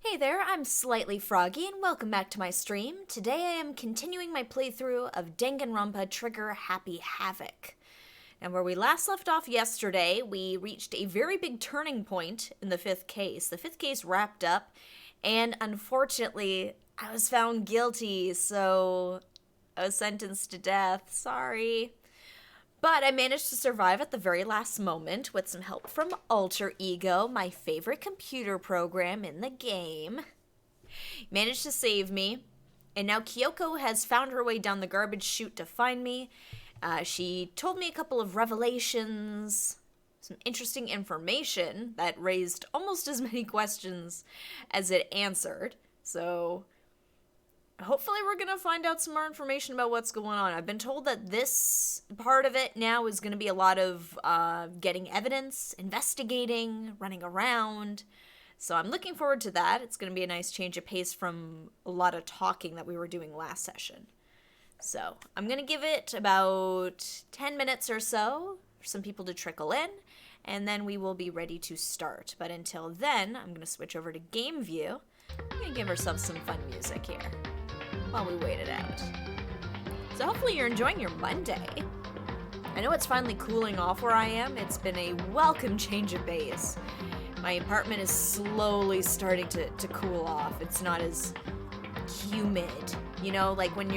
Hey there, I'm Slightly Froggy, and welcome back to my stream. Today I am continuing my playthrough of Danganronpa Trigger Happy Havoc. And where we last left off yesterday, we reached a very big turning point in the fifth case. The fifth case wrapped up, and unfortunately, I was found guilty, so I was sentenced to death. Sorry. But I managed to survive at the very last moment with some help from Alter Ego, my favorite computer program in the game. Managed to save me, and now Kyoko has found her way down the garbage chute to find me. She told me a couple of revelations, some interesting information that raised almost as many questions as it answered. So hopefully we're going to find out some more information about what's going on. I've been told that this part of it now is going to be a lot of getting evidence, investigating, running around. So I'm looking forward to that. It's going to be a nice change of pace from a lot of talking that we were doing last session. So I'm going to give it about 10 minutes or so for some people to trickle in, and then we will be ready to start. But until then, I'm going to switch over to Game View and give ourselves some fun music here while we wait it out. So hopefully you're enjoying your Monday. I know it's finally cooling off where I am. It's been a welcome change of pace. My apartment is slowly starting to cool off. It's not as humid. You know, like when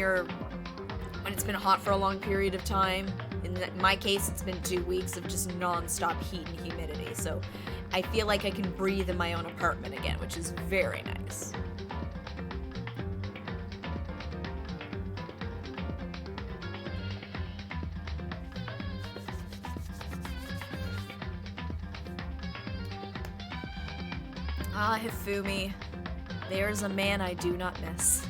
it's been hot for a long period of time. In my case, it's been 2 weeks of just non-stop heat and humidity. So I feel like I can breathe in my own apartment again, which is very nice. Ah, Hifumi. There's a man I do not miss.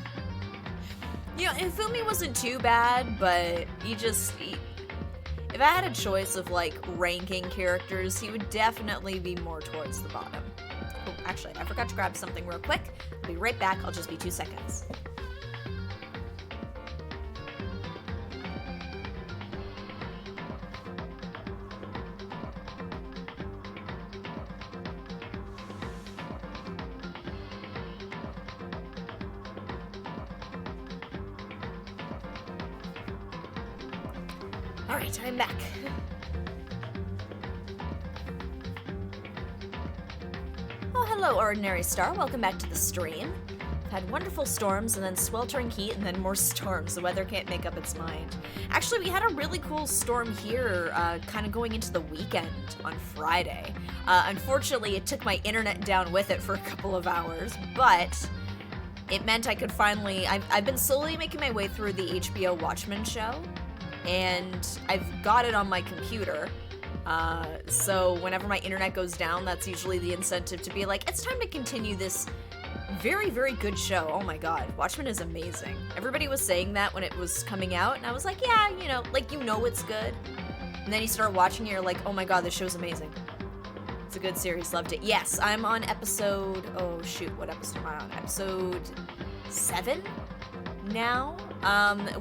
You know, Hifumi wasn't too bad, but if I had a choice of, like, ranking characters, he would definitely be more towards the bottom. Oh, actually, I forgot to grab something real quick. I'll be right back. I'll just be 2 seconds. Alright, I'm back. Oh, hello, Ordinary Star. Welcome back to the stream. I've had wonderful storms, and then sweltering heat, and then more storms. The weather can't make up its mind. Actually, we had a really cool storm here, kind of going into the weekend on Friday. Unfortunately, it took my internet down with it for a couple of hours, but it meant I could finally... I've been slowly making my way through the HBO Watchmen show, and I've got it on my computer, so whenever my internet goes down, that's usually the incentive to be like, it's time to continue this very, very good show. Oh my god, Watchmen is amazing. Everybody was saying that when it was coming out, and I was like, yeah, it's good. And then you start watching it, you're like, oh my god, this show's amazing. It's a good series, loved it. Yes, I'm on episode, oh shoot, what episode am I on? Episode 7 now.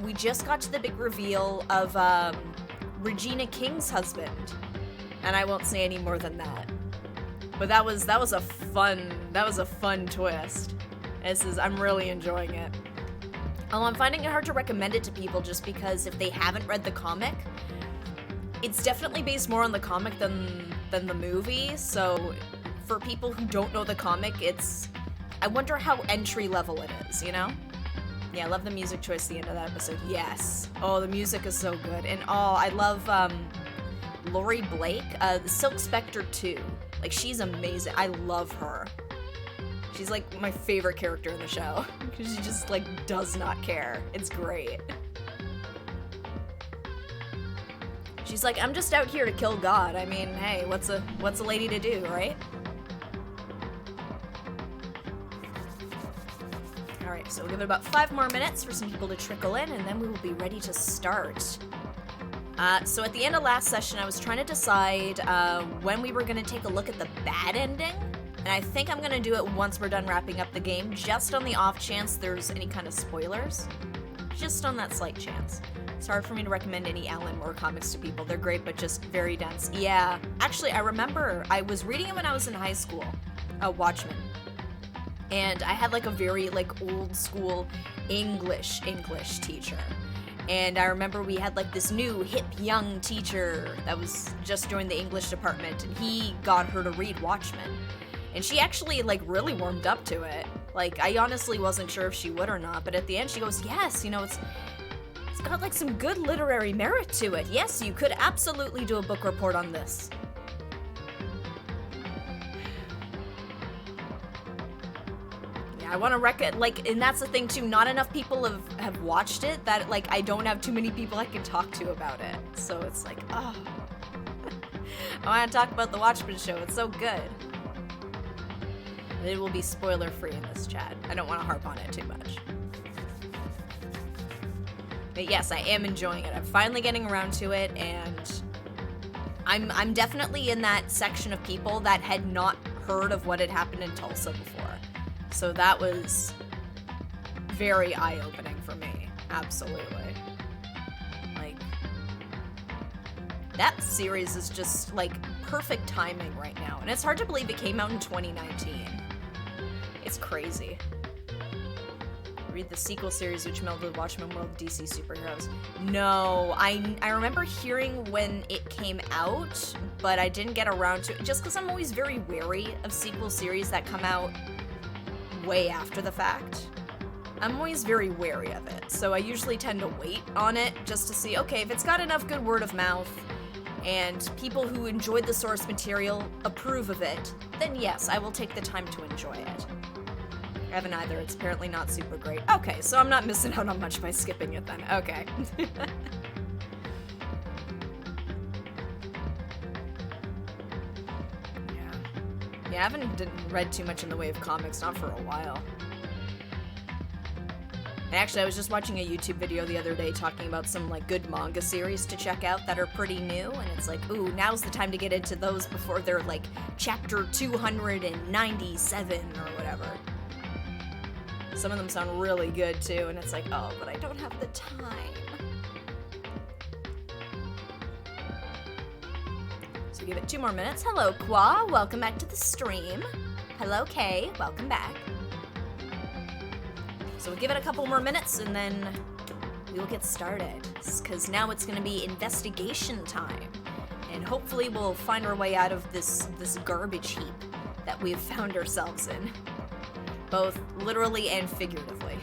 We just got to the big reveal of Regina King's husband, and I won't say any more than that. But that was a fun twist. I'm really enjoying it. I'm finding it hard to recommend it to people just because if they haven't read the comic, it's definitely based more on the comic than the movie. So for people who don't know the comic, I wonder how entry level it is, you know? Yeah, I love the music choice at the end of that episode. Yes. Oh, the music is so good. And I love Laurie Blake, the Silk Spectre 2. Like, she's amazing. I love her. She's, like, my favorite character in the show. Because she just, like, does not care. It's great. She's like, I'm just out here to kill God. I mean, hey, what's a lady to do, right? Alright, so we'll give it about 5 more minutes for some people to trickle in, and then we will be ready to start. So at the end of last session, I was trying to decide when we were going to take a look at the bad ending, and I think I'm going to do it once we're done wrapping up the game, just on the off chance there's any kind of spoilers. Just on that slight chance. It's hard for me to recommend any Alan Moore comics to people. They're great, but just very dense. Yeah, actually, I remember I was reading it when I was in high school, Watchmen. And I had like a very like old school English teacher. And I remember we had like this new hip young teacher that was just joined the English department, and he got her to read Watchmen. And she actually like really warmed up to it. Like, I honestly wasn't sure if she would or not, but at the end she goes, yes, you know, it's got like some good literary merit to it. Yes, you could absolutely do a book report on this. I want to like, and that's the thing too, not enough people have watched it that, like, I don't have too many people I can talk to about it. So it's like, oh. I want to talk about the Watchmen show, it's so good. It will be spoiler-free in this chat. I don't want to harp on it too much. But yes, I am enjoying it. I'm finally getting around to it, and I'm definitely in that section of people that had not heard of what had happened in Tulsa before. So that was very eye-opening for me. Absolutely. Like, that series is just, like, perfect timing right now. And it's hard to believe it came out in 2019. It's crazy. Read the sequel series which melded the Watchmen world DC superheroes. No, I remember hearing when it came out, but I didn't get around to it. Just because I'm always very wary of sequel series that come out way after the fact. I'm always very wary of it, so I usually tend to wait on it just to see, okay, if it's got enough good word of mouth and people who enjoyed the source material approve of it, then yes, I will take the time to enjoy it. I haven't either, it's apparently not super great. Okay, so I'm not missing out on much by skipping it then, okay. Yeah, I haven't read too much in the way of comics, not for a while. And actually, I was just watching a YouTube video the other day talking about some, like, good manga series to check out that are pretty new, and it's like, ooh, now's the time to get into those before they're, like, chapter 297 or whatever. Some of them sound really good, too, and it's like, oh, but I don't have the time. So give it 2 more minutes. Hello, Qua. Welcome back to the stream. Hello, Kay. Welcome back. So we'll give it a couple more minutes, and then we'll get started. Because now it's going to be investigation time. And hopefully we'll find our way out of this garbage heap that we've found ourselves in. Both literally and figuratively.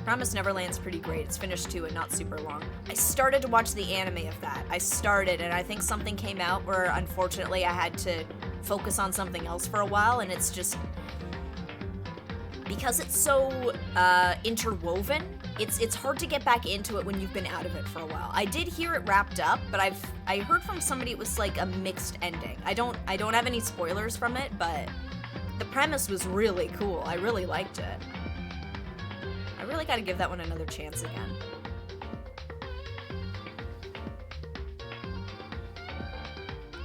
Promised Neverland's pretty great. It's finished too and not super long. I started to watch the anime of that. I started, and I think something came out where unfortunately I had to focus on something else for a while, and it's just... because it's so interwoven, it's hard to get back into it when you've been out of it for a while. I did hear it wrapped up, but I heard from somebody it was like a mixed ending. I don't have any spoilers from it, but the premise was really cool. I really liked it. I really gotta give that one another chance again.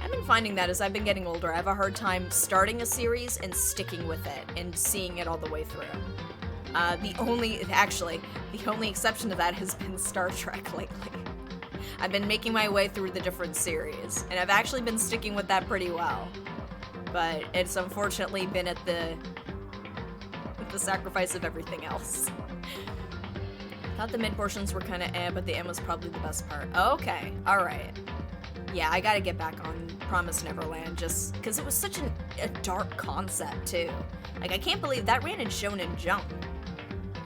I've been finding that as I've been getting older, I have a hard time starting a series and sticking with it and seeing it all the way through. The only exception to that has been Star Trek lately. I've been making my way through the different series, and I've actually been sticking with that pretty well. But it's unfortunately been at the sacrifice of everything else. Thought the mid portions were kind of but the end was probably the best part. Okay, alright. Yeah, I gotta get back on Promised Neverland just because it was such a dark concept too. Like, I can't believe that ran in Shonen Jump.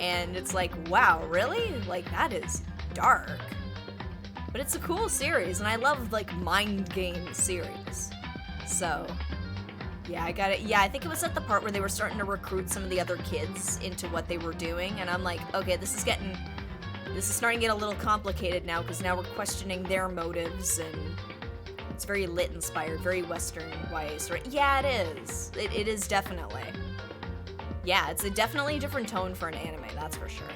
And it's like, wow, really? Like, that is dark. But it's a cool series, and I love, like, mind game series. So, yeah, I got it. Yeah, I think it was at the part where they were starting to recruit some of the other kids into what they were doing, and I'm like, okay, this is starting to get a little complicated now, because now we're questioning their motives, and it's very lit inspired, very Western YA story. Yeah, it is. It is definitely. Yeah, it's definitely a different tone for an anime, that's for sure.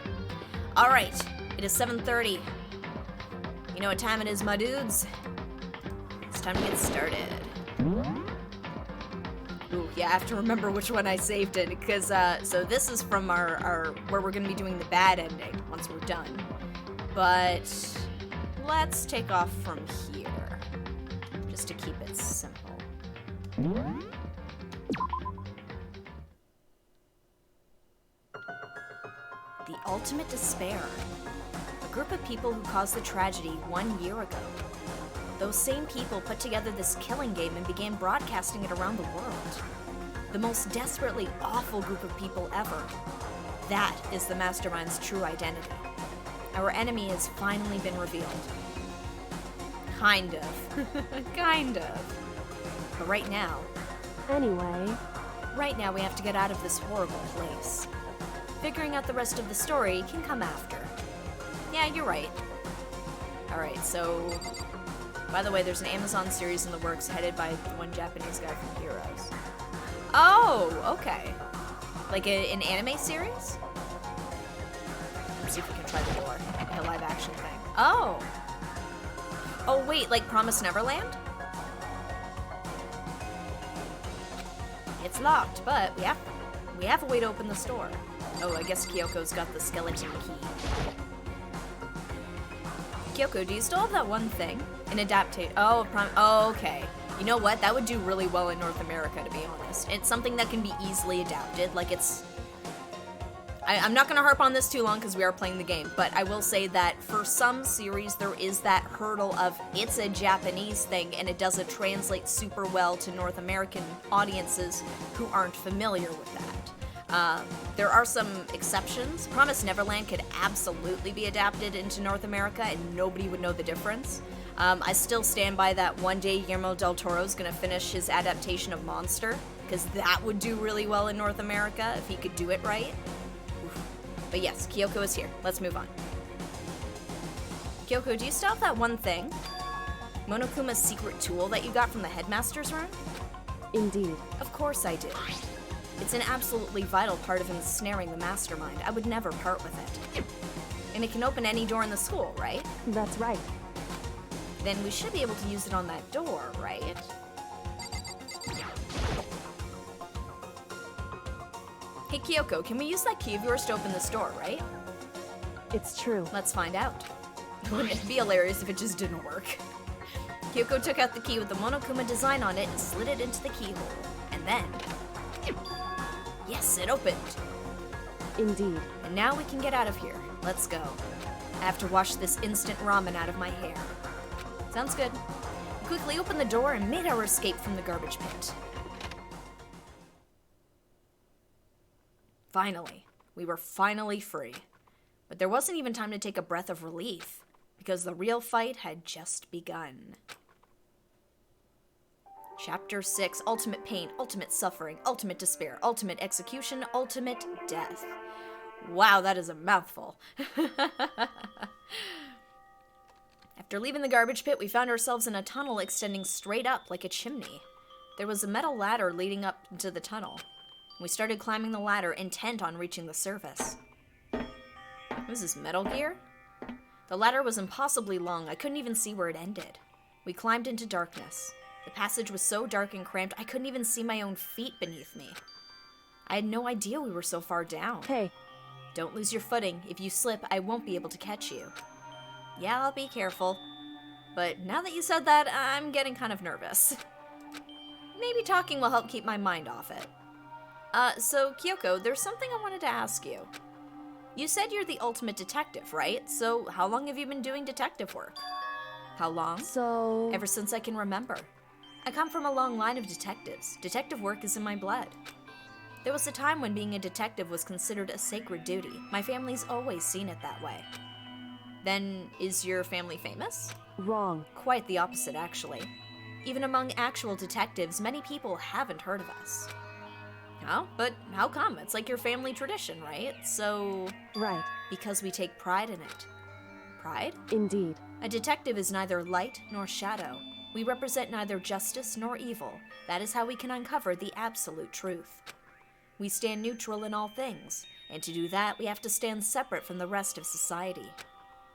Alright, it is 7:30. You know what time it is, my dudes? It's time to get started. Ooh, yeah, I have to remember which one I saved it, because, so this is from our where we're gonna be doing the bad ending once we're done. But let's take off from here, just to keep it simple. ultimate despair. A group of people who caused the tragedy 1 year ago. Those same people put together this killing game and began broadcasting it around the world. The most desperately awful group of people ever. That is the Mastermind's true identity. Our enemy has finally been revealed. Kind of. Kind of. But right now... Anyway... Right now we have to get out of this horrible place. Figuring out the rest of the story can come after. Yeah, you're right. Alright, so... By the way, there's an Amazon series in the works headed by the one Japanese guy from Heroes. Oh, okay. Like an anime series? Let's see if we can try the door. Like a live action thing. Oh! Oh wait, like Promised Neverland? It's locked, but we have a way to open the store. Oh, I guess Kyoko's got the skeleton key. Kyoko, do you still have that one thing? An adaptation. Oh, okay. You know what? That would do really well in North America, to be honest. It's something that can be easily adapted. Like, it's... I'm not going to harp on this too long because we are playing the game, but I will say that for some series, there is that hurdle of it's a Japanese thing and it doesn't translate super well to North American audiences who aren't familiar with that. There are some exceptions. Promised Neverland could absolutely be adapted into North America and nobody would know the difference. I still stand by that one day Guillermo del Toro's gonna finish his adaptation of Monster, because that would do really well in North America if he could do it right. Oof. But yes, Kyoko is here. Let's move on. Kyoko, do you still have that one thing? Monokuma's secret tool that you got from the headmaster's room? Indeed. Of course I do. It's an absolutely vital part of ensnaring the mastermind. I would never part with it. And it can open any door in the school, right? That's right. Then we should be able to use it on that door, right? Hey Kyoko, can we use that key of yours to open this door, right? It's true. Let's find out. Wouldn't it be hilarious if it just didn't work? Kyoko took out the key with the Monokuma design on it and slid it into the keyhole. And then... Yes, it opened! Indeed. And now we can get out of here. Let's go. I have to wash this instant ramen out of my hair. Sounds good. We quickly opened the door and made our escape from the garbage pit. Finally. We were finally free. But there wasn't even time to take a breath of relief, because the real fight had just begun. Chapter 6, Ultimate Pain, Ultimate Suffering, Ultimate Despair, Ultimate Execution, Ultimate Death. Wow, that is a mouthful. After leaving the garbage pit, we found ourselves in a tunnel extending straight up like a chimney. There was a metal ladder leading up into the tunnel. We started climbing the ladder, intent on reaching the surface. Was this Metal Gear? The ladder was impossibly long. I couldn't even see where it ended. We climbed into darkness. The passage was so dark and cramped, I couldn't even see my own feet beneath me. I had no idea we were so far down. Hey. Don't lose your footing. If you slip, I won't be able to catch you. Yeah, I'll be careful. But now that you said that, I'm getting kind of nervous. Maybe talking will help keep my mind off it. So Kyoko, there's something I wanted to ask you. You said you're the ultimate detective, right? So how long have you been doing detective work? How long? Ever since I can remember. I come from a long line of detectives. Detective work is in my blood. There was a time when being a detective was considered a sacred duty. My family's always seen it that way. Then, is your family famous? Wrong. Quite the opposite, actually. Even among actual detectives, many people haven't heard of us. Oh, but how come? It's like your family tradition, right? So... Right. Because we take pride in it. Pride? Indeed. A detective is neither light nor shadow. We represent neither justice nor evil. That is how we can uncover the absolute truth. We stand neutral in all things, and to do that, we have to stand separate from the rest of society.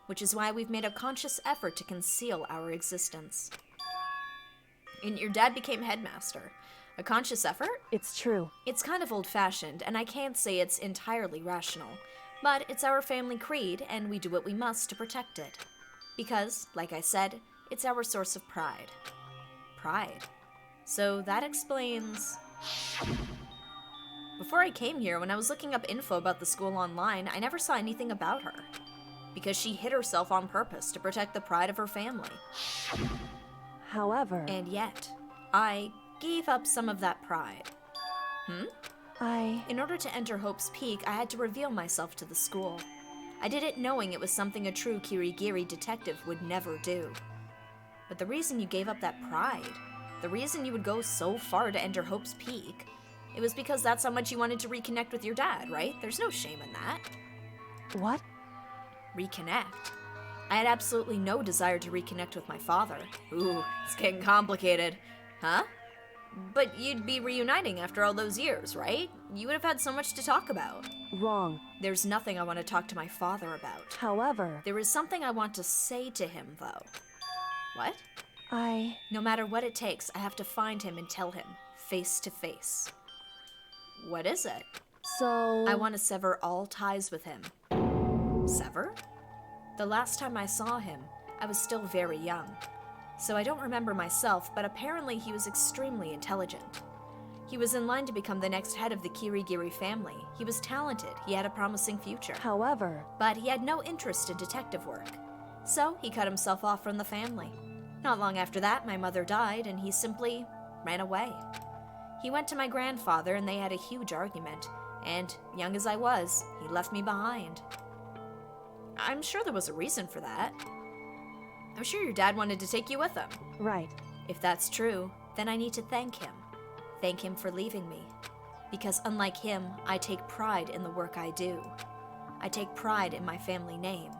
Which is why we've made a conscious effort to conceal our existence. And your dad became headmaster. A conscious effort? It's true. It's kind of old-fashioned, and I can't say it's entirely rational. But it's our family creed, and we do what we must to protect it. Because, like I said, it's our source of pride. Pride. So that explains... Before I came here, when I was looking up info about the school online, I never saw anything about her. Because she hid herself on purpose to protect the pride of her family. However, And yet, I gave up some of that pride. In order to enter Hope's Peak, I had to reveal myself to the school. I did it knowing it was something a true Kirigiri detective would never do. But the reason you gave up that pride, the reason you would go so far to enter Hope's Peak, it was because that's how much you wanted to reconnect with your dad, right? There's no shame in that. what? Reconnect? I had absolutely no desire to reconnect with my father. Ooh, it's getting complicated. Huh? But you'd be reuniting after all those years, right? You would have had so much to talk about. Wrong. There's nothing I want to talk to my father about. However, There is something I want to say to him, though. What? I... No matter what it takes, I have to find him and tell him, face to face. What is it? So... I want to sever all ties with him. Sever? The last time I saw him, I was still very young. So I don't remember myself, but apparently he was extremely intelligent. He was in line to become the next head of the Kirigiri family. He was talented, he had a promising future. However, But he had no interest in detective work. So he cut himself off from the family. Not long after that, my mother died, and he simply ran away. He went to my grandfather, and they had a huge argument. And, young as I was, he left me behind. I'm sure there was a reason for that. I'm sure your dad wanted to take you with him. right. If that's true, then I need to thank him. Thank him for leaving me. Because unlike him, I take pride in the work I do. I take pride in my family name.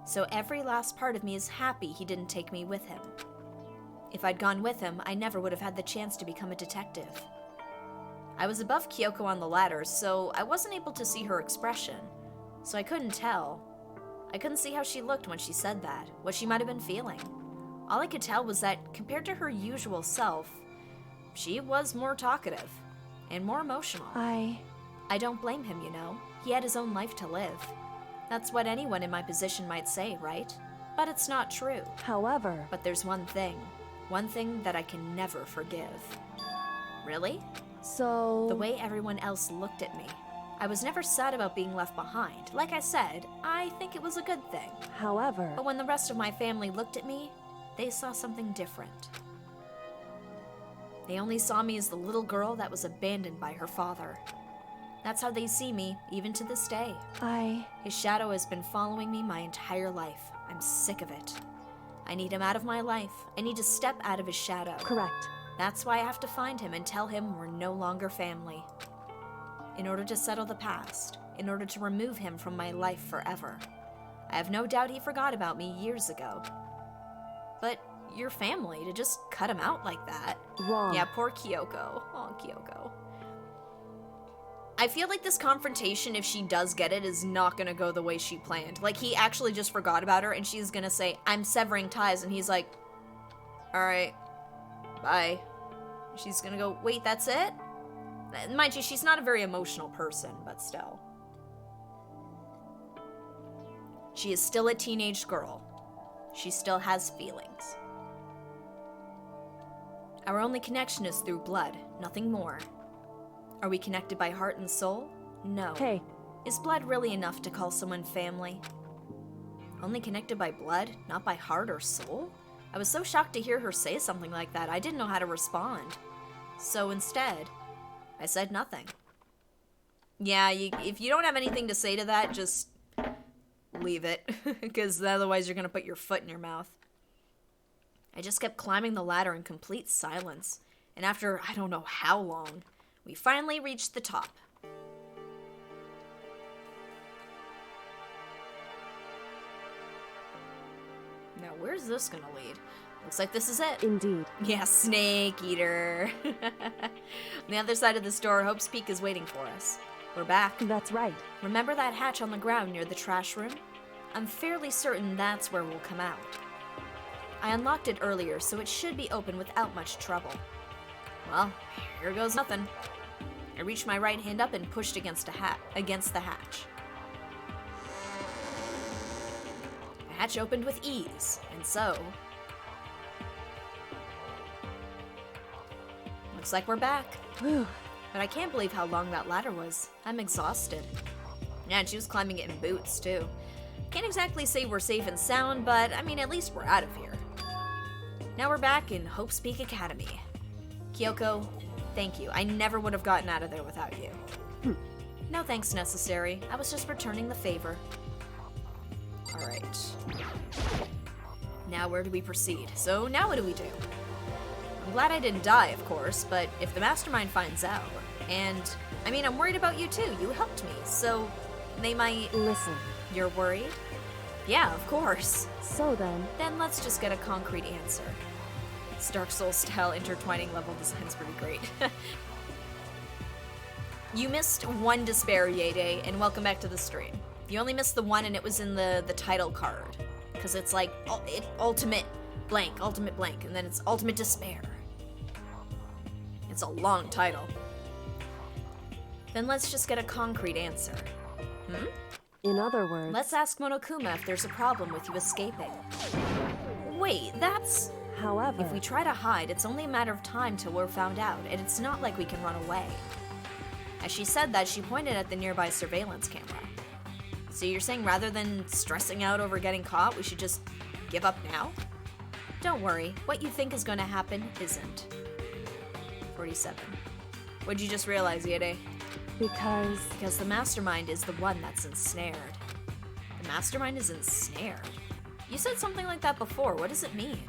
So every last part of me is happy he didn't take me with him. If I'd gone with him, I never would have had the chance to become a detective. I was above Kyoko on the ladder, so I wasn't able to see her expression. So I couldn't tell. I couldn't see how she looked when she said that, what she might have been feeling. All I could tell was that, compared to her usual self, she was more talkative and more emotional. I don't blame him, you know. He had his own life to live. That's what anyone in my position might say, right? But it's not true. However, But there's one thing that I can never forgive. Really? so... The way everyone else looked at me. I was never sad about being left behind. Like I said, I think it was a good thing. However, But when the rest of my family looked at me, they saw something different. They only saw me as the little girl that was abandoned by her father. That's how they see me, even to this day. His shadow has been following me my entire life. I'm sick of it. I need him out of my life. I need to step out of his shadow. correct. That's why I have to find him and tell him we're no longer family. In order to settle the past, in order to remove him from my life forever. I have no doubt he forgot about me years ago. But your family, to just cut him out like that. Wrong. Yeah, poor Kyoko. Oh, Kyoko. I feel like this confrontation, if she does get it, is not gonna go the way she planned. Like, he actually just forgot about her, and she's gonna say, I'm severing ties, and he's like, alright, bye. She's gonna go, wait, that's it? Mind you, she's not a very emotional person, but still. She is still a teenage girl. She still has feelings. Our only connection is through blood, nothing more. Are we connected by heart and soul? No. Hey, Is blood really enough to call someone family? Only connected by blood, not by heart or soul? I was so shocked to hear her say something like that, I didn't know how to respond. So instead, I said nothing. Yeah, if you don't have anything to say to that, just leave it, because otherwise you're going to put your foot in your mouth. I just kept climbing the ladder in complete silence, and after I don't know how long, we finally reached the top. Now, where's this gonna lead? Looks like this is it. indeed. Yeah, snake eater. On the other side of this door, Hope's Peak is waiting for us. We're back. That's right. Remember that hatch on the ground near the trash room? I'm fairly certain that's where we'll come out. I unlocked it earlier, so it should be open without much trouble. Well, here goes nothing. I reached my right hand up and pushed against the hatch. The hatch opened with ease, and so... looks like we're back. Whew. But I can't believe how long that ladder was. I'm exhausted. Yeah, and she was climbing it in boots, too. Can't exactly say we're safe and sound, but I mean, at least we're out of here. Now we're back in Hope's Peak Academy. Kyoko, thank you. I never would have gotten out of there without you. No thanks necessary. I was just returning the favor. Alright. Now where do we proceed? So now what do we do? I'm glad I didn't die, of course, but if the mastermind finds out, and I mean, I'm worried about you too. You helped me, so they might... Listen. You're worried? Yeah, of course. So then. Then let's just get a concrete answer. This Dark Souls style intertwining level design's pretty great. You missed one despair, Yede, and welcome back to the stream. You only missed the one, and it was in the title card. Because it's like, ultimate blank, and then it's ultimate despair. It's a long title. Then let's just get a concrete answer. In other words. Let's ask Monokuma if there's a problem with you escaping. Wait, that's... However. If we try to hide, it's only a matter of time till we're found out, and it's not like we can run away. As she said that, she pointed at the nearby surveillance camera. So you're saying rather than stressing out over getting caught, we should just give up now? Don't worry, what you think is going to happen isn't. 47. What'd you just realize, Yede? Because the mastermind is the one that's ensnared. The mastermind is ensnared? You said something like that before, what does it mean?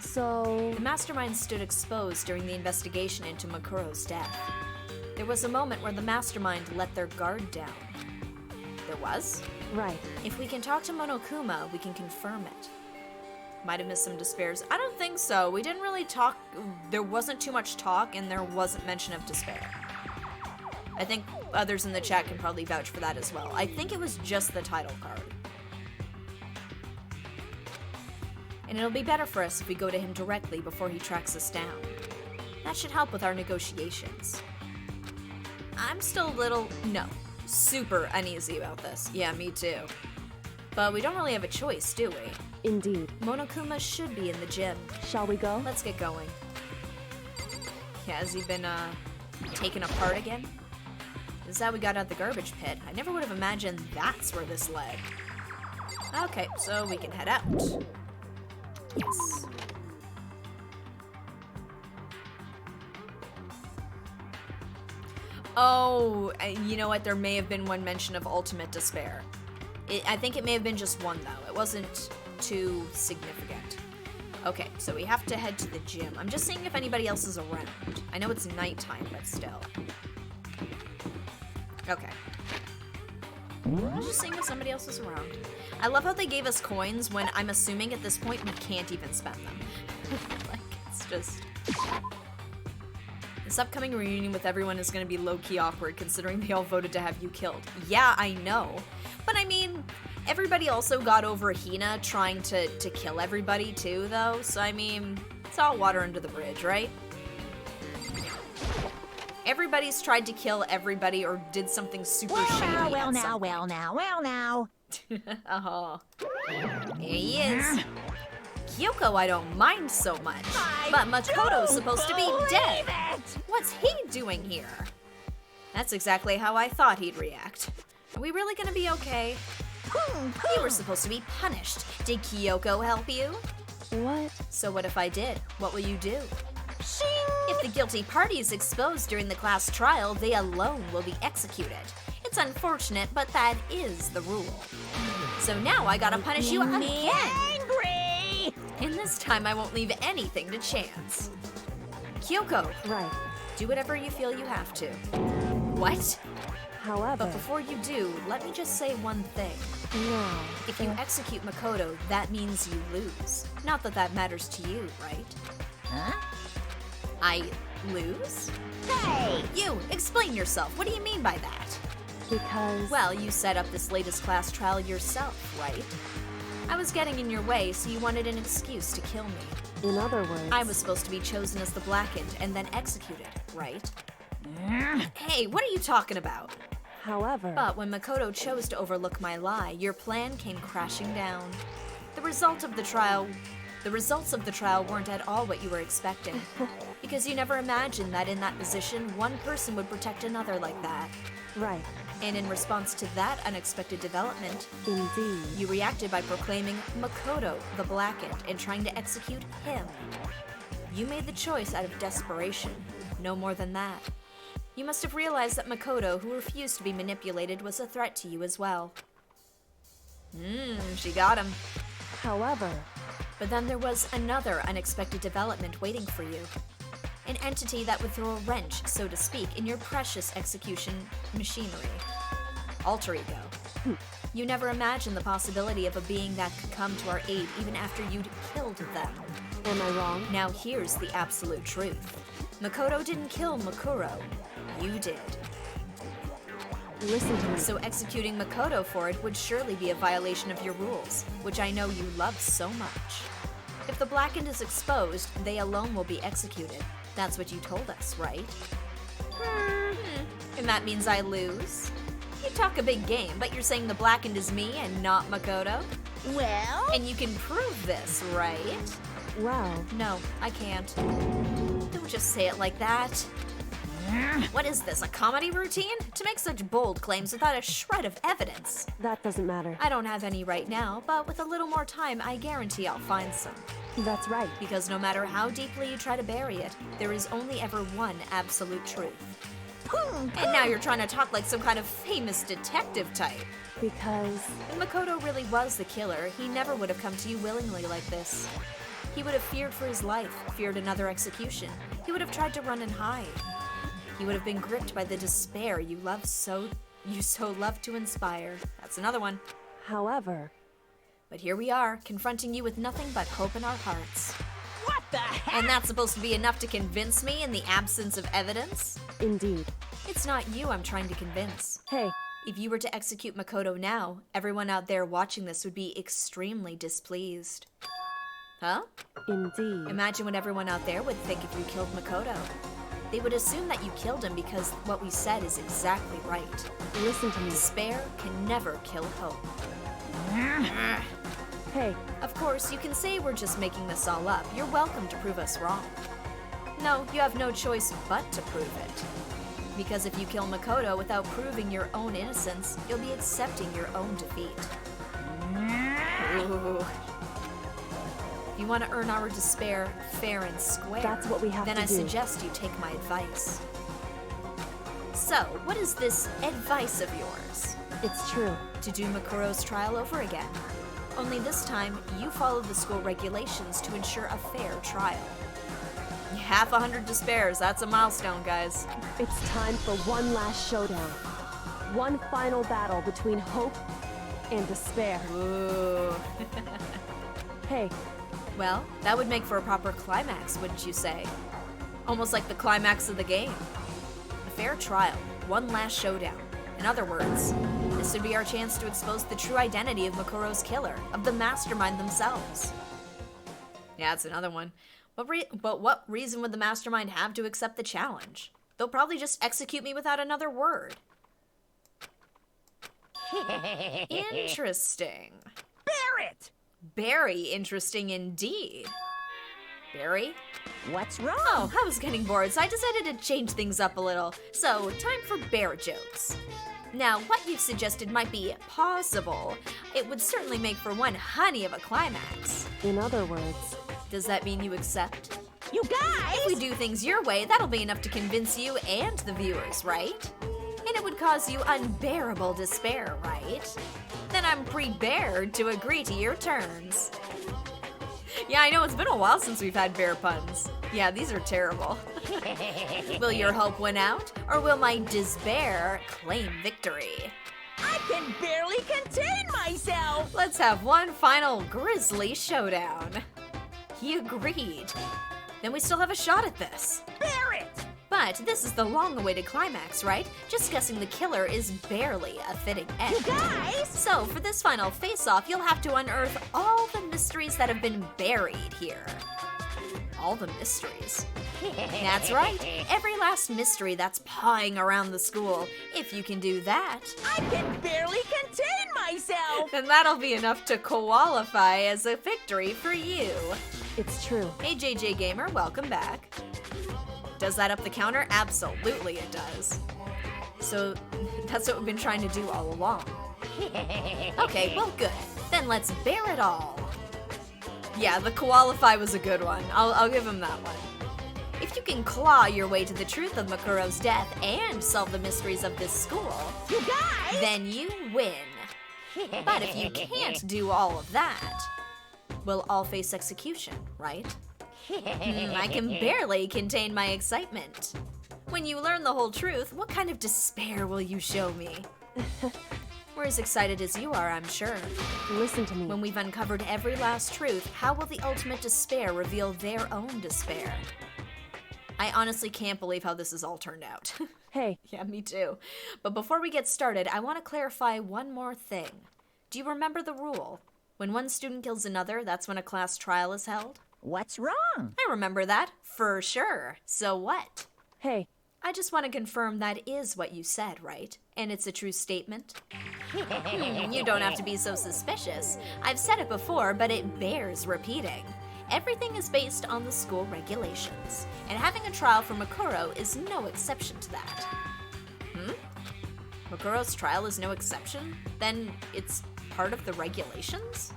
So... The mastermind stood exposed during the investigation into Makuro's death. There was a moment where the mastermind let their guard down. There was? Right. If we can talk to Monokuma, we can confirm it. Might have missed some despairs. I don't think so. We didn't really talk. There wasn't too much talk, and there wasn't mention of despair. I think others in the chat can probably vouch for that as well. I think it was just the title card. And it'll be better for us if we go to him directly before he tracks us down. That should help with our negotiations. I'm still a little, super uneasy about this. Yeah, me too. But we don't really have a choice, do we? Indeed. Monokuma should be in the gym. Shall we go? Let's get going. Yeah, has he been, taken apart again? This is how we got out the garbage pit. I never would have imagined that's where this led. Okay, so we can head out. Yes. Oh, you know what? There may have been one mention of ultimate despair. I think it may have been just one, though. It wasn't too significant. Okay, so we have to head to the gym. I'm just seeing if anybody else is around. I know it's nighttime, but still. Okay. I'm just seeing if somebody else is around. I love how they gave us coins when I'm assuming at this point we can't even spend them. Like, it's just... This upcoming reunion with everyone is going to be low-key awkward considering they all voted to have you killed. Yeah, I know. But I mean, everybody also got over Hina trying to kill everybody too, though. So I mean, it's all water under the bridge, right? Everybody's tried to kill everybody or did something super shady. Well now. Uh-huh. There he is. Kyoko I don't mind so much, but Makoto's supposed to be dead. What's he doing here? That's exactly how I thought he'd react. Are we really gonna be okay? You were supposed to be punished. Did Kyoko help you? What? So what if I did? What will you do? If the guilty party is exposed during the class trial, they alone will be executed. It's unfortunate, but that is the rule. So now I gotta punish you again. Angry! And this time I won't leave anything to chance. Kyoko, Right. do whatever you feel you have to. What? However. But before you do, let me just say one thing. No. If you execute Makoto, that means you lose. Not that that matters to you, right? Huh? I lose? Hey! You, explain yourself. What do you mean by that? Because. Well, you set up this latest class trial yourself, right? I was getting in your way, so you wanted an excuse to kill me. In other words. I was supposed to be chosen as the Blackened and then executed, right? Hey, what are you talking about? However. But when Makoto chose to overlook my lie, your plan came crashing down. The result of the trial The results of the trial weren't at all what you were expecting, because you never imagined that in that position, one person would protect another like that. Right. And in response to that unexpected development, Indeed. you reacted by proclaiming Makoto the Blackened and trying to execute him. You made the choice out of desperation, no more than that. You must have realized that Makoto, who refused to be manipulated, was a threat to you as well. She got him. However, But then there was another unexpected development waiting for you. An entity that would throw a wrench, so to speak, in your precious execution machinery. Alter ego. You never imagined the possibility of a being that could come to our aid even after you'd killed them. am I wrong? Now here's the absolute truth. Makoto didn't kill Makuro. You did. Listen to me. So executing Makoto for it would surely be a violation of your rules, which I know you love so much. If the Blackened is exposed, they alone will be executed. That's what you told us, right? And that means I lose? You talk a big game, but you're saying the Blackened is me and not Makoto? Well, And you can prove this, right? Well, No, I can't. Don't just say it like that. What is this, a comedy routine? To make such bold claims without a shred of evidence. that doesn't matter. I don't have any right now, but with a little more time, I guarantee I'll find some. That's right. Because no matter how deeply you try to bury it, there is only ever one absolute truth. And now you're trying to talk like some kind of famous detective type. Because If Makoto really was the killer, he never would have come to you willingly like this. He would have feared for his life, feared another execution. He would have tried to run and hide. He would have been gripped by the despair you so love to inspire. That's another one. however, But here we are, confronting you with nothing but hope in our hearts. what the heck? And that's supposed to be enough to convince me in the absence of evidence? indeed. It's not you I'm trying to convince. Hey, If you were to execute Makoto now, everyone out there watching this would be extremely displeased. Huh? indeed. Imagine what everyone out there would think if you killed Makoto. They would assume that you killed him because what we said is exactly right. Listen to me. Despair can never kill hope. Hey, Of course, you can say we're just making this all up. You're welcome to prove us wrong. No, you have no choice but to prove it. Because if you kill Makoto without proving your own innocence, you'll be accepting your own defeat. Ooh. If you want to earn our despair fair and square, That's what we have then to I do. suggest you take my advice. So, what is this advice of yours? it's true. To do Makuro's trial over again. Only this time, you follow the school regulations to ensure a fair trial. Half 100 despairs, that's a milestone, guys. It's time for one last showdown. One final battle between hope and despair. Ooh. Hey, Well, that would make for a proper climax, wouldn't you say? Almost like the climax of the game. A fair trial, one last showdown. In other words, this would be our chance to expose the true identity of Makuro's killer, of the mastermind themselves. Yeah, that's another one. But what reason would the mastermind have to accept the challenge? They'll probably just execute me without another word. Interesting. Barrett! Very interesting indeed. Barry? What's wrong? Oh, I was getting bored, so I decided to change things up a little. So, time for bear jokes. Now, what you've suggested might be possible. It would certainly make for one honey of a climax. in other words, Does that mean you accept? You guys! If we do things your way, that'll be enough to convince you and the viewers, right? And it would cause you unbearable despair, right? Then I'm prepared to agree to your terms. Yeah, I know, it's been a while since we've had bear puns. Yeah, these are terrible. Will your hope win out, or will my despair claim victory? I can barely contain myself! Let's have one final grisly showdown. He agreed. Then we still have a shot at this. Barrett! But this is the long-awaited climax, right? Just guessing the killer is barely a fitting end. You guys! So, for this final face-off, you'll have to unearth all the mysteries that have been buried here. All the mysteries. That's right. Every last mystery that's pawing around the school. If you can do that, I can barely contain myself. And that'll be enough to qualify as a victory for you. It's true. Hey JJ Gamer, welcome back. Does that up the counter? Absolutely it does. So that's what we've been trying to do all along. Okay, well good. Then let's bear it all. Yeah, the qualify was a good one. I'll give him that one. If you can claw your way to the truth of Makuro's death and solve the mysteries of this school, You guys! then you win. But if you can't do all of that, we'll all face execution, right? I can barely contain my excitement. When you learn the whole truth, what kind of despair will you show me? We're as excited as you are, I'm sure. Listen to me. When we've uncovered every last truth, how will the ultimate despair reveal their own despair? I honestly can't believe how this has all turned out. Hey, Yeah, me too. But before we get started, I want to clarify one more thing. Do you remember the rule? When one student kills another, that's when a class trial is held? What's wrong? I remember that, for sure. So what? hey, I just want to confirm that is what you said, right? And it's a true statement? You don't have to be so suspicious. I've said it before, but it bears repeating. Everything is based on the school regulations, and having a trial for Makuro is no exception to that. Makuro's trial is no exception? Then it's part of the regulations?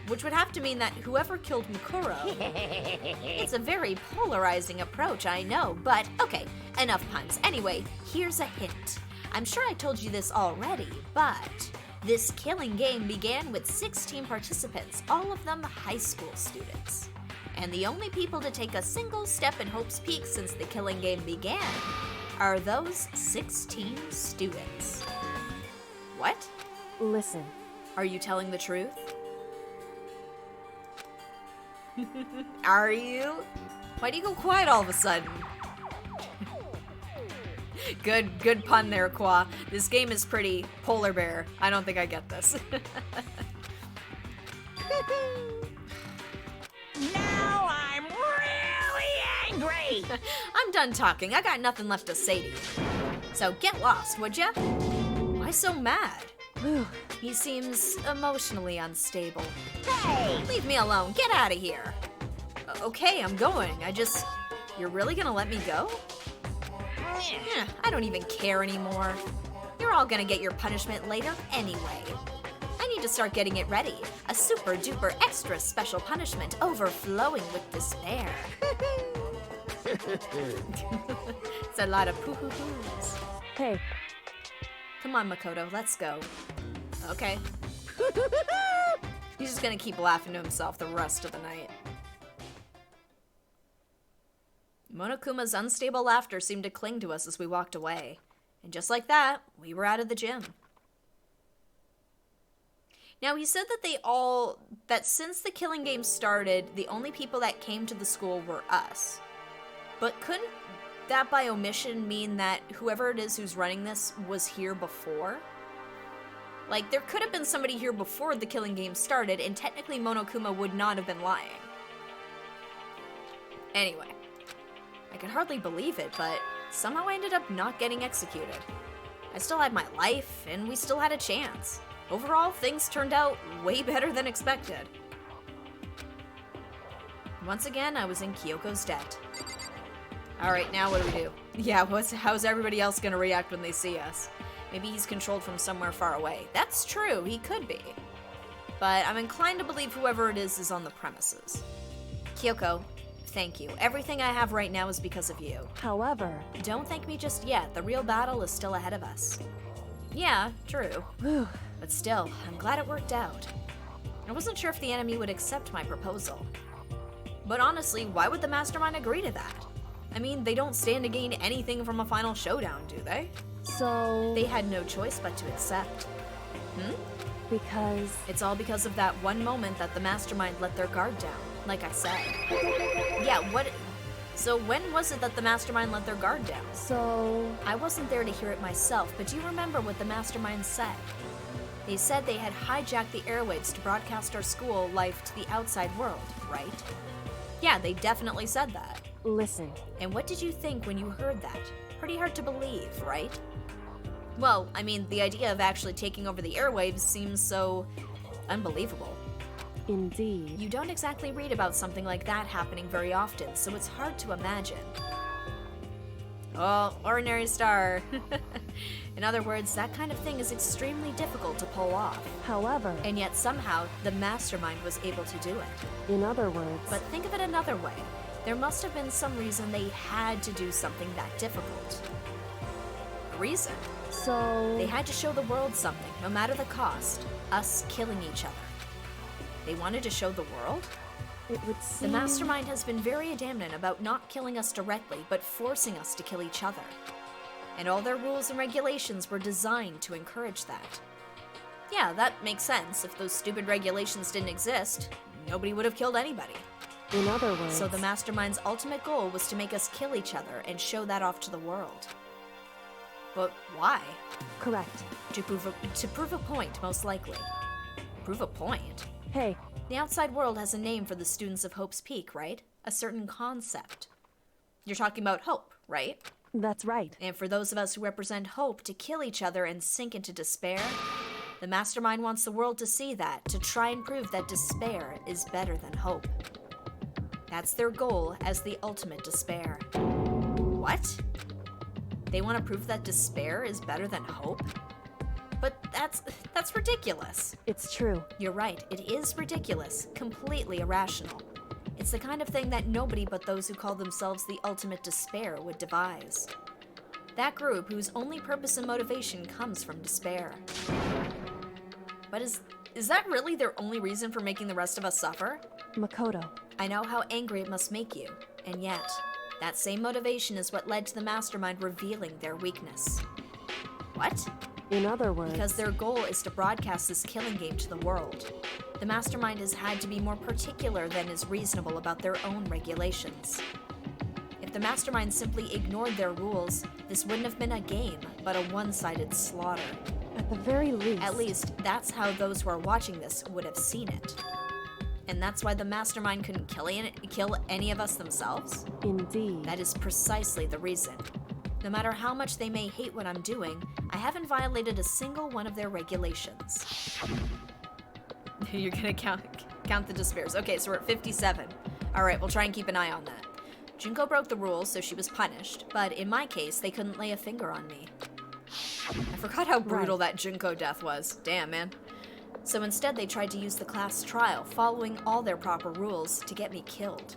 Which would have to mean that whoever killed Makuro... It's a very polarizing approach, I know, but okay, enough puns. Anyway, here's a hint. I'm sure I told you this already, but this killing game began with 16 participants, all of them high school students. And the only people to take a single step in Hope's Peak since the killing game began are those 16 students. What? listen. Are you telling the truth? Are you? Why do you go quiet all of a sudden? Good pun there, Qua. This game is pretty polar bear. I don't think I get this. Now I'm really angry! I'm done talking. I got nothing left to say to you. So get lost, would ya? Why so mad? Whew. He seems emotionally unstable. Hey! Leave me alone. Get out of here. Okay, I'm going. You're really gonna let me go? I don't even care anymore. You're all gonna get your punishment later anyway. I need to start getting it ready. A super duper extra special punishment overflowing with despair. It's a lot of poo-hoo-hoos. Hey, Come on, Makoto, let's go. Okay. He's just gonna keep laughing to himself the rest of the night. Monokuma's unstable laughter seemed to cling to us as we walked away. And just like that, we were out of the gym. Now, he said that since the killing game started, the only people that came to the school were us. But couldn't that by omission mean that whoever it is who's running this was here before? Like, there could have been somebody here before the killing game started, and technically Monokuma would not have been lying. Anyway. I could hardly believe it, but somehow I ended up not getting executed. I still had my life, and we still had a chance. Overall, things turned out way better than expected. Once again, I was in Kyoko's debt. Alright, now what do we do? Yeah, how's everybody else gonna react when they see us? Maybe he's controlled from somewhere far away. That's true, he could be. But I'm inclined to believe whoever it is on the premises. Kyoko, thank you. Everything I have right now is because of you. however, Don't thank me just yet. The real battle is still ahead of us. Yeah, true. whew, But still, I'm glad it worked out. I wasn't sure if the enemy would accept my proposal. But honestly, why would the mastermind agree to that? I mean, they don't stand to gain anything from a final showdown, do they? so... They had no choice but to accept. Because... It's all because of that one moment that the mastermind let their guard down, like I said. Yeah, so when was it that the mastermind let their guard down? So... I wasn't there to hear it myself, but do you remember what the mastermind said? They said they had hijacked the airwaves to broadcast our school life to the outside world, right? Yeah, they definitely said that. Listen, And what did you think when you heard that? Pretty hard to believe, right? Well, I mean, the idea of actually taking over the airwaves seems so unbelievable. Indeed. You don't exactly read about something like that happening very often, so it's hard to imagine. Oh, ordinary star. In other words, that kind of thing is extremely difficult to pull off. However, And yet somehow, the mastermind was able to do it. in other words, But think of it another way. There must have been some reason they had to do something that difficult. A reason. so... They had to show the world something, no matter the cost. Us killing each other. They wanted to show the world? It would The seem... mastermind has been very adamant about not killing us directly, but forcing us to kill each other. And all their rules and regulations were designed to encourage that. Yeah, that makes sense. If those stupid regulations didn't exist, nobody would have killed anybody. In other words... So the mastermind's ultimate goal was to make us kill each other and show that off to the world. But why? Correct. To prove a point, most likely. Prove a point? Hey, The outside world has a name for the students of Hope's Peak, right? A certain concept. You're talking about hope, right? that's right. And for those of us who represent hope to kill each other and sink into despair, the mastermind wants the world to see that, to try and prove that despair is better than hope. That's their goal as the ultimate despair. What? They want to prove that despair is better than hope? But that's ridiculous. It's true. You're right, it is ridiculous, completely irrational. It's the kind of thing that nobody but those who call themselves the ultimate despair would devise. That group whose only purpose and motivation comes from despair. But is that really their only reason for making the rest of us suffer? Makoto. I know how angry it must make you, and yet, that same motivation is what led to the mastermind revealing their weakness. What? In other words... Because their goal is to broadcast this killing game to the world. The mastermind has had to be more particular than is reasonable about their own regulations. If the mastermind simply ignored their rules, this wouldn't have been a game, but a one-sided slaughter. At the very least... At least, that's how those who are watching this would have seen it. And that's why the mastermind couldn't kill any of us themselves? Indeed. That is precisely the reason. No matter how much they may hate what I'm doing, I haven't violated a single one of their regulations. You're gonna count the despairs. Okay, so we're at 57. Alright, we'll try and keep an eye on that. Junko broke the rules, so she was punished, but in my case, they couldn't lay a finger on me. I forgot how brutal that Junko death was. Damn, man. So instead, they tried to use the class trial, following all their proper rules, to get me killed.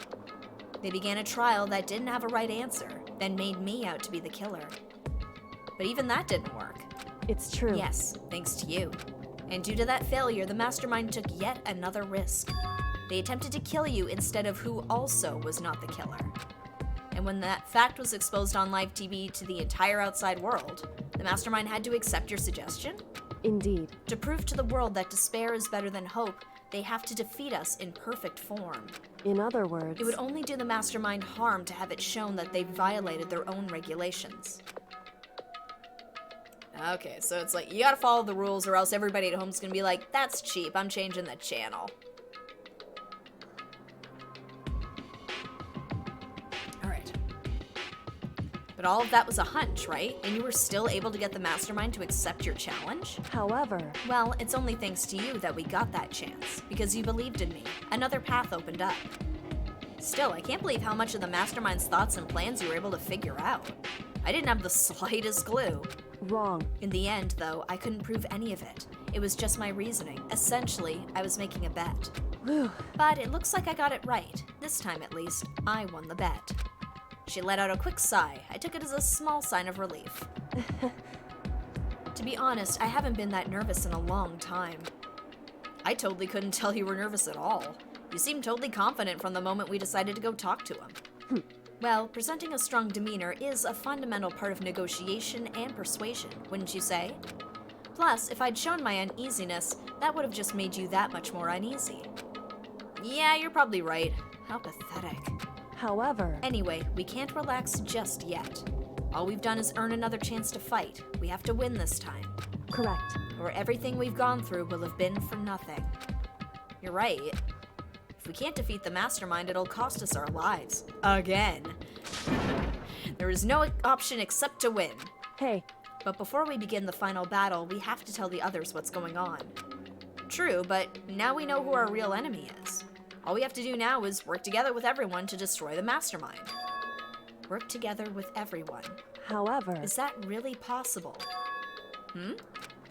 They began a trial that didn't have a right answer, then made me out to be the killer. But even that didn't work. It's true. Yes, thanks to you. And due to that failure, the mastermind took yet another risk. They attempted to kill you instead of who also was not the killer. And when that fact was exposed on live TV to the entire outside world, the mastermind had to accept your suggestion? Indeed. To prove to the world that despair is better than hope, they have to defeat us in perfect form. In other words... It would only do the mastermind harm to have it shown that they violated their own regulations. Okay, so it's like, you gotta follow the rules or else everybody at home's gonna be like, that's cheap, I'm changing the channel. Alright. But all of that was a hunch, right? And you were still able to get the mastermind to accept your challenge? However... Well, it's only thanks to you that we got that chance, because you believed in me. Another path opened up. Still, I can't believe how much of the mastermind's thoughts and plans you were able to figure out. I didn't have the slightest clue. Wrong. In the end, though, I couldn't prove any of it. It was just my reasoning. Essentially, I was making a bet. Whew. But it looks like I got it right. This time, at least, I won the bet. She let out a quick sigh. I took it as a small sign of relief. To be honest, I haven't been that nervous in a long time. I totally couldn't tell you were nervous at all. You seemed totally confident from the moment we decided to go talk to him. Well, presenting a strong demeanor is a fundamental part of negotiation and persuasion, wouldn't you say? Plus, if I'd shown my uneasiness, that would have just made you that much more uneasy. Yeah, you're probably right. How pathetic. However... Anyway, we can't relax just yet. All we've done is earn another chance to fight. We have to win this time. Correct. Or everything we've gone through will have been for nothing. You're right. If we can't defeat the mastermind, it'll cost us our lives. Again. There is no option except to win. Hey, But before we begin the final battle, we have to tell the others what's going on. True, but now we know who our real enemy is. All we have to do now is work together with everyone to destroy the mastermind. Work together with everyone. However... Is that really possible?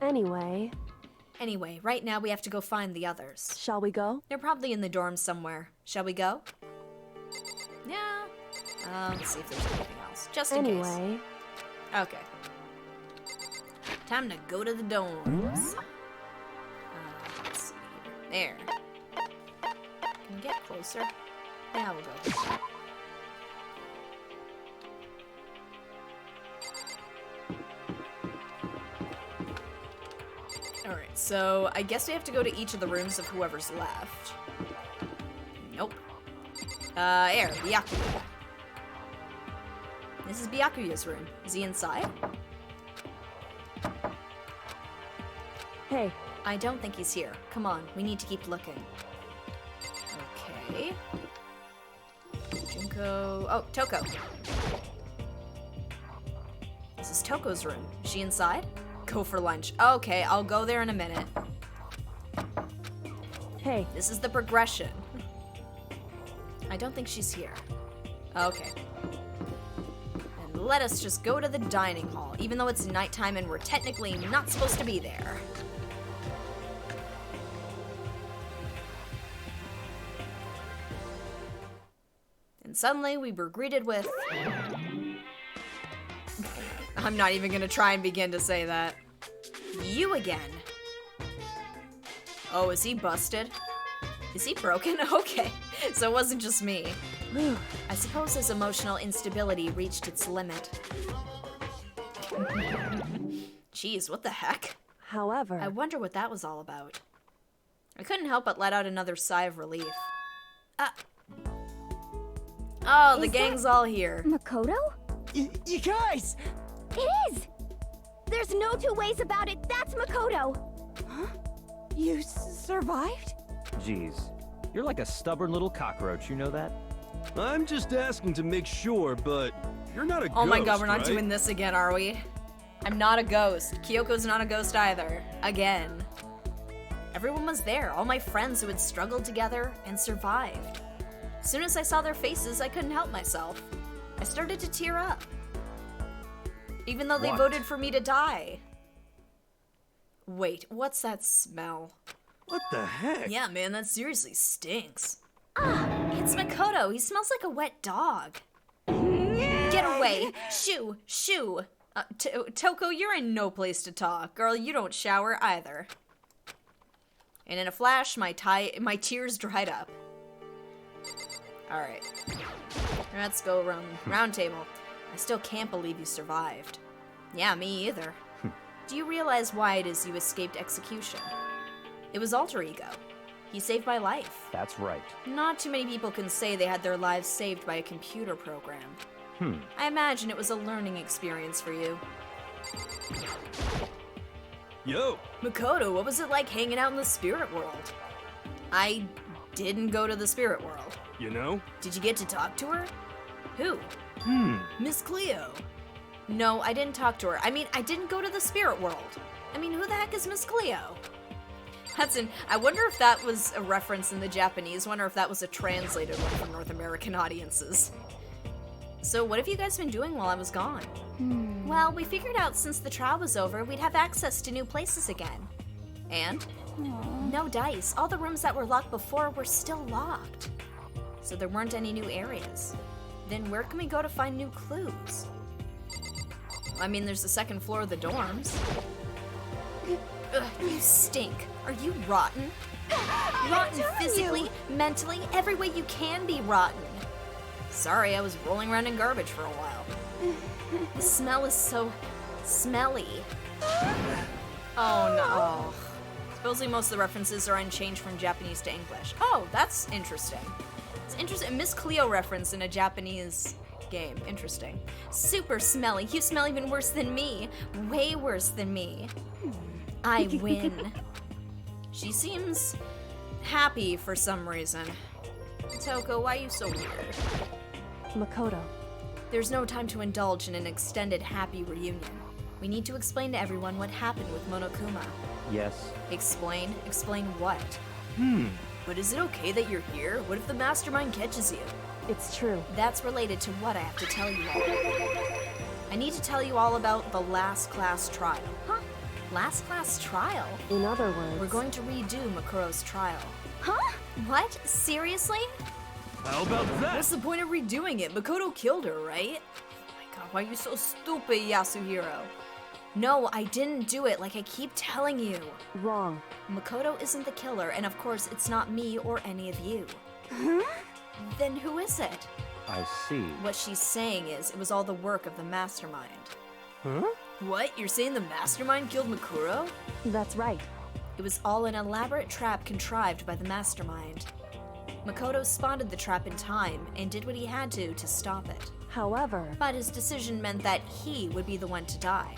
Anyway, right now we have to go find the others. shall we go? They're probably in the dorms somewhere. Shall we go? Yeah. Let's see if there's anything else. Just in case. Okay. Time to go to the dorms. Let's see here. There. Can we get closer? Yeah, we'll go. Alright, so I guess we have to go to each of the rooms of whoever's left. Nope. Here, Byakuya. This is Byakuya's room. Is he inside? Hey, I don't think he's here. Come on, we need to keep looking. Okay. Junko... Oh, Toko. This is Toko's room. Is she inside? Go for lunch. Okay, I'll go there in a minute. hey, This is the progression. I don't think she's here. Okay. And let us just go to the dining hall, even though it's nighttime and we're technically not supposed to be there. And suddenly we were greeted with... I'm not even gonna try and begin to say that. You again. Oh, is he busted? Is he broken? Okay, so it wasn't just me. whew, I suppose his emotional instability reached its limit. Jeez, what the heck? however... I wonder what that was all about. I couldn't help but let out another sigh of relief. Oh, the Is gang's all here. Makoto? You guys! It is! There's no two ways about it. That's Makoto. You survived? Jeez, you're like a stubborn little cockroach, you know that? I'm just asking to make sure, but you're not a ghost, Oh my god, we're not right? doing this again, are we? I'm not a ghost. Kyoko's not a ghost either. Again. Everyone was there, all my friends who had struggled together and survived. As soon as I saw their faces, I couldn't help myself. I started to tear up. Even though they What? voted for me to die. Wait, what's that smell? What the heck? Yeah, man, that seriously stinks. It's Makoto. He smells like a wet dog. Get away! Shoo! Shoo! Toko, you're in no place to talk. Girl, you don't shower either. And in a flash, my tears dried up. Alright. Let's go round table. I still can't believe you survived. Yeah, me either. Do you realize why it is you escaped execution? It was alter ego. He saved my life. That's right. Not too many people can say they had their lives saved by a computer program. I imagine it was a learning experience for you. Yo, Makoto, what was it like hanging out in the spirit world? I didn't go to the spirit world. you know? Did you get to talk to her? Who? Miss Cleo. No, I didn't talk to her. I mean, I didn't go to the spirit world. I mean, who the heck is Miss Cleo? Hudson, I wonder if that was a reference in the Japanese one or if that was a translated one for North American audiences. So what have you guys been doing while I was gone? Well, we figured out since the trial was over, we'd have access to new places again. And? No dice. All the rooms that were locked before were still locked. So there weren't any new areas. Then where can we go to find new clues? I mean, there's the second floor of the dorms. Ugh, you stink. Are you rotten? Rotten physically, mentally, every way you can be rotten. Sorry, I was rolling around in garbage for a while. The smell is so smelly. Oh no. Supposedly most of the references are unchanged from Japanese to English. Oh, that's interesting. It's interesting. Miss Cleo reference in a Japanese game. Interesting. Super smelly. You smell even worse than me. Way worse than me. I win. She seems happy for some reason. Toko, why are you so weird? Makoto. There's no time to indulge in an extended happy reunion. We need to explain to everyone what happened with Monokuma. Yes. Explain? Explain what? But is it okay that you're here? What if the mastermind catches you? It's true. That's related to what I have to tell you all. I need to tell you all about the last class trial. Huh? Last class trial? In other words, We're going to redo Makuro's trial. Huh? What? Seriously? How about that? What's the point of redoing it? Makoto killed her, right? Oh my god, why are you so stupid, Yasuhiro? No, I didn't do it like I keep telling you. wrong. Makoto isn't the killer, and of course it's not me or any of you. Huh? Then who is it? I see. What she's saying is it was all the work of the mastermind. Huh? What? You're saying the mastermind killed Makuro? That's right. It was all an elaborate trap contrived by the mastermind. Makoto spotted the trap in time and did what he had to stop it. However, But his decision meant that he would be the one to die.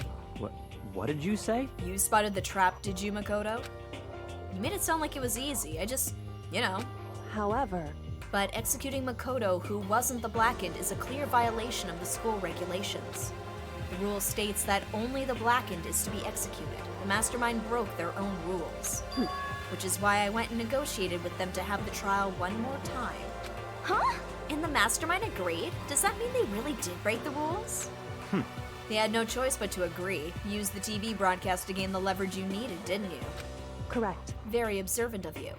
What did you say? You spotted the trap, did you, Makoto? You made it sound like it was easy. I just, however, But executing Makoto, who wasn't the Blackened, is a clear violation of the school regulations. The rule states that only the Blackened is to be executed. The mastermind broke their own rules. Which is why I went and negotiated with them to have the trial one more time. Huh? And the mastermind agreed? Does that mean they really did break the rules? They had no choice but to agree. Use the TV broadcast to gain the leverage you needed, didn't you? correct. Very observant of you.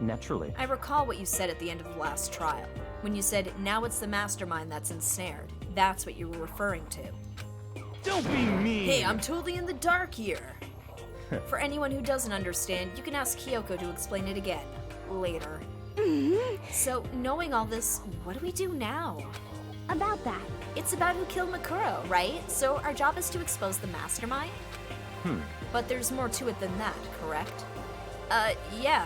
Naturally. I recall what you said at the end of the last trial. When you said, now it's the mastermind that's ensnared. That's what you were referring to. Don't be mean. Hey, I'm totally in the dark here. For anyone who doesn't understand, you can ask Kyoko to explain it again. Later. So, knowing all this, what do we do now? About that. It's about who killed Makuro, right? So our job is to expose the mastermind? But there's more to it than that, correct? Yeah.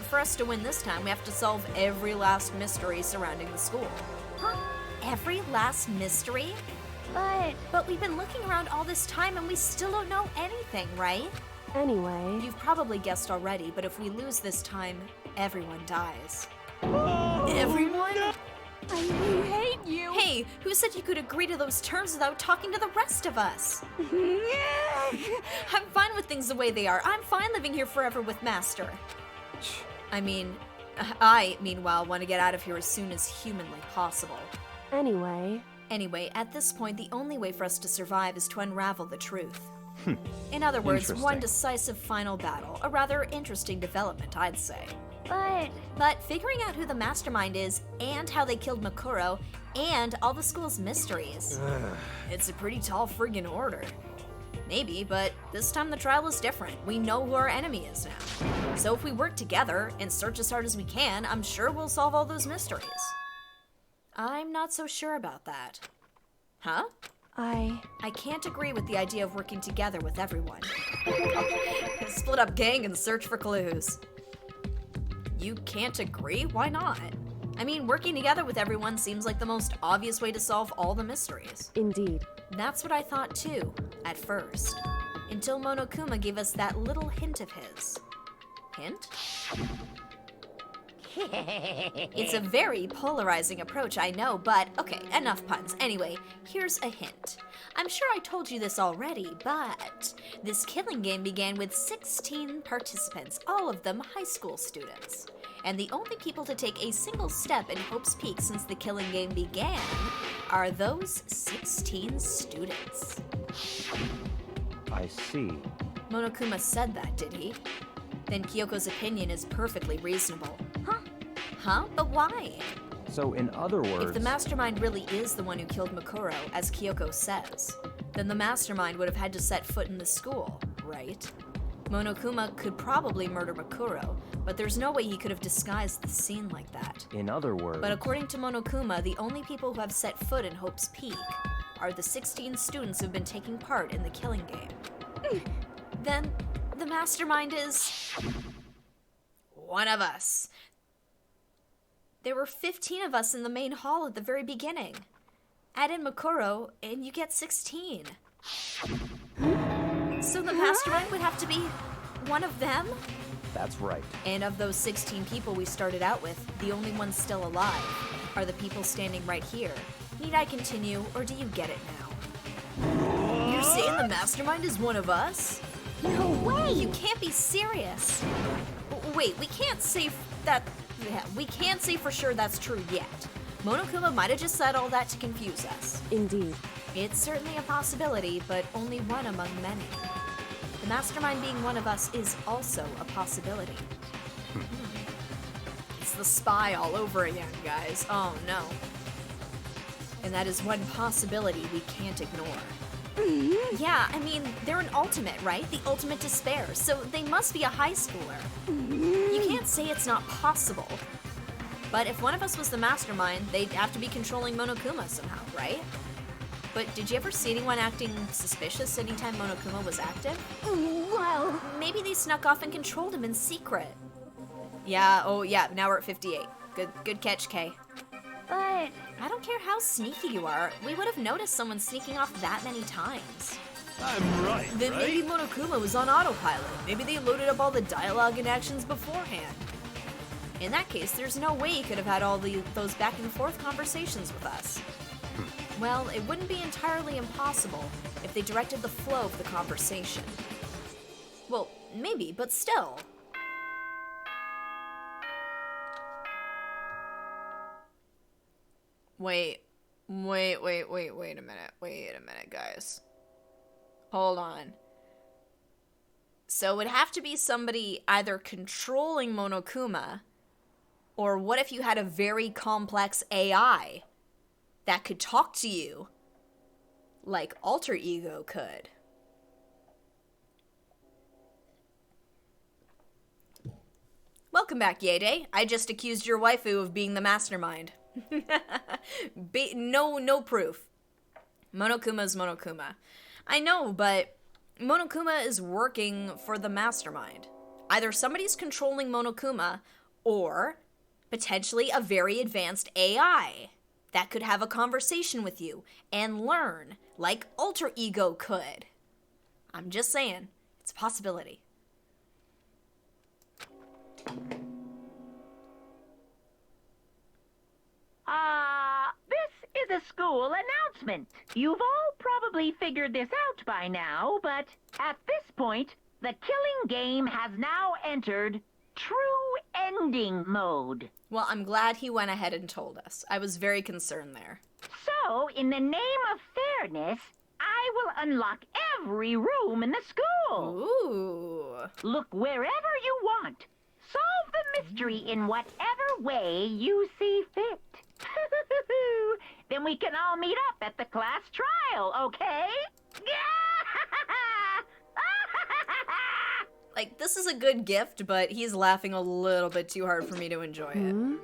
For us to win this time, we have to solve every last mystery surrounding the school. Huh? Every last mystery? But We've been looking around all this time and we still don't know anything, right? Anyway, You've probably guessed already, but if we lose this time, everyone dies. Oh, Everyone? no. I hate you. Hey, who said you could agree to those terms without talking to the rest of us? I'm fine with things the way they are. I'm fine living here forever with Master. I meanwhile, want to get out of here as soon as humanly possible. anyway, Anyway, at this point, the only way for us to survive is to unravel the truth. In other words, one Interesting. decisive final battle. A rather interesting development, I'd say. but But figuring out who the mastermind is, and how they killed Makuro, and all the school's mysteries. It's a pretty tall friggin' order. Maybe, but this time the trial is different. We know who our enemy is now. So if we work together and search as hard as we can, I'm sure we'll solve all those mysteries. I'm not so sure about that. Huh? I can't agree with the idea of working together with everyone. Split up gang and search for clues. You can't agree? Why not? I mean, working together with everyone seems like the most obvious way to solve all the mysteries. indeed. That's what I thought too, at first. Until Monokuma gave us that little hint of his. Hint? It's a very polarizing approach, I know, but okay, enough puns. Anyway, here's a hint. I'm sure I told you this already, but this killing game began with 16 participants, all of them high school students. And the only people to take a single step in Hope's Peak since the killing game began are those 16 students. I see. Monokuma said that, did he? Then Kyoko's opinion is perfectly reasonable. Huh? Huh? But why? So in other words... If the mastermind really is the one who killed Makuro, as Kyoko says, then the mastermind would have had to set foot in the school, right? Monokuma could probably murder Makuro, but there's no way he could have disguised the scene like that. In other words... But according to Monokuma, the only people who have set foot in Hope's Peak are the 16 students who've been taking part in the killing game. Then the mastermind is... one of us. There were 15 of us in the main hall at the very beginning. Add in Makuro, and you get 16. So the mastermind would have to be one of them? That's right. And of those 16 people we started out with, the only ones still alive are the people standing right here. Need I continue, or do you get it now? You're saying the mastermind is one of us? No way! You can't be serious. Wait, we can't say we can't say for sure that's true yet. Monokuma might have just said all that to confuse us. Indeed. It's certainly a possibility, but only one among many. The mastermind being one of us is also a possibility. It's the spy all over again, guys. Oh no. And that is one possibility we can't ignore. Yeah, I mean, they're an ultimate, right? The ultimate despair, so they must be a high schooler. You can't say it's not possible. But if one of us was the mastermind, they'd have to be controlling Monokuma somehow, right? But did you ever see anyone acting suspicious anytime Monokuma was active? Well, Maybe they snuck off and controlled him in secret. Yeah, oh yeah, now we're at 58. Good catch, Kay. but I don't care how sneaky you are, we would have noticed someone sneaking off that many times. I'm right, Then right? maybe Monokuma was on autopilot. Maybe they loaded up all the dialogue and actions beforehand. In that case, there's no way he could have had all those back and forth conversations with us. Well, it wouldn't be entirely impossible if they directed the flow of the conversation. Well, maybe, but still. Wait a minute, guys. Hold on. So it would have to be somebody either controlling Monokuma, or what if you had a very complex AI that could talk to you like Alter Ego could? Welcome back, Yede. I just accused your waifu of being the mastermind. No proof. Monokuma's Monokuma. I know, but Monokuma is working for the mastermind. Either somebody's controlling Monokuma, or potentially a very advanced AI that could have a conversation with you and learn like Alter Ego could. I'm just saying, it's a possibility. This is a school announcement. You've all probably figured this out by now, but at this point, the killing game has now entered true ending mode. Well, I'm glad he went ahead and told us. I was very concerned there. So, in the name of fairness, I will unlock every room in the school. Ooh. Look wherever you want. Solve the mystery in whatever way you see fit. Then we can all meet up at the class trial, okay? Like, this is a good gift, but he's laughing a little bit too hard for me to enjoy it.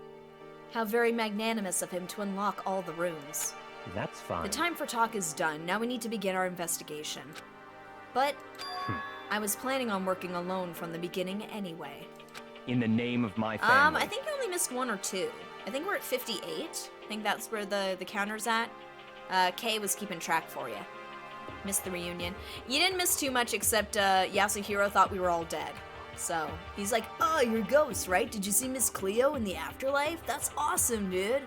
How very magnanimous of him to unlock all the rooms. That's fine. The time for talk is done. Now we need to begin our investigation. But I was planning on working alone from the beginning anyway. In the name of my family. I think you only missed one or two. I think we're at 58. I think that's where the counter's at. Kay was keeping track for you. Missed the reunion. You didn't miss too much, except Yasuhiro thought we were all dead. So he's like, "Oh, you're ghosts, right? Did you see Miss Cleo in the afterlife? That's awesome, dude."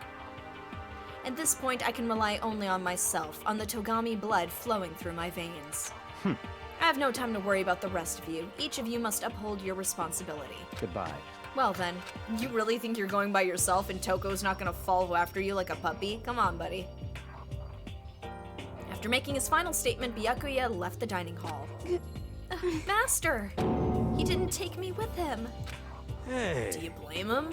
At this point, I can rely only on myself, on the Togami blood flowing through my veins. I have no time to worry about the rest of you. Each of you must uphold your responsibility. Goodbye. Well then, you really think you're going by yourself and Toko's not gonna follow after you like a puppy? Come on, buddy. After making his final statement, Byakuya left the dining hall. Master! He didn't take me with him. Hey. Do you blame him?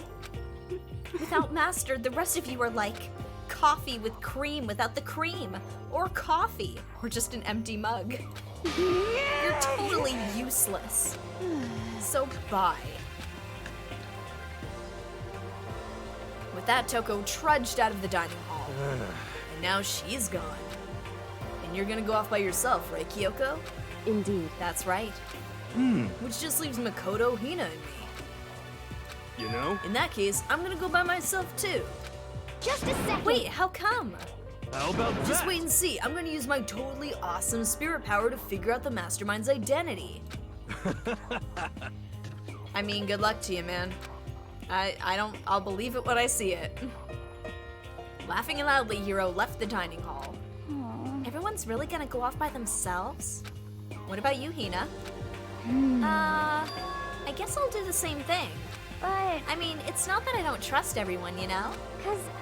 Without Master, the rest of you are like coffee with cream without the cream. Or coffee. Or just an empty mug. You're totally useless. So bye. With that, Toko trudged out of the dining hall. And now she's gone. And you're gonna go off by yourself, right, Kyoko? Indeed. That's right. Which just leaves Makoto, Hina, and me. You know? In that case, I'm gonna go by myself too. just a second. Wait, how come? How about Just that? wait and see. I'm gonna use my totally awesome spirit power to figure out the mastermind's identity. I mean, good luck to you, man. I'll believe it when I see it. Laughing loudly, Hiro left the dining hall. Everyone everyone's really gonna go off by themselves? What about you, Hina? I guess I'll do the same thing. But, I mean, it's not that I don't trust everyone, you know?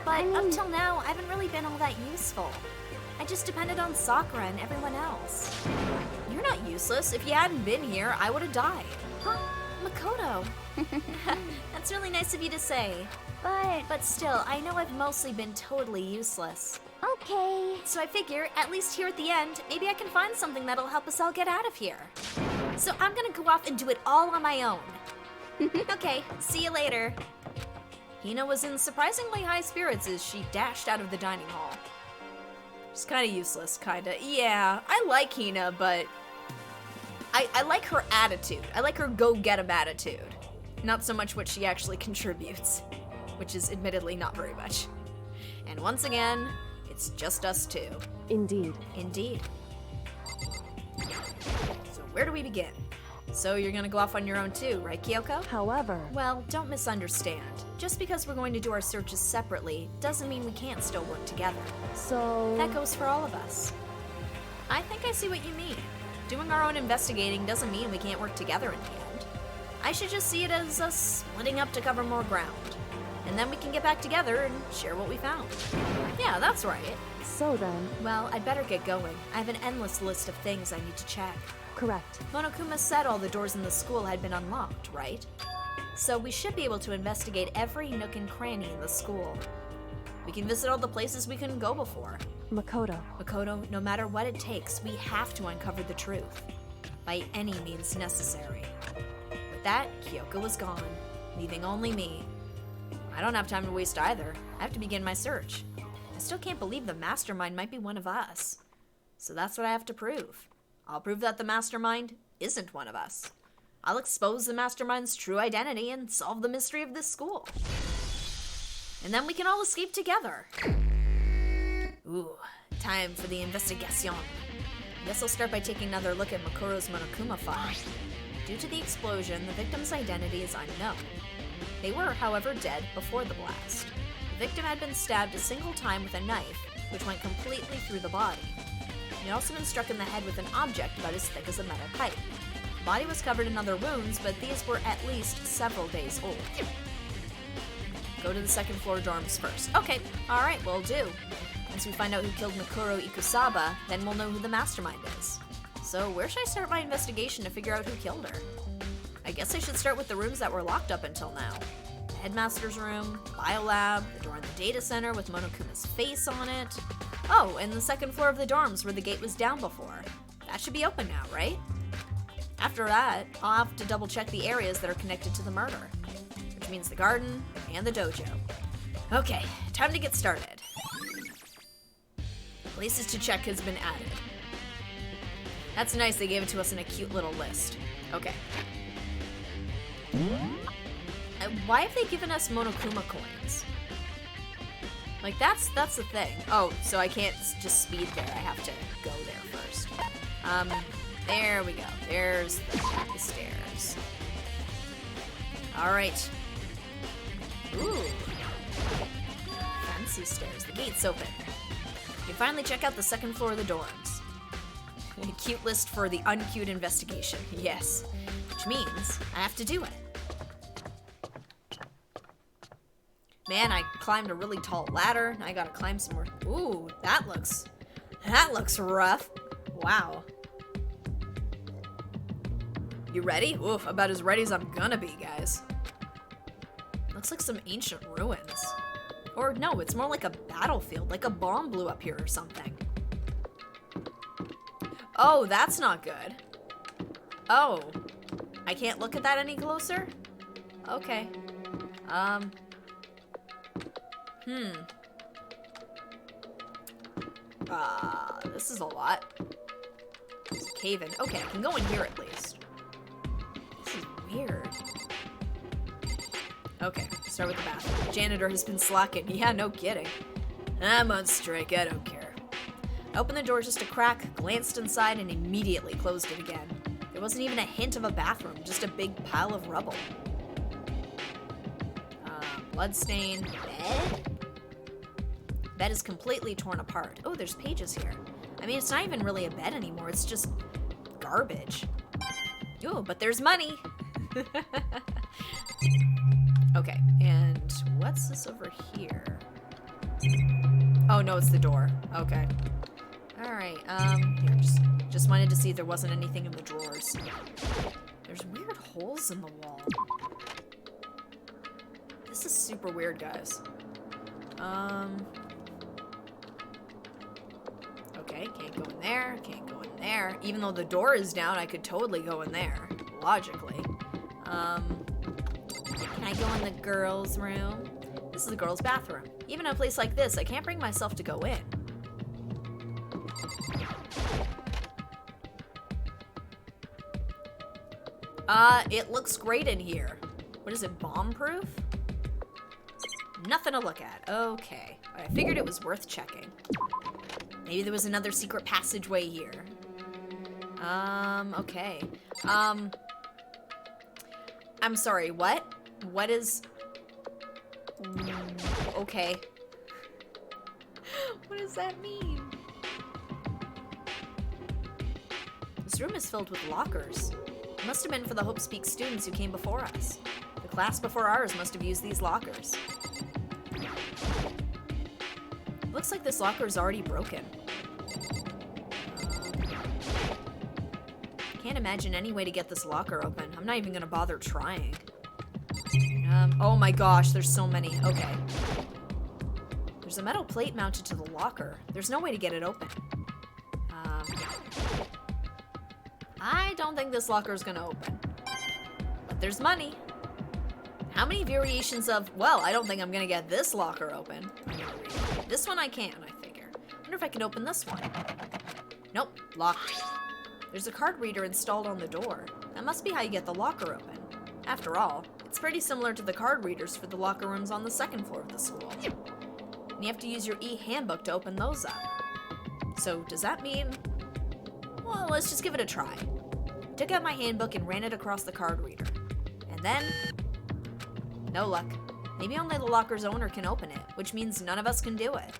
but Up till now, I haven't really been all that useful. I just depended on Sakura and everyone else. You're not useless. If you hadn't been here, I would have died. Huh? Makoto. That's really nice of you to say. But still, I know I've mostly been totally useless. Okay. So I figure, at least here at the end, maybe I can find something that'll help us all get out of here. So I'm gonna go off and do it all on my own. Okay, see you later. Hina was in surprisingly high spirits as she dashed out of the dining hall. She's kinda useless, kinda. Yeah, I like Hina, but I like her attitude. I like her go-get-em attitude. Not so much what she actually contributes, which is admittedly not very much. And once again, it's just us two. Indeed. Indeed. So where do we begin? So you're gonna go off on your own too, right, Kyoko? However, Well, don't misunderstand. Just because we're going to do our searches separately doesn't mean we can't still work together. so... That goes for all of us. I think I see what you mean. Doing our own investigating doesn't mean we can't work together in the end. I should just see it as us splitting up to cover more ground. And then we can get back together and share what we found. Yeah, that's right. So then, Well, I'd better get going. I have an endless list of things I need to check. correct. Monokuma said all the doors in the school had been unlocked, right? So we should be able to investigate every nook and cranny in the school. We can visit all the places we couldn't go before. Makoto. Makoto, no matter what it takes, we have to uncover the truth. By any means necessary. With that, Kyoko was gone, leaving only me. I don't have time to waste either. I have to begin my search. I still can't believe the mastermind might be one of us. So that's what I have to prove. I'll prove that the mastermind isn't one of us. I'll expose the mastermind's true identity and solve the mystery of this school. And then we can all escape together. Ooh, time for the investigation. I guess I'll start by taking another look at Makoto's Monokuma file. Due to the explosion, the victim's identity is unknown. They were, however, dead before the blast. The victim had been stabbed a single time with a knife, which went completely through the body. He had also been struck in the head with an object about as thick as a metal pipe. The body was covered in other wounds, but these were at least several days old. Go to the second floor dorms first. Okay, alright, will do. Once we find out who killed Mikuro Ikusaba, then we'll know who the mastermind is. So where should I start my investigation to figure out who killed her? I guess I should start with the rooms that were locked up until now. The headmaster's room, biolab, the door in the data center with Monokuma's face on it. Oh, and the second floor of the dorms where the gate was down before. That should be open now, right? After that, I'll have to double check the areas that are connected to the murder, which means the garden and the dojo. Okay, time to get started. Places to check has been added. That's nice, they gave it to us in a cute little list. Okay. Why have they given us Monokuma coins? Like, that's the thing. Oh, so I can't just speed there. I have to go there first. There we go. There's the stairs. All right. Ooh. Fancy stairs. The gate's open. You can finally check out the second floor of the dorms. A cute list for the uncute investigation. Yes. Which means I have to do it. Man, I climbed a really tall ladder. Now I gotta climb some more. Ooh, that looks rough. Wow. You ready? Oof, about as ready as I'm gonna be, guys. Looks like some ancient ruins. Or no, it's more like a battlefield, like a bomb blew up here or something. Oh, that's not good. Oh, I can't look at that any closer? Okay. This is a lot. It's a cave-in. Okay, I can go in here at least. This is weird. Okay, start with the bathroom. Janitor has been slacking. Yeah, no kidding. I'm on strike, I don't care. I opened the door just a crack, glanced inside, and immediately closed it again. There wasn't even a hint of a bathroom, just a big pile of rubble. Bloodstained bed? Bed is completely torn apart. Oh, there's pages here. I I mean, it's not even really a bed anymore. It's just garbage. Ooh, but there's money. Okay, and what's this over here? Oh, no, it's the door. Okay. Alright, here, just wanted to see if there wasn't anything in the drawers. There's weird holes in the wall. This is super weird, guys. Okay, can't go in there, can't go in there. Even though the door is down, I could totally go in there, logically. Can I go in the girls' room? This is the girls' bathroom. Even in a place like this, I can't bring myself to go in. It looks great in here. What is it, bomb-proof? Nothing to look at. Okay. I figured it was worth checking. Maybe there was another secret passageway here. Okay. I'm sorry, what? What is... okay. What does that mean? This room is filled with lockers. It must have been for the Hope Speak students who came before us. The class before ours must have used these lockers. Looks like this locker is already broken. Can't imagine any way to get this locker open. I'm not even gonna bother trying. Oh my gosh, there's so many. Okay. There's a metal plate mounted to the locker. There's no way to get it open. I don't think this locker is gonna open. But there's money. How many variations of, well, I don't think I'm gonna get this locker open. This one I can, I figure. Wonder if I can open this one. Nope, locked. There's a card reader installed on the door. That must be how you get the locker open. After all, it's pretty similar to the card readers for the locker rooms on the second floor of the school. And you have to use your e-handbook to open those up. So does that mean... well, let's just give it a try. Took out my handbook and ran it across the card reader. And then... no luck. Maybe only the locker's owner can open it, which means none of us can do it.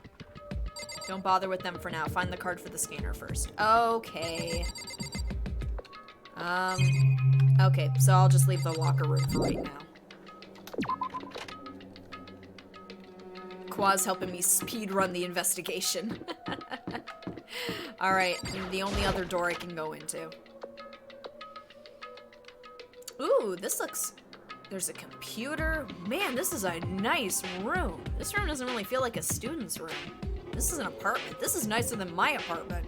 Don't bother with them for now. Find the card for the scanner first. Okay. Okay, so I'll just leave the locker room for right now. Qua's helping me speed run the investigation. Alright, the only other door I can go into. Ooh, this looks... there's a computer. Man, this is a nice room. This room doesn't really feel like a student's room. This is an apartment. This is nicer than my apartment.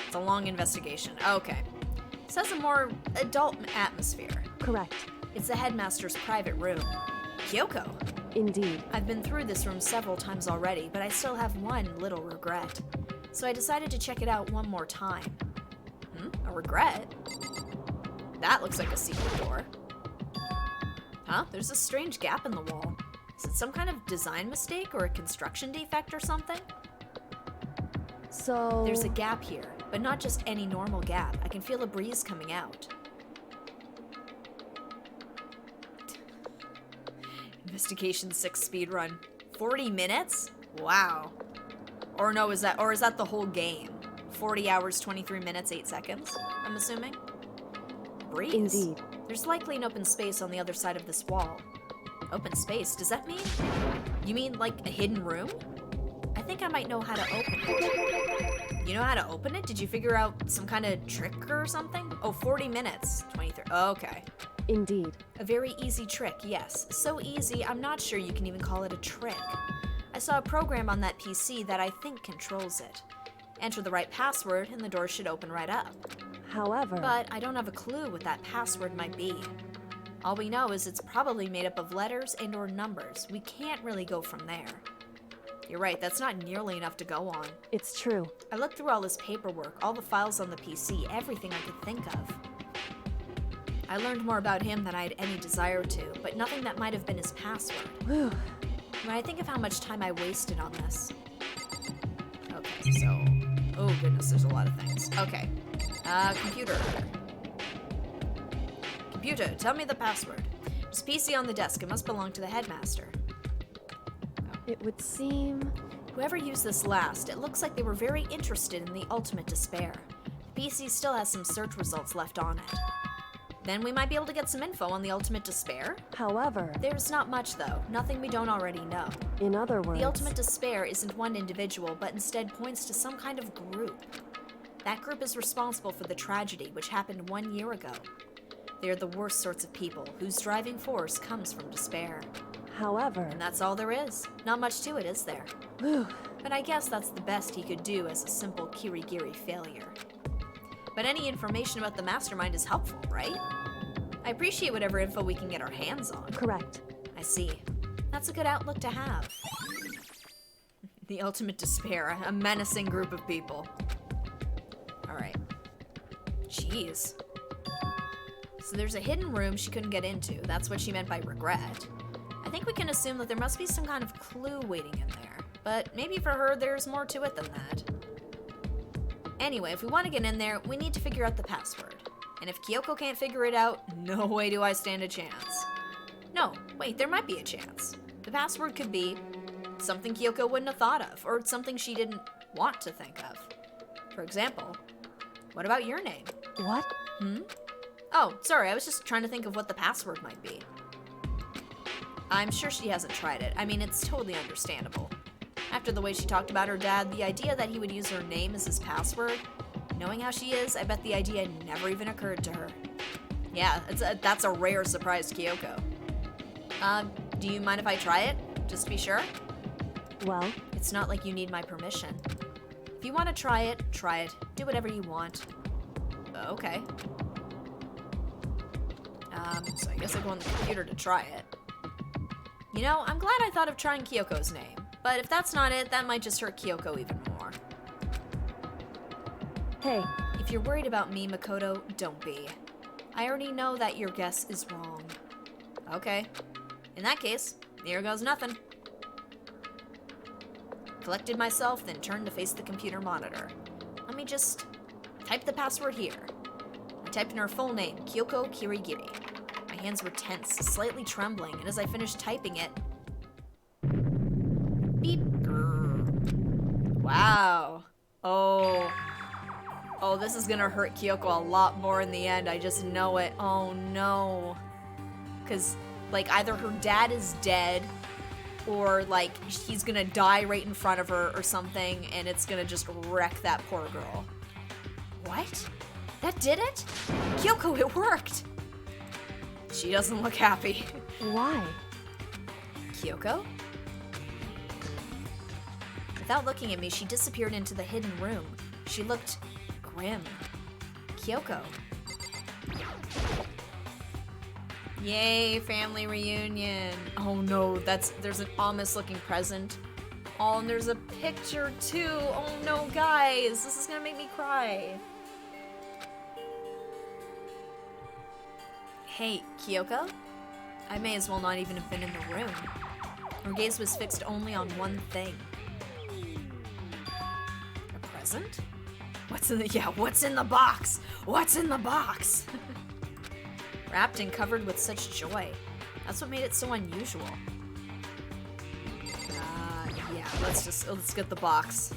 It's a long investigation. Okay. This has a more adult atmosphere. Correct. It's the headmaster's private room. Kyoko. Indeed. I've been through this room several times already, but I still have one little regret. So I decided to check it out one more time. A regret? That looks like a secret door. Huh? There's a strange gap in the wall. Is it some kind of design mistake or a construction defect or something? So... there's a gap here, but not just any normal gap. I can feel a breeze coming out. Investigation 6 speedrun. 40 minutes? Wow. Or no, is that the whole game? 40 hours, 23 minutes, 8 seconds, I'm assuming? Breeze. Indeed. There's likely an open space on the other side of this wall. Open space, does that mean? You mean like a hidden room? I think I might know how to open it. You know how to open it? Did you figure out some kind of trick or something? Oh, 40 minutes, 23, okay. Indeed. A very easy trick, yes. So easy, I'm not sure you can even call it a trick. I saw a program on that PC that I think controls it. Enter the right password and the door should open right up. However... but I don't have a clue what that password might be. All we know is it's probably made up of letters and or numbers. We can't really go from there. You're right, that's not nearly enough to go on. it's true. I looked through all his paperwork, all the files on the PC, everything I could think of. I learned more about him than I had any desire to, but nothing that might have been his password. Whew. When I think of how much time I wasted on this. Okay, so... oh goodness, there's a lot of things. Okay. Computer. Computer, tell me the password. There's a PC on the desk. It must belong to the headmaster. It would seem Whoever used this last, it looks like they were very interested in the ultimate despair. The PC still has some search results left on it. Then we might be able to get some info on the ultimate despair. However, There's not much though, nothing we don't already know. in other words, The ultimate despair isn't one individual, but instead points to some kind of group. That group is responsible for the tragedy which happened 1 year ago. They are the worst sorts of people, whose driving force comes from despair. however, And that's all there is. Not much to it, is there? whew, But I guess that's the best he could do as a simple Kirigiri failure. But any information about the mastermind is helpful, right? I appreciate whatever info we can get our hands on. correct. I see. That's a good outlook to have. The ultimate despair, a menacing group of people. Alright. Jeez. So there's a hidden room she couldn't get into. That's what she meant by regret. I think we can assume that there must be some kind of clue waiting in there. But maybe for her, there's more to it than that. Anyway, if we want to get in there, we need to figure out the password. And if Kyoko can't figure it out, no way do I stand a chance. No, wait, there might be a chance. The password could be something Kyoko wouldn't have thought of, or something she didn't want to think of. For example, what about your name? What? Oh, sorry, I was just trying to think of what the password might be. I'm sure she hasn't tried it. I mean, it's totally understandable. After the way she talked about her dad, the idea that he would use her name as his password, knowing how she is, I bet the idea never even occurred to her. Yeah, that's a rare surprise, Kyoko. Do you mind if I try it? Just to be sure? Well, It's not like you need my permission. If you want to try it, try it. Do whatever you want. Okay. So I guess I'll go on the computer to try it. You know, I'm glad I thought of trying Kyoko's name. But if that's not it, that might just hurt Kyoko even more. hey, If you're worried about me, Makoto, don't be. I already know that your guess is wrong. Okay. In that case, here goes nothing. Collected myself, then turned to face the computer monitor. Let me just type the password here. I typed in her full name, Kyoko Kirigiri. My hands were tense, slightly trembling, and as I finished typing it, beep. Grrr. Wow. Oh, this is gonna hurt Kyoko a lot more in the end. I just know it. Oh no. Because, like, either her dad is dead, or, like, he's gonna die right in front of her or something, and it's gonna just wreck that poor girl. What? That did it? Kyoko, it worked! She doesn't look happy. why? Kyoko? Without looking at me, she disappeared into the hidden room. She looked grim. Kyoko. Yay, family reunion. Oh no, there's an ominous looking present. Oh, and there's a picture too. Oh no, guys, this is gonna make me cry. Hey, Kyoko? I may as well not even have been in the room. Her gaze was fixed only on one thing. A present? What's in the box? What's in the box? Wrapped and covered with such joy. That's what made it so unusual. Yeah, let's get the box.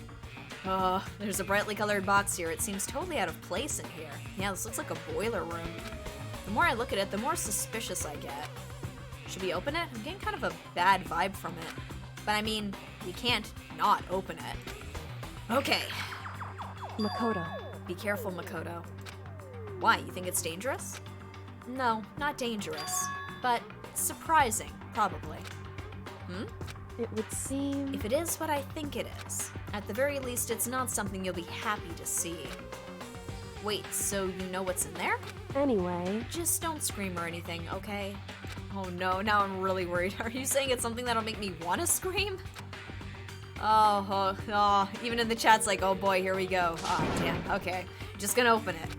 There's a brightly colored box here. It seems totally out of place in here. Yeah, this looks like a boiler room. The more I look at it, the more suspicious I get. Should we open it? I'm getting kind of a bad vibe from it. But I mean, we can't not open it. Okay. Makoto. Be careful, Makoto. Why, you think it's dangerous? No, not dangerous. But surprising, probably. It would seem... If it is what I think it is, at the very least, it's not something you'll be happy to see. Wait, so you know what's in there? Anyway, Just don't scream or anything, okay? Oh no, now I'm really worried. Are you saying it's something that'll make me want to scream? Oh, even in the chat's like, oh boy, here we go. Oh, damn, okay. Just gonna open it.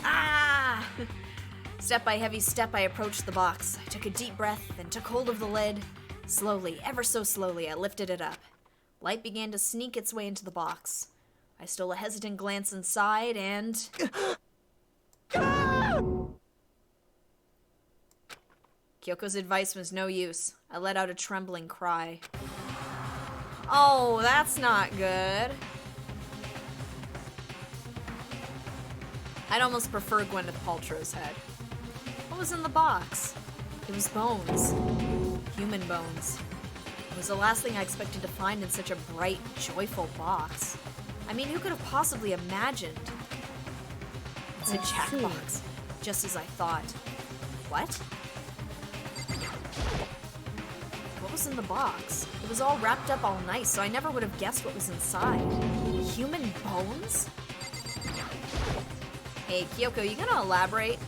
Ah! Step by heavy step, I approached the box. I took a deep breath, then took hold of the lid. Slowly, ever so slowly, I lifted it up. Light began to sneak its way into the box. I stole a hesitant glance inside, and... Kyoko's advice was no use. I let out a trembling cry. Oh, that's not good. I'd almost prefer Gwyneth Paltrow's head. What was in the box? It was bones. Human bones. It was the last thing I expected to find in such a bright, joyful box. I mean, who could have possibly imagined? It's a jackbox, just as I thought. What? What was in the box? It was all wrapped up all nice, so I never would have guessed what was inside. Human bones? Hey, Kyoko, you gonna elaborate?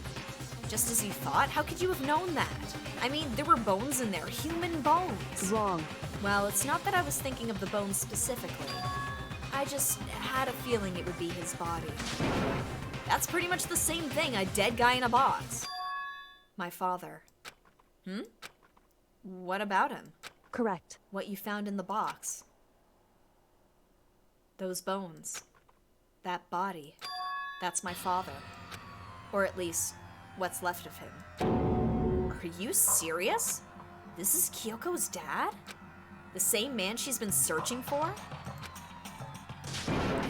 Just as you thought? How could you have known that? I mean, there were bones in there. Human bones. Wrong. Well, it's not that I was thinking of the bones specifically. I just had a feeling it would be his body. That's pretty much the same thing, a dead guy in a box. My father. What about him? Correct. What you found in the box. Those bones. That body. That's my father. Or at least, what's left of him. Are you serious? This is Kyoko's dad? The same man she's been searching for?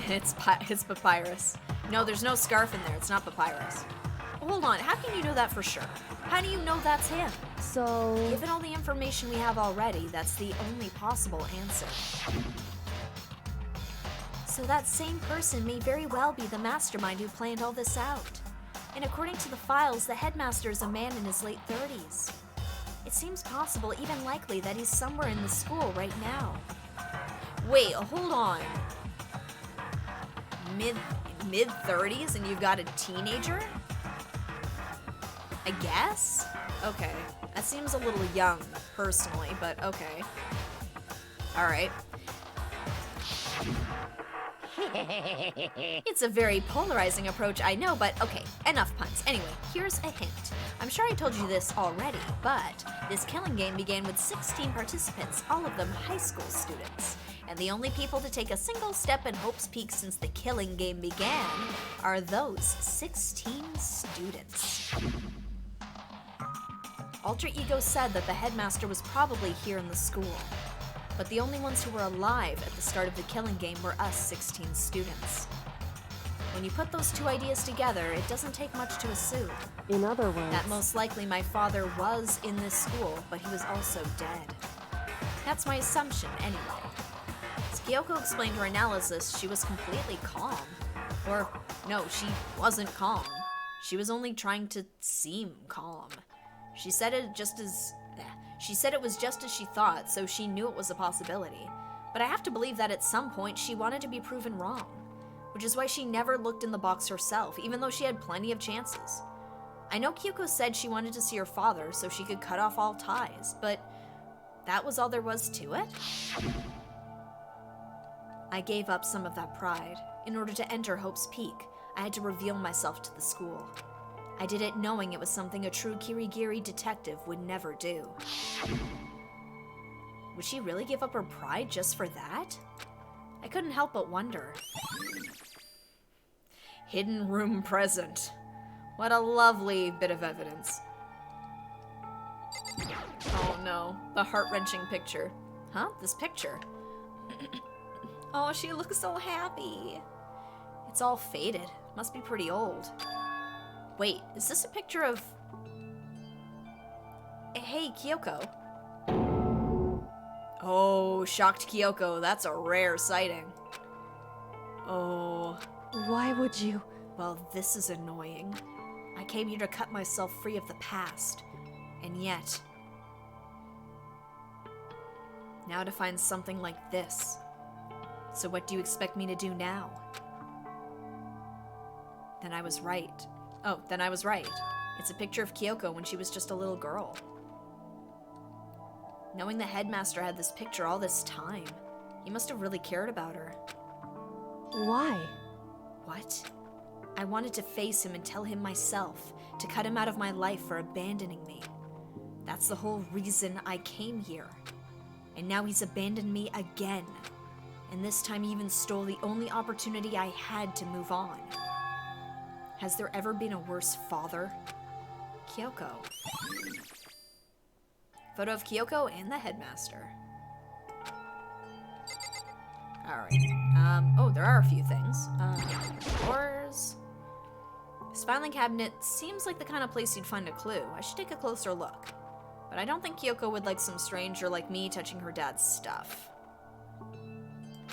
It's papyrus. No, there's no scarf in there. It's not papyrus. Hold on, how can you know that for sure? How do you know that's him? So... Given all the information we have already, that's the only possible answer. So that same person may very well be the mastermind who planned all this out. And according to the files, the headmaster is a man in his late 30s. It seems possible, even likely, that he's somewhere in the school right now. Wait, hold on. Mid-30s and you've got a teenager? I guess? Okay. That seems a little young, personally, but okay. Alright. It's a very polarizing approach, I know, but okay, enough puns. Anyway, here's a hint. I'm sure I told you this already, but this killing game began with 16 participants, all of them high school students. And the only people to take a single step in Hope's Peak since the killing game began are those 16 students. Alter Ego said that the headmaster was probably here in the school, but the only ones who were alive at the start of the killing game were us 16 students. When you put those two ideas together, it doesn't take much to assume in other words... that most likely my father was in this school, but he was also dead. That's my assumption, anyway. As Kyoko explained her analysis, she was completely calm. Or, no, she wasn't calm. She was only trying to seem calm. She said it was just as she thought, so she knew it was a possibility. But I have to believe that at some point she wanted to be proven wrong, which is why she never looked in the box herself, even though she had plenty of chances. I know Kyoko said she wanted to see her father so she could cut off all ties, but that was all there was to it? I gave up some of that pride. In order to enter Hope's Peak, I had to reveal myself to the school. I did it knowing it was something a true Kirigiri detective would never do. Would she really give up her pride just for that? I couldn't help but wonder. Hidden room present. What a lovely bit of evidence. Oh no, the heart-wrenching picture. Huh? This picture? Oh, she looks so happy. It's all faded. Must be pretty old. Wait, is this a picture of... Hey, Kyoko. Oh, shocked Kyoko. That's a rare sighting. Oh. Why would you... Well, this is annoying. I came here to cut myself free of the past. And yet... now to find something like this. So what do you expect me to do now? Then I was right. Oh, then I was right. It's a picture of Kyoko when she was just a little girl. Knowing the headmaster had this picture all this time, he must have really cared about her. Why? What? I wanted to face him and tell him myself, to cut him out of my life for abandoning me. That's the whole reason I came here. And now he's abandoned me again. And this time he even stole the only opportunity I had to move on. Has there ever been a worse father? Kyoko. Photo of Kyoko and the headmaster. Alright. Oh, there are a few things. Drawers. This filing cabinet seems like the kind of place you'd find a clue. I should take a closer look. But I don't think Kyoko would like some stranger like me touching her dad's stuff.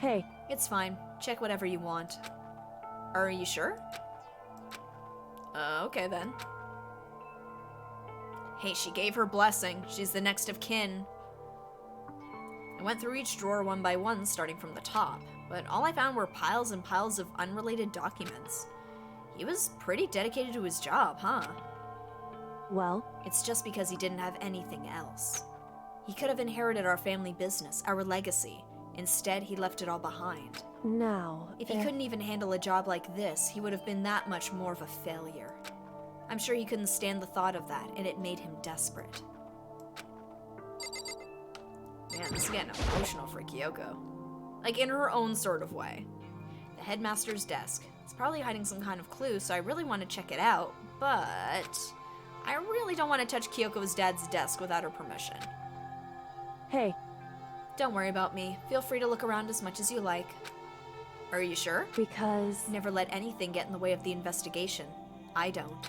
Hey, It's fine. Check whatever you want. Are you sure? Okay then. Hey, she gave her blessing. She's the next of kin. I went through each drawer one by one, starting from the top, but all I found were piles and piles of unrelated documents. He was pretty dedicated to his job, huh? well, It's just because he didn't have anything else. He could have inherited our family business, our legacy. Instead, he left it all behind. now... If he couldn't even handle a job like this, he would have been that much more of a failure. I'm sure he couldn't stand the thought of that, and it made him desperate. Man, this is getting emotional for Kyoko. Like, in her own sort of way. The headmaster's desk. It's probably hiding some kind of clue, so I really want to check it out, but... I really don't want to touch Kyoko's dad's desk without her permission. Hey, Don't worry about me. Feel free to look around as much as you like. Are you sure? because... Never let anything get in the way of the investigation. I don't.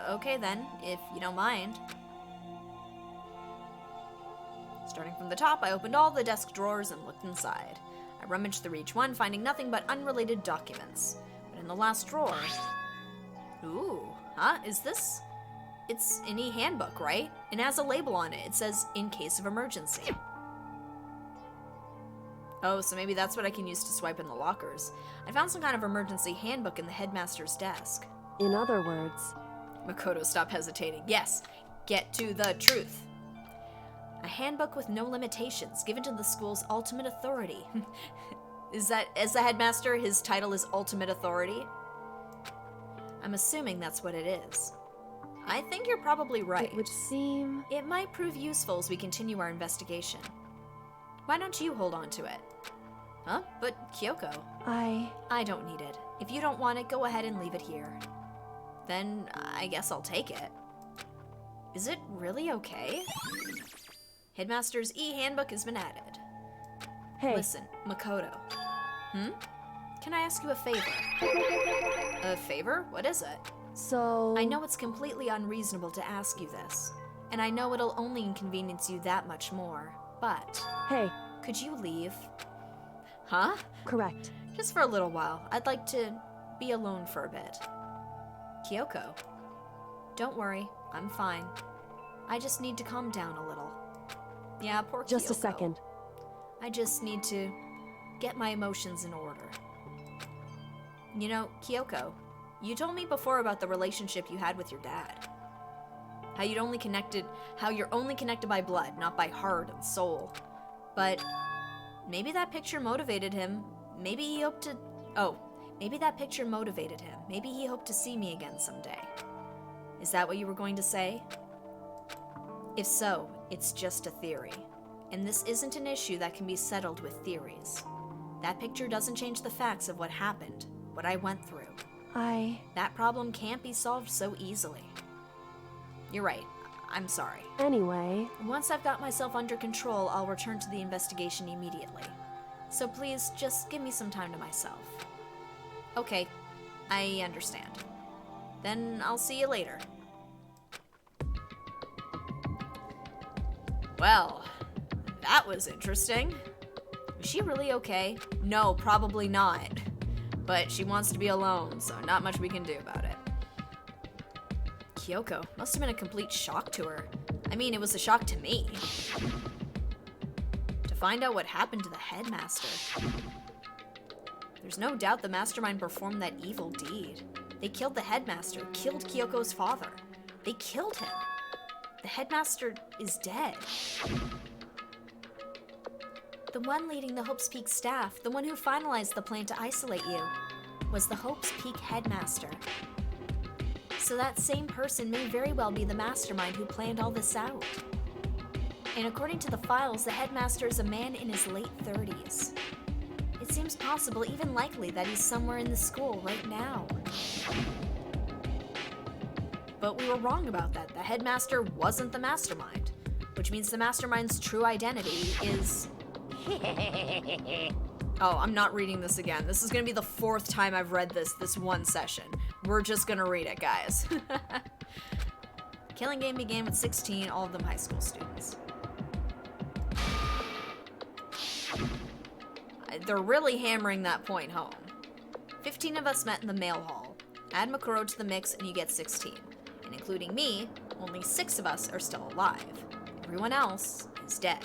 Okay then, if you don't mind. Starting from the top, I opened all the desk drawers and looked inside. I rummaged through each one, finding nothing but unrelated documents. But in the last drawer... Ooh, huh? Is this... It's an e-handbook, right? And has a label on it. It says, in case of emergency. Oh, so maybe that's what I can use to swipe in the lockers. I found some kind of emergency handbook in the headmaster's desk. In other words, Makoto, stop hesitating. Yes, get to the truth. A handbook with no limitations, given to the school's ultimate authority. Is that, as the headmaster, his title is ultimate authority? I'm assuming that's what it is. I think you're probably right. it would seem... It might prove useful as we continue our investigation. Why don't you hold on to it? Huh? But Kyoko, I don't need it. If you don't want it, go ahead and leave it here. Then I guess I'll take it. Is it really okay? Headmaster's e-handbook has been added. Hey, Listen, Makoto. Can I ask you a favor? A favor? What is it? so... I know it's completely unreasonable to ask you this, and I know it'll only inconvenience you that much more, but Hey, could you leave? Huh? correct. Just for a little while. I'd like to be alone for a bit. Kyoko. Don't worry, I'm fine. I just need to calm down a little. Yeah, poor Kyoko. Just a second. I just need to get my emotions in order. You know, Kyoko, you told me before about the relationship you had with your dad. How you're only connected by blood, not by heart and soul. But maybe that picture motivated him. Maybe he hoped to... Oh, maybe that picture motivated him. Maybe he hoped to see me again someday. Is that what you were going to say? If so, it's just a theory. And this isn't an issue that can be settled with theories. That picture doesn't change the facts of what happened, what I went through. That problem can't be solved so easily. You're right. I'm sorry. Anyway, Once I've got myself under control, I'll return to the investigation immediately. So please, just give me some time to myself. Okay, I understand. Then I'll see you later. Well, that was interesting. Is she really okay? No, probably not. But she wants to be alone, so not much we can do about it. Kyoko must have been a complete shock to her. I mean, it was a shock to me. To find out what happened to the headmaster. There's no doubt the mastermind performed that evil deed. They killed the headmaster, killed Kyoko's father. They killed him. The headmaster is dead. The one leading the Hope's Peak staff, the one who finalized the plan to isolate you, was the Hope's Peak headmaster. So that same person may very well be the mastermind who planned all this out. And according to the files, the headmaster is a man in his late 30s. It seems possible, even likely, that he's somewhere in the school right now. But we were wrong about that. The headmaster wasn't the mastermind, which means the mastermind's true identity is... Oh, I'm not reading this again. This is gonna be the 4th time I've read this one session. We're just gonna read it, guys. Killing game began with 16, all of them high school students. They're really hammering that point home. 15 of us met in the mail hall. Add Makuro to the mix and you get 16. And including me, only 6 of us are still alive. Everyone else is dead.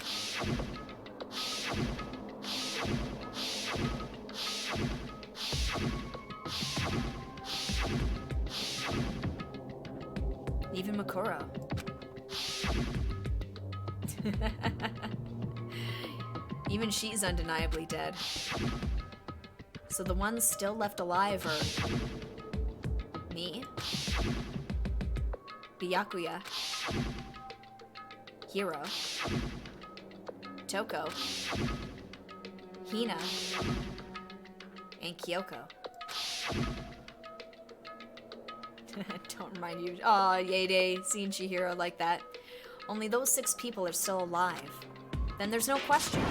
Even Makuro. Even she's undeniably dead. So the ones still left alive are me, Byakuya, Hiro, Toko, Hina, and Kyoko. Don't remind you. Aw, Yayday, seeing Chihiro like that. Only those 6 people are still alive. Then there's no question.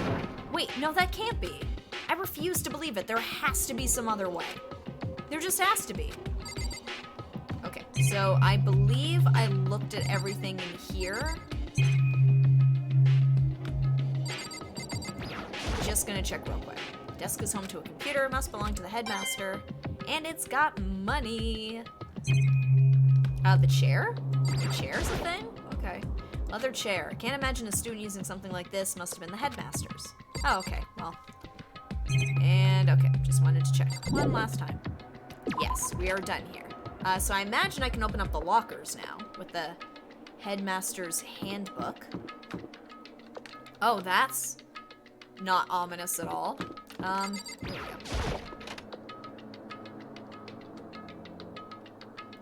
Wait, no, that can't be. I refuse to believe it. There has to be some other way. There just has to be. Okay, so I believe I looked at everything in here. Just gonna check real quick. Desk is home to a computer, must belong to the headmaster, and it's got money. The chair? The chair's a thing? Okay. Leather chair. Can't imagine a student using something like this. Must have been the headmaster's. Oh, okay. Well. And, okay. Just wanted to check one last time. Yes, we are done here. So I imagine I can open up the lockers now with the headmaster's handbook. Oh, that's not ominous at all. Here we go.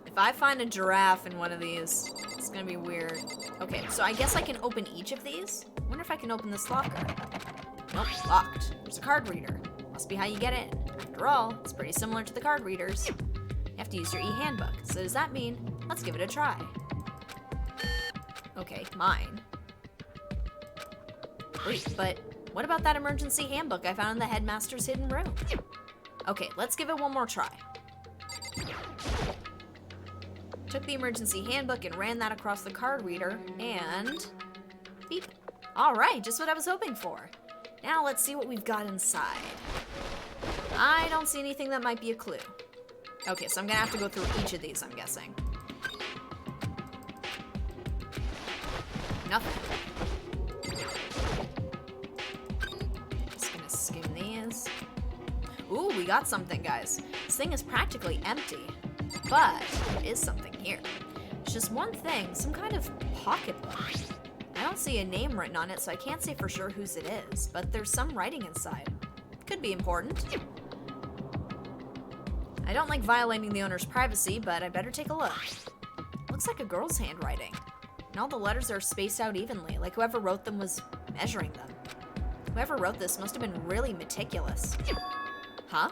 If I find a giraffe in one of these, it's gonna be weird. Okay, so I guess I can open each of these? Wonder if I can open this locker. Nope, locked. There's a card reader. Must be how you get in. After all, it's pretty similar to the card readers. You have to use your e-handbook. So does that mean, let's give it a try. Okay, mine. Wait, but what about that emergency handbook I found in the headmaster's hidden room? Okay, let's give it one more try. Took the emergency handbook and ran that across the card reader, and beep. All right, just what I was hoping for. Now let's see what we've got inside. I don't see anything that might be a clue. Okay, so I'm gonna have to go through each of these, I'm guessing. Nothing. Just gonna skim these. Ooh, we got something, guys. This thing is practically empty. But there is something here. It's just one thing, some kind of pocketbook. I don't see a name written on it, so I can't say for sure whose it is, but there's some writing inside. Could be important. I don't like violating the owner's privacy, but I better take a look. Looks like a girl's handwriting. And all the letters are spaced out evenly, like whoever wrote them was measuring them. Whoever wrote this must have been really meticulous. Huh?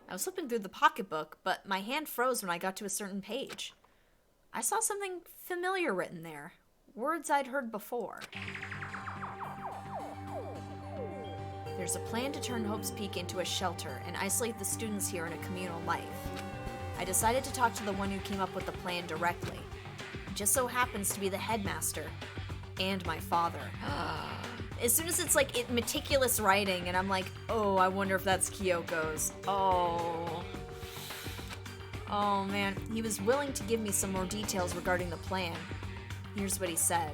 I was flipping through the pocketbook, but my hand froze when I got to a certain page. I saw something familiar written there. Words I'd heard before. There's a plan to turn Hope's Peak into a shelter and isolate the students here in a communal life. I decided to talk to the one who came up with the plan directly. It just so happens to be the headmaster and my father. As soon as it's like meticulous writing and I'm like, oh, I wonder if that's Kyoko's. Oh man, he was willing to give me some more details regarding the plan. Here's what he said.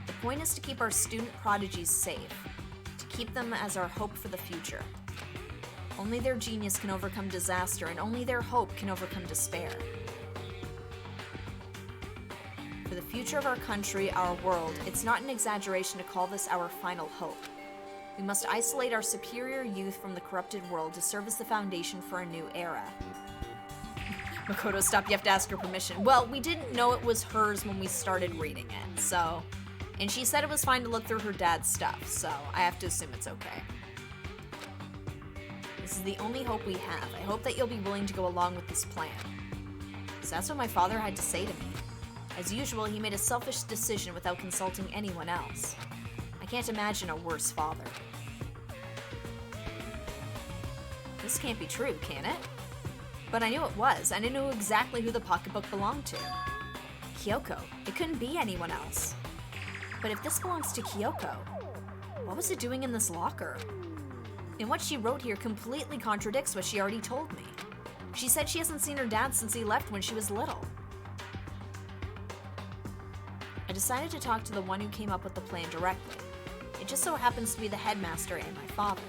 The point is to keep our student prodigies safe, to keep them as our hope for the future. Only their genius can overcome disaster, and only their hope can overcome despair. For the future of our country, our world, it's not an exaggeration to call this our final hope. We must isolate our superior youth from the corrupted world to serve as the foundation for a new era. Makoto, stop, you have to ask her permission. Well, we didn't know it was hers when we started reading it, so... And she said it was fine to look through her dad's stuff, so I have to assume it's okay. This is the only hope we have. I hope that you'll be willing to go along with this plan. So that's what my father had to say to me. As usual, he made a selfish decision without consulting anyone else. I can't imagine a worse father. This can't be true, can it? But I knew it was, and I knew exactly who the pocketbook belonged to. Kyoko. It couldn't be anyone else. But if this belongs to Kyoko, what was it doing in this locker? And what she wrote here completely contradicts what she already told me. She said she hasn't seen her dad since he left when she was little. I decided to talk to the one who came up with the plan directly. It just so happens to be the headmaster and my father.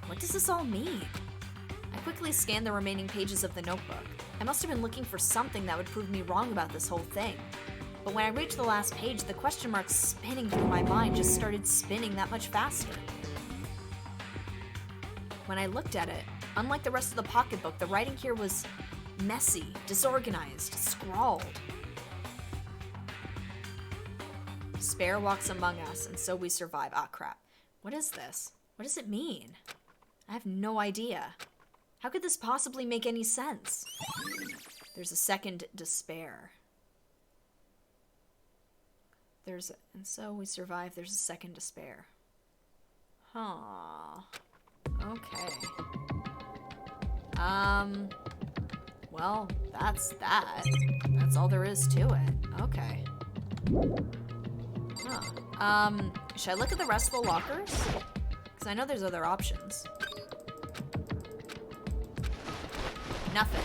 What does this all mean? I quickly scanned the remaining pages of the notebook. I must have been looking for something that would prove me wrong about this whole thing. But when I reached the last page, the question marks spinning through my mind just started spinning that much faster. When I looked at it, unlike the rest of the pocketbook, the writing here was messy, disorganized, scrawled. Despair walks among us, and so we survive. Ah, crap. What is this? What does it mean? I have no idea. How could this possibly make any sense? There's a second despair. And so we survive. There's a second despair. Huh. Okay. Well, that's that. That's all there is to it. Okay. Huh. Should I look at the rest of the lockers? Because I know there's other options. Nothing.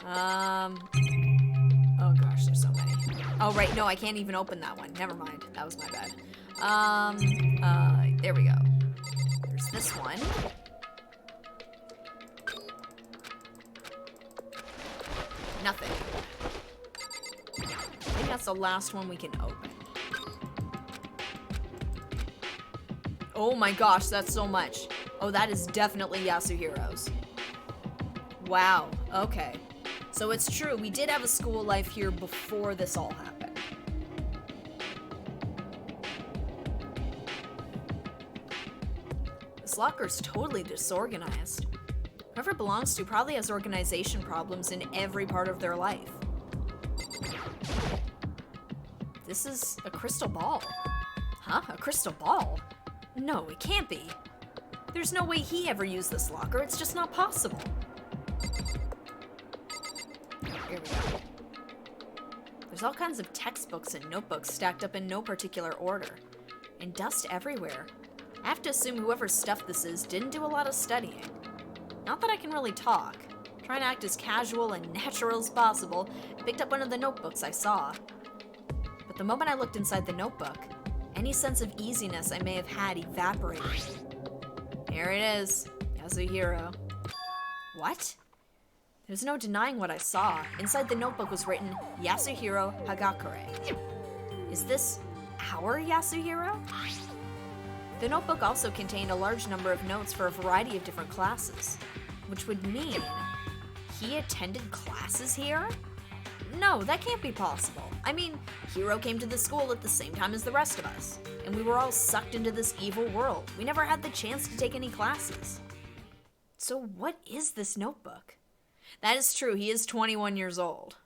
Oh gosh, there's so many. Oh, right, no, I can't even open that one. Never mind. That was my bad. There we go. There's this one. Nothing. I think that's the last one we can open. Oh my gosh, that's so much. Oh, that is definitely Yasuhiro's. Wow, okay. So it's true, we did have a school life here before this all happened. This locker's totally disorganized. Whoever it belongs to probably has organization problems in every part of their life. This is a crystal ball. Huh? A crystal ball? No, it can't be. There's no way he ever used this locker, it's just not possible. Here we go. There's all kinds of textbooks and notebooks stacked up in no particular order. And dust everywhere. I have to assume whoever stuffed this is didn't do a lot of studying. Not that I can really talk. Trying to act as casual and natural as possible, I picked up one of the notebooks I saw. But the moment I looked inside the notebook, any sense of easiness I may have had evaporated. Here it is. Yasuhiro. What? There's no denying what I saw. Inside the notebook was written, Yasuhiro Hagakure. Is this our Yasuhiro? The notebook also contained a large number of notes for a variety of different classes, which would mean he attended classes here? No, that can't be possible. I mean, Hiro came to the school at the same time as the rest of us, and we were all sucked into this evil world. We never had the chance to take any classes. So what is this notebook? That is true, he is 21 years old.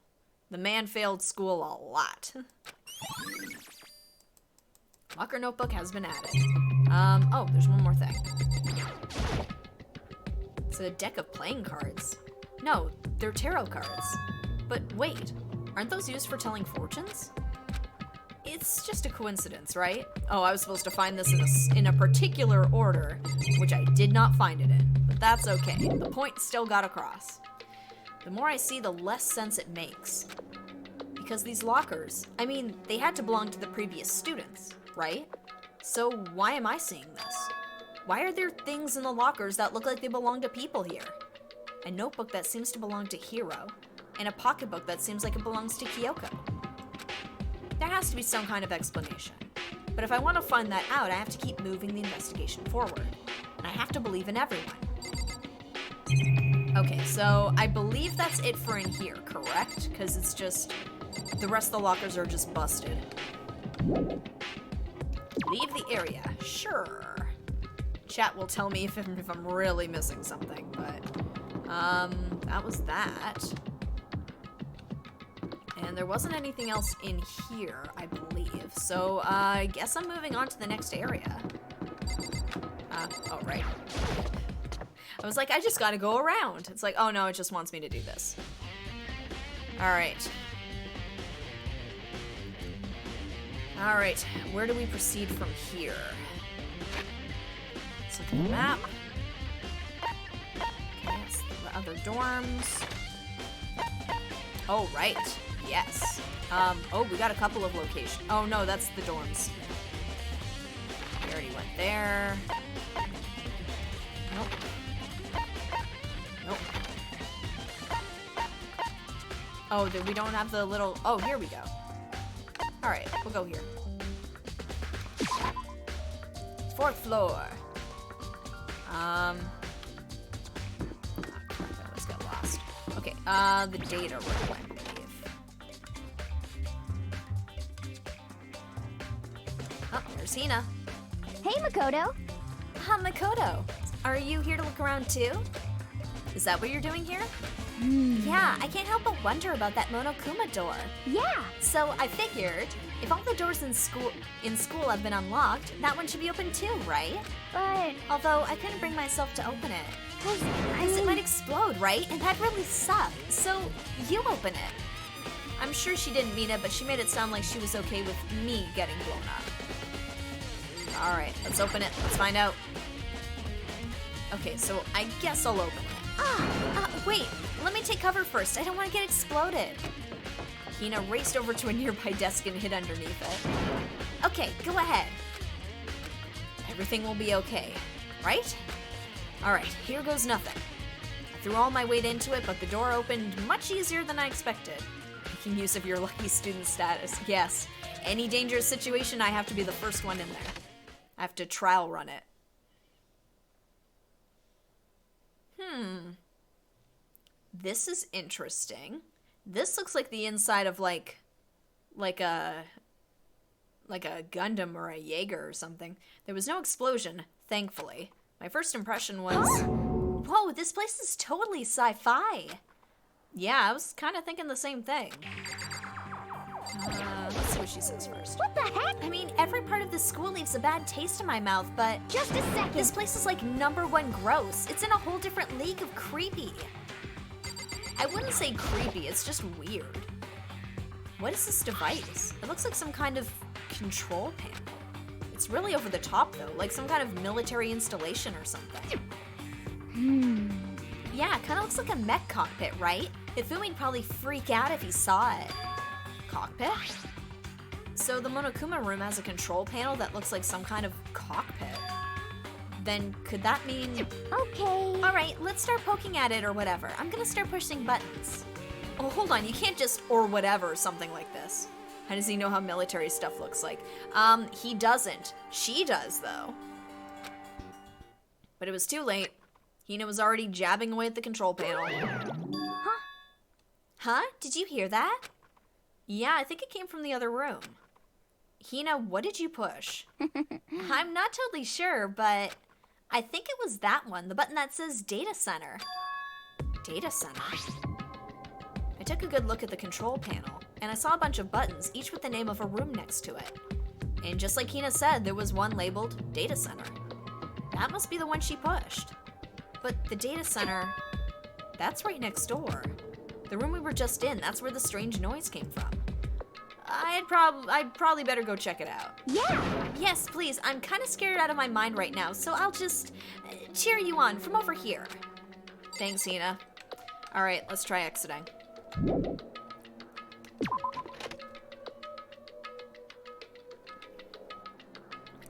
The man failed school a lot. Locker notebook has been added. Oh, there's one more thing. It's a deck of playing cards. No, they're tarot cards. But wait, aren't those used for telling fortunes? It's just a coincidence, right? Oh, I was supposed to find this in a particular order, which I did not find it in. But that's okay, the point still got across. The more I see, the less sense it makes. Because these lockers, I mean, they had to belong to the previous students, right? So why am I seeing this? Why are there things in the lockers that look like they belong to people here? A notebook that seems to belong to Hiro, and a pocketbook that seems like it belongs to Kyoko. There has to be some kind of explanation. But if I want to find that out, I have to keep moving the investigation forward. And I have to believe in everyone. Okay, so I believe that's it for in here, correct? Because it's just, the rest of the lockers are just busted. Leave the area, sure. Chat will tell me if I'm really missing something, but that was that. And there wasn't anything else in here, I believe. So I guess I'm moving on to the next area. Oh, right. I was like, I just gotta go around. It's like, oh no, it just wants me to do this. Alright. Alright, where do we proceed from here? Let's look at the map. Okay, it's the other dorms. Oh, right. Yes. Oh, we got a couple of locations. Oh no, that's the dorms. We already went there. Nope. Nope. Oh, we don't have the little... Oh, here we go. Alright, we'll go here. 4th floor. Oh, crap, I always get lost. Okay, the data room, I believe. Oh, there's Hina. Hey, Makoto. Makoto, are you here to look around too? Is that what you're doing here? Yeah, I can't help but wonder about that Monokuma door. Yeah. So I figured, if all the doors in school have been unlocked, that one should be open too, right? But Although I couldn't bring myself to open it. I Because it mean, might explode, right? And that'd really suck. So you open it. I'm sure she didn't mean it, but she made it sound like she was okay with me getting blown up. Alright, let's open it. Let's find out. Okay, so I guess I'll open it. Wait, let me take cover first. I don't want to get exploded. Hina raced over to a nearby desk and hid underneath it. Okay, go ahead. Everything will be okay, right? Alright, here goes nothing. I threw all my weight into it, but the door opened much easier than I expected. Making use of your lucky student status. Yes, any dangerous situation, I have to be the first one in there. I have to trial run it. This is interesting. This looks like the inside of like a Gundam or a Jaeger or something. There was no explosion, thankfully. My first impression was, whoa, this place is totally sci-fi. Yeah, I was kind of thinking the same thing. Let's see what she says first. what the heck? I mean, every part of this school leaves a bad taste in my mouth, but Just a second. this place is like #1 gross. It's in a whole different league of creepy. I wouldn't say creepy, it's just weird. What is this device? It looks like some kind of control panel. It's really over the top though, like some kind of military installation or something. Yeah, it kind of looks like a mech cockpit, right? Hifumi'd probably freak out if he saw it. Cockpit? So the Monokuma room has a control panel that looks like some kind of cockpit. Then could that mean... Okay. Alright, let's start poking at it or whatever. I'm gonna start pushing buttons. Oh, hold on, you can't just or whatever something like this. How does he know how military stuff looks like? He doesn't. She does, though. But it was too late. Hina was already jabbing away at the control panel. Huh? Did you hear that? Yeah, I think it came from the other room. Hina, what did you push? I'm not totally sure, but I think it was that one, the button that says Data Center. Data Center? I took a good look at the control panel, and I saw a bunch of buttons, each with the name of a room next to it. And just like Hina said, there was one labeled Data Center. That must be the one she pushed. But the Data Center, that's right next door. The room we were just in, that's where the strange noise came from. I'd probably better go check it out. Yeah. Yes, please. I'm kind of scared out of my mind right now, so I'll just cheer you on from over here. Thanks, Hina. All right, let's try exiting.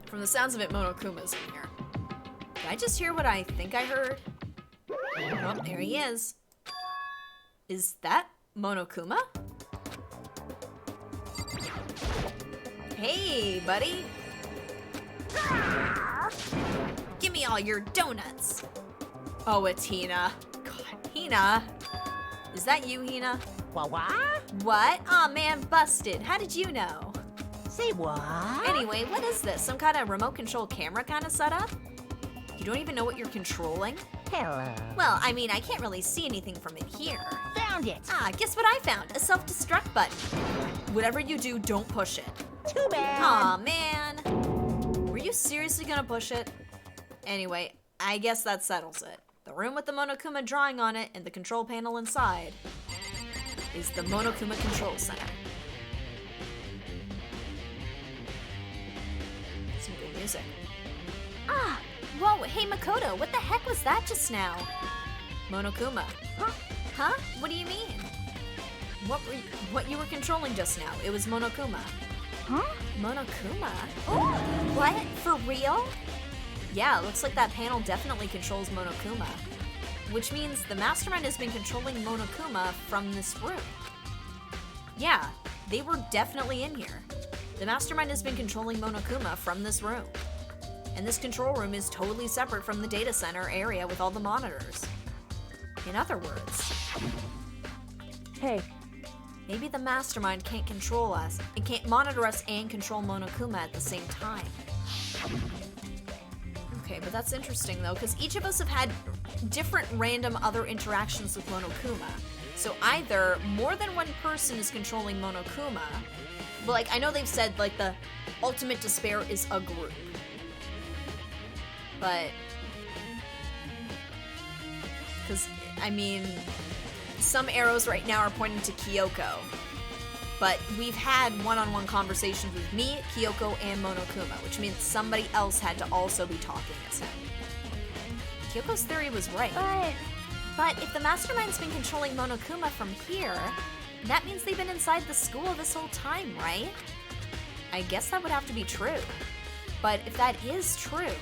From the sounds of it, Monokuma's in here. Did I just hear what I think I heard? Oh, there he is. Is that Monokuma? Hey, buddy. Give me all your donuts. Oh, it's Hina. God, Hina. Is that you, Hina? What? What? Aw, man, busted. How did you know? Say what? Anyway, what is this? Some kind of remote control camera kind of setup? You don't even know what you're controlling? Hello. Well, I mean, I can't really see anything from in here. Found it. Ah, guess what I found? A self-destruct button. Whatever you do, don't push it. Too bad. Aw, man. Were you seriously gonna push it? Anyway, I guess that settles it. The room with the Monokuma drawing on it and the control panel inside is the Monokuma Control Center. Some good music. Ah! Whoa, hey Makoto, what the heck was that just now? Monokuma. Huh? What do you mean? What you were controlling just now? It was Monokuma. Huh? Monokuma? Oh, what? For real? Yeah, looks like that panel definitely controls Monokuma. Which means the mastermind has been controlling Monokuma from this room. Yeah, they were definitely in here. The mastermind has been controlling Monokuma from this room. And this control room is totally separate from the data center area with all the monitors. In other words, Hey, maybe the mastermind can't control us. It can't monitor us and control Monokuma at the same time. Okay, but that's interesting though, because each of us have had different random other interactions with Monokuma. So either more than one person is controlling Monokuma, but like I know they've said like the ultimate despair is a group. But, because, I mean, some arrows right now are pointing to Kyoko, but we've had one-on-one conversations with me, Kyoko, and Monokuma, which means somebody else had to also be talking as him. Kyoko's theory was right. But if the mastermind's been controlling Monokuma from here, that means they've been inside the school this whole time, right? I guess that would have to be true. But if that is true...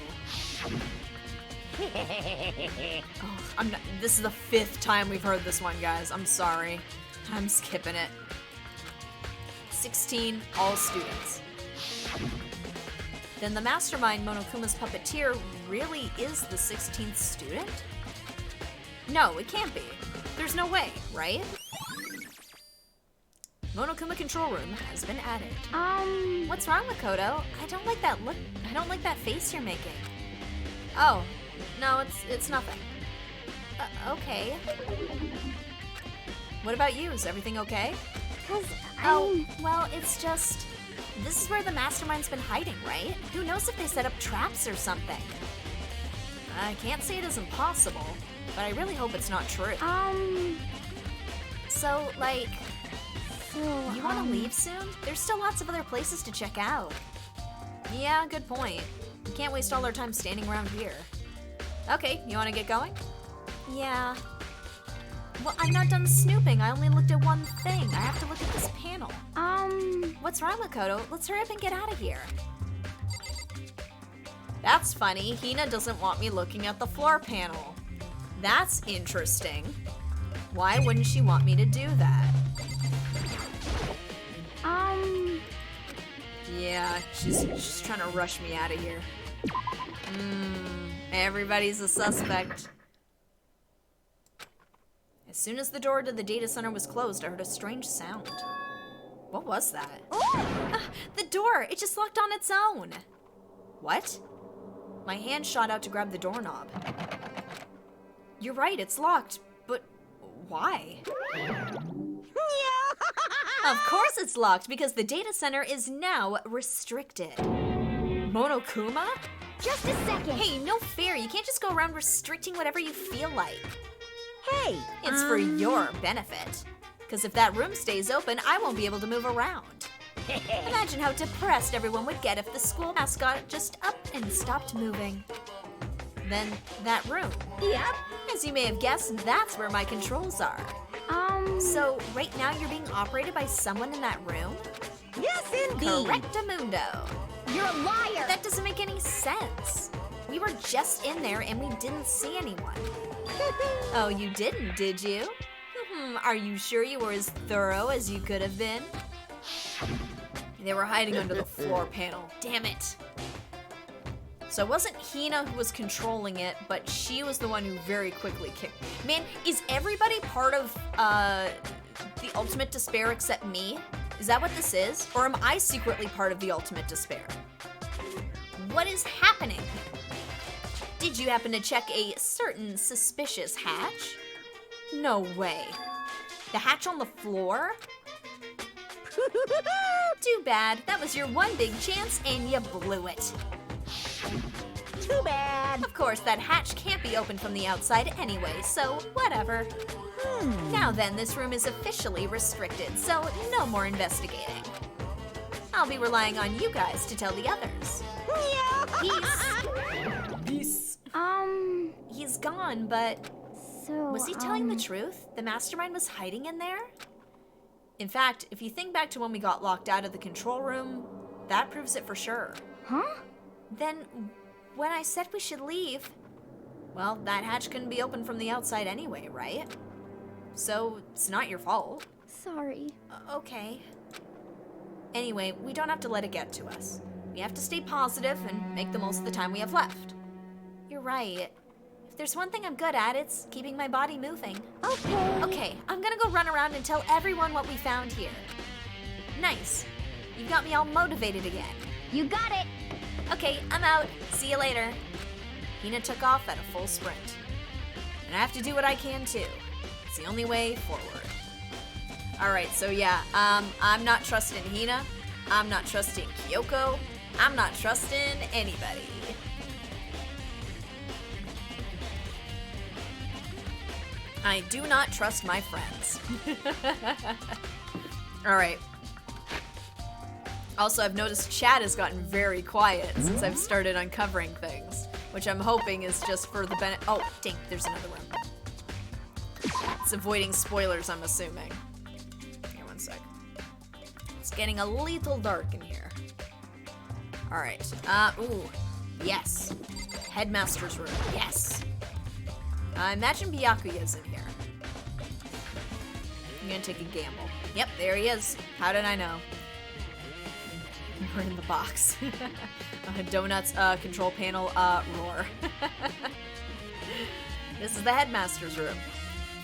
Oh, this is the 5th time we've heard this one, guys. I'm sorry. I'm skipping it. 16, all students. Then the mastermind, Monokuma's puppeteer, really is the 16th student? No, it can't be. There's no way, right? Monokuma control room has been added. What's wrong, Makoto? I don't like that look. I don't like that face you're making. Oh, no, it's nothing. Okay. What about you? Is everything okay? Well, it's just... This is where the mastermind's been hiding, right? Who knows if they set up traps or something? I can't say it isn't possible, but I really hope it's not true. So, like... You want to leave soon? There's still lots of other places to check out. Yeah, good point. We can't waste all our time standing around here. Okay, you want to get going? Yeah. Well, I'm not done snooping. I only looked at one thing. I have to look at this panel. What's wrong, Makoto? Let's hurry up and get out of here. That's funny. Hina doesn't want me looking at the floor panel. That's interesting. Why wouldn't she want me to do that? Yeah, she's trying to rush me out of here. Everybody's a suspect. As soon as the door to the data center was closed, I heard a strange sound. What was that? The door! It just locked on its own! What? My hand shot out to grab the doorknob. You're right, it's locked, but why? Of course it's locked, because the data center is now restricted. Monokuma? Just a second. Hey, no fair. You can't just go around restricting whatever you feel like. Hey! It's for your benefit. Because if that room stays open, I won't be able to move around. Imagine how depressed everyone would get if the school mascot just up and stopped moving. Then that room. Yep. As you may have guessed, that's where my controls are. So right now you're being operated by someone in that room? Yes, indeed. Correctamundo. You're a liar. That doesn't make any sense. We were just in there and we didn't see anyone. Oh, you didn't, did you? Are you sure you were as thorough as you could have been? They were hiding under the floor panel. Damn it. So it wasn't Hina who was controlling it, but she was the one who very quickly kicked. Man, is everybody part of the Ultimate Despair except me? Is that what this is? Or am I secretly part of the Ultimate Despair? What is happening? Did you happen to check a certain suspicious hatch? No way. The hatch on the floor? Too bad. That was your one big chance and you blew it. Too bad. Of course, that hatch can't be opened from the outside anyway, so whatever. Now then, this room is officially restricted, so no more investigating. I'll be relying on you guys to tell the others. Peace. He's gone, but So, was he telling the truth? The mastermind was hiding in there? In fact, if you think back to when we got locked out of the control room, that proves it for sure. Huh? Then, when I said we should leave, well, that hatch couldn't be opened from the outside anyway, right? So, it's not your fault. Sorry. Okay. Anyway, we don't have to let it get to us. We have to stay positive and make the most of the time we have left. You're right. If there's one thing I'm good at, it's keeping my body moving. Okay. Okay, I'm gonna go run around and tell everyone what we found here. Nice. You've got me all motivated again. You got it. Okay, I'm out. See you later. Hina took off at a full sprint. And I have to do what I can too. It's the only way forward. Alright, so yeah, I'm not trusting Hina. I'm not trusting Kyoko. I'm not trusting anybody. I do not trust my friends. Alright. Also, I've noticed chat has gotten very quiet since I've started uncovering things, which I'm hoping is just for the benefit. Oh, dang, there's another room. It's avoiding spoilers, I'm assuming. Here, one sec. It's getting a little dark in here. Alright. Ooh. Yes. Headmaster's room. Yes. I imagine Byakuya's in here. I'm gonna take a gamble. Yep, there he is. How did I know? We're in the box. Donuts, control panel, roar. This is the headmaster's room.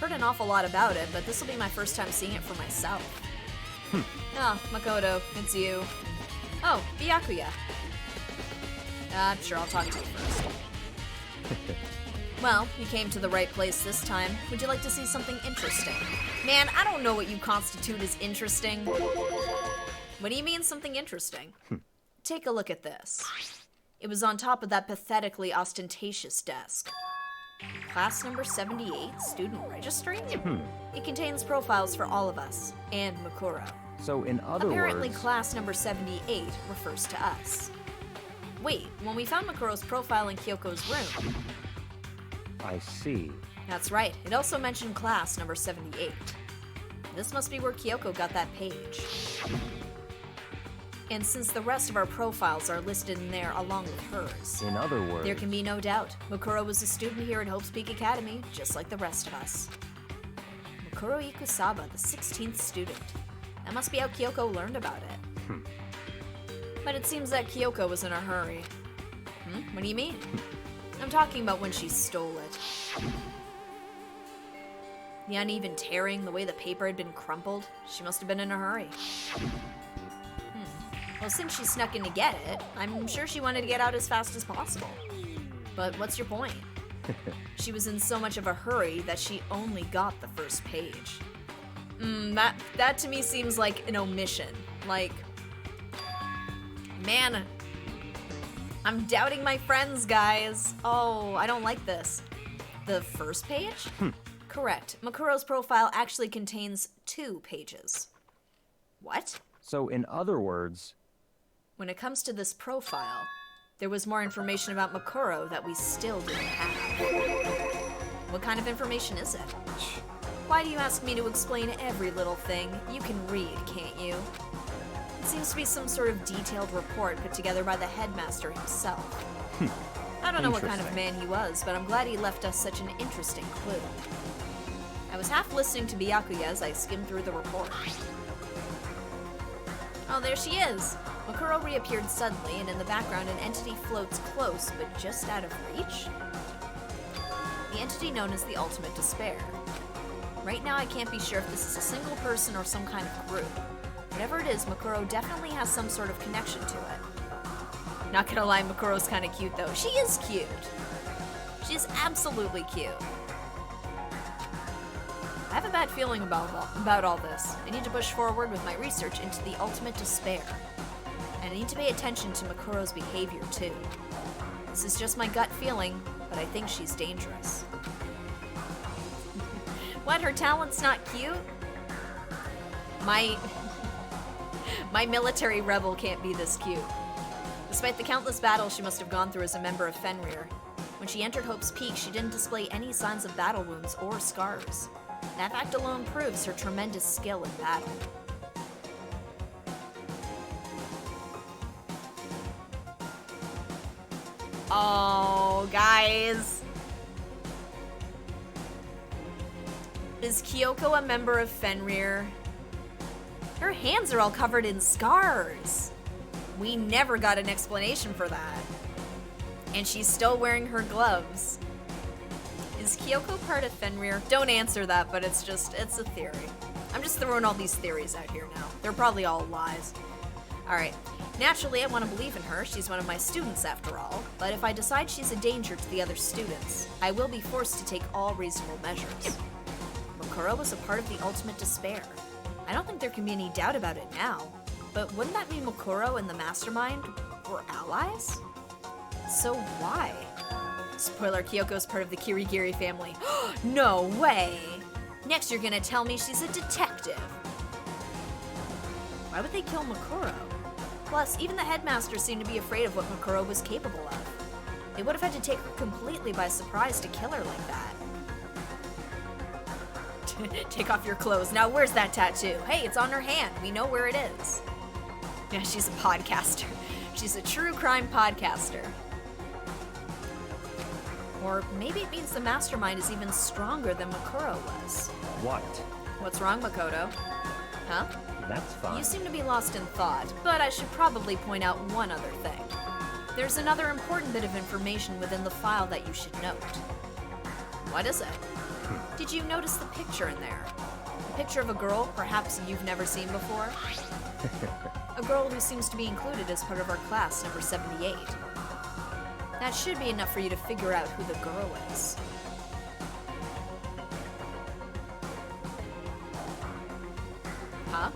Heard an awful lot about it, but this will be my first time seeing it for myself. Oh, Makoto, it's you. Oh, Byakuya. I'm sure I'll talk to you first. Well, you came to the right place this time. Would you like to see something interesting? Man, I don't know what you constitute as interesting. What do you mean, something interesting? Take a look at this. It was on top of that pathetically ostentatious desk. Class number 78, student registry? It contains profiles for all of us, and Makuro. So in other Apparently, words... class number 78 refers to us. Wait, when we found Makuro's profile in Kyoko's room... I see. That's right, it also mentioned class number 78. This must be where Kyoko got that page. And since the rest of our profiles are listed in there along with hers, In other words... there can be no doubt. Makuro was a student here at Hope's Peak Academy, just like the rest of us. Makuro Ikusaba, the 16th student. That must be how Kyoko learned about it. But it seems that Kyoko was in a hurry. What do you mean? I'm talking about when she stole it. The uneven tearing, the way the paper had been crumpled, she must have been in a hurry. Well, since she snuck in to get it, I'm sure she wanted to get out as fast as possible. But what's your point? She was in so much of a hurry that she only got the first page. That to me seems like an omission. Like, man, I'm doubting my friends, guys. Oh, I don't like this. The first page? Correct. Makuro's profile actually contains 2 pages. What? So in other words... When it comes to this profile, there was more information about Makuro that we still didn't have. What kind of information is it? Why do you ask me to explain every little thing? You can read, can't you? It seems to be some sort of detailed report put together by the headmaster himself. I don't know what kind of man he was, but I'm glad he left us such an interesting clue. I was half listening to Byakuya as I skimmed through the report. Oh, there she is! Makuro reappeared suddenly, and in the background an entity floats close, but just out of reach? The entity known as the Ultimate Despair. Right now I can't be sure if this is a single person or some kind of group. Whatever it is, Makuro definitely has some sort of connection to it. Not gonna lie, Makuro's kinda cute though. She is cute! She's absolutely cute. I have a bad feeling about all this. I need to push forward with my research into the Ultimate Despair. And I need to pay attention to Makuro's behavior too. This is just my gut feeling, but I think she's dangerous. What, her talent's not cute? My military rebel can't be this cute. Despite the countless battles she must have gone through as a member of Fenrir, when she entered Hope's Peak, she didn't display any signs of battle wounds or scars. That fact alone proves her tremendous skill in battle. Oh, guys. Is Kyoko a member of Fenrir? Her hands are all covered in scars. We never got an explanation for that. And she's still wearing her gloves. Is Kyoko part of Fenrir? Don't answer that, but it's a theory. I'm just throwing all these theories out here now. They're probably all lies. Alright, naturally I want to believe in her. She's one of my students after all. But if I decide she's a danger to the other students, I will be forced to take all reasonable measures. Makuro was a part of the ultimate despair. I don't think there can be any doubt about it now. But wouldn't that mean Makuro and the Mastermind were allies? So why? Spoiler, Kyoko's part of the Kirigiri family. No way! Next you're gonna tell me she's a detective. Why would they kill Makuro? Plus, even the headmaster seemed to be afraid of what Makuro was capable of. They would have had to take her completely by surprise to kill her like that. Take off your clothes. Now where's that tattoo? Hey, it's on her hand. We know where it is. Yeah, she's a podcaster. She's a true crime podcaster. Or maybe it means the Mastermind is even stronger than Makuro was. What? What's wrong, Makoto? Huh? That's fine. You seem to be lost in thought, but I should probably point out one other thing. There's another important bit of information within the file that you should note. What is it? Did you notice the picture in there? A picture of a girl perhaps you've never seen before? A girl who seems to be included as part of our class, number 78. That should be enough for you to figure out who the girl is. Huh?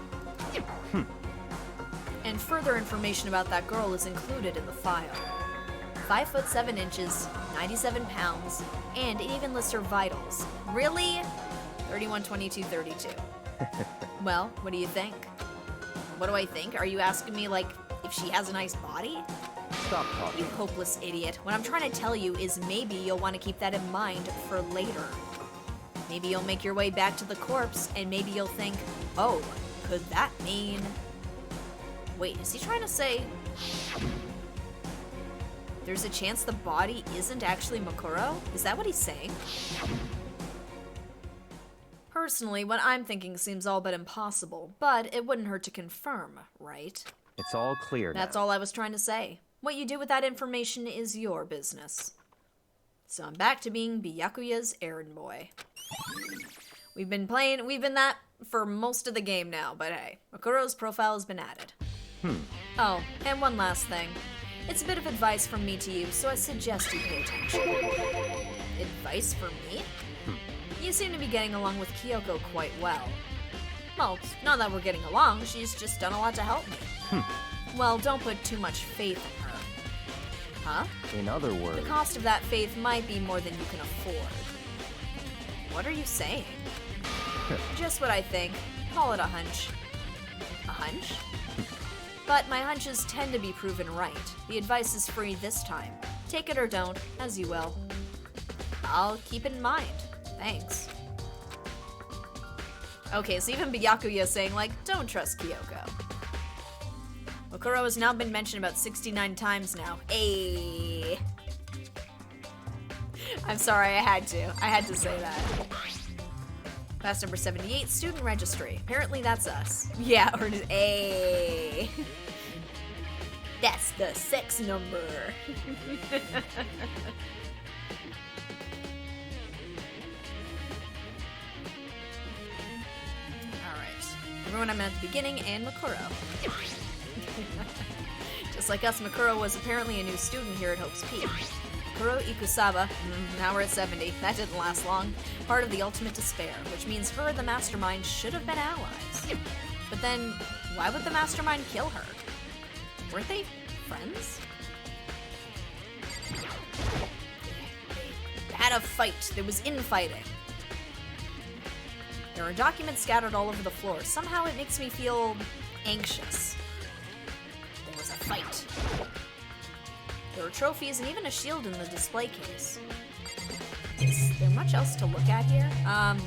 And further information about that girl is included in the file. 5 foot 7 inches, 97 pounds, and it even lists her vitals. Really? 31, 22, 32. Well, what do you think? What do I think? Are you asking me, like, if she has a nice body? Stop talking. You hopeless idiot. What I'm trying to tell you is maybe you'll want to keep that in mind for later. Maybe you'll make your way back to the corpse, and maybe you'll think, oh, could that mean... Wait, is he trying to say... There's a chance the body isn't actually Makuro? Is that what he's saying? Personally, what I'm thinking seems all but impossible, but it wouldn't hurt to confirm, right? It's all clear now. That's all I was trying to say. What you do with that information is your business. So I'm back to being Byakuya's errand boy. We've been that for most of the game now, but hey, Makuro's profile has been added. Oh, and one last thing. It's a bit of advice from me to you, so I suggest you pay attention. Advice for me? You seem to be getting along with Kyoko quite well. Well, not that we're getting along, she's just done a lot to help me. Well, don't put too much faith in her. Huh? In other words... The cost of that faith might be more than you can afford. What are you saying? Just what I think. Call it a hunch. A hunch? But my hunches tend to be proven right. The advice is free this time. Take it or don't, as you will. I'll keep it in mind. Thanks. Okay, so even Byakuya is saying, like, don't trust Kyoko. Makuro has now been mentioned about 69 times now. Ayy. I'm sorry, I had to say that. Class number 78, student registry. Apparently that's us. Yeah, or just ayy. That's the sex number. Everyone I met at the beginning, and Makuro. Just like us, Makuro was apparently a new student here at Hope's Peak. Makuro Ikusaba, now we're at 70, that didn't last long, part of the ultimate despair, which means her and the Mastermind should have been allies. But then, why would the Mastermind kill her? Weren't they friends? had a fight. There was infighting. There are documents scattered all over the floor. Somehow it makes me feel anxious. There was a fight. There were trophies and even a shield in the display case. Is there much else to look at here?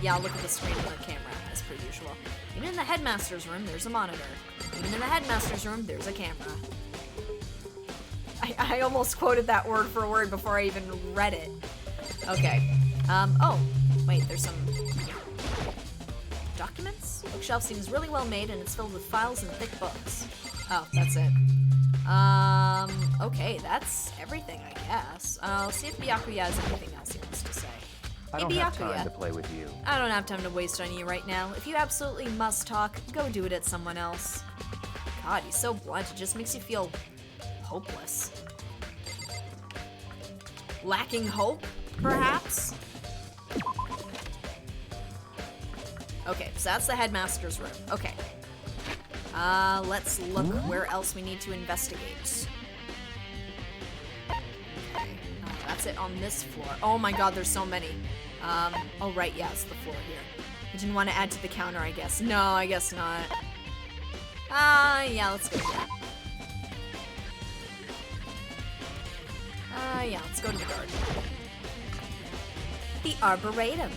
Yeah, I'll look at the screen on the camera, as per usual. Even in the headmaster's room, there's a monitor. Even in the headmaster's room, there's a camera. I almost quoted that word for word before I even read it. Okay. Oh, wait, there's some documents? Bookshelf seems really well made and it's filled with files and thick books. Oh, that's it. Okay, that's everything, I guess. I'll see if Byakuya has anything else he wants to say. I Hey, don't have Byakuya. time to play with you. I don't have time to waste on you right now. If you absolutely must talk, go do it at someone else. God, he's so blunt, it just makes you feel hopeless. Lacking hope, perhaps? Okay, so that's the headmaster's room. Okay. Let's look where else we need to investigate. Okay, that's it on this floor. Oh my god, there's so many. Oh right, yeah, it's the floor here. I didn't want to add to the counter, I guess. No, I guess not. Yeah, let's go here. Yeah, let's go to the garden. The Arboretum.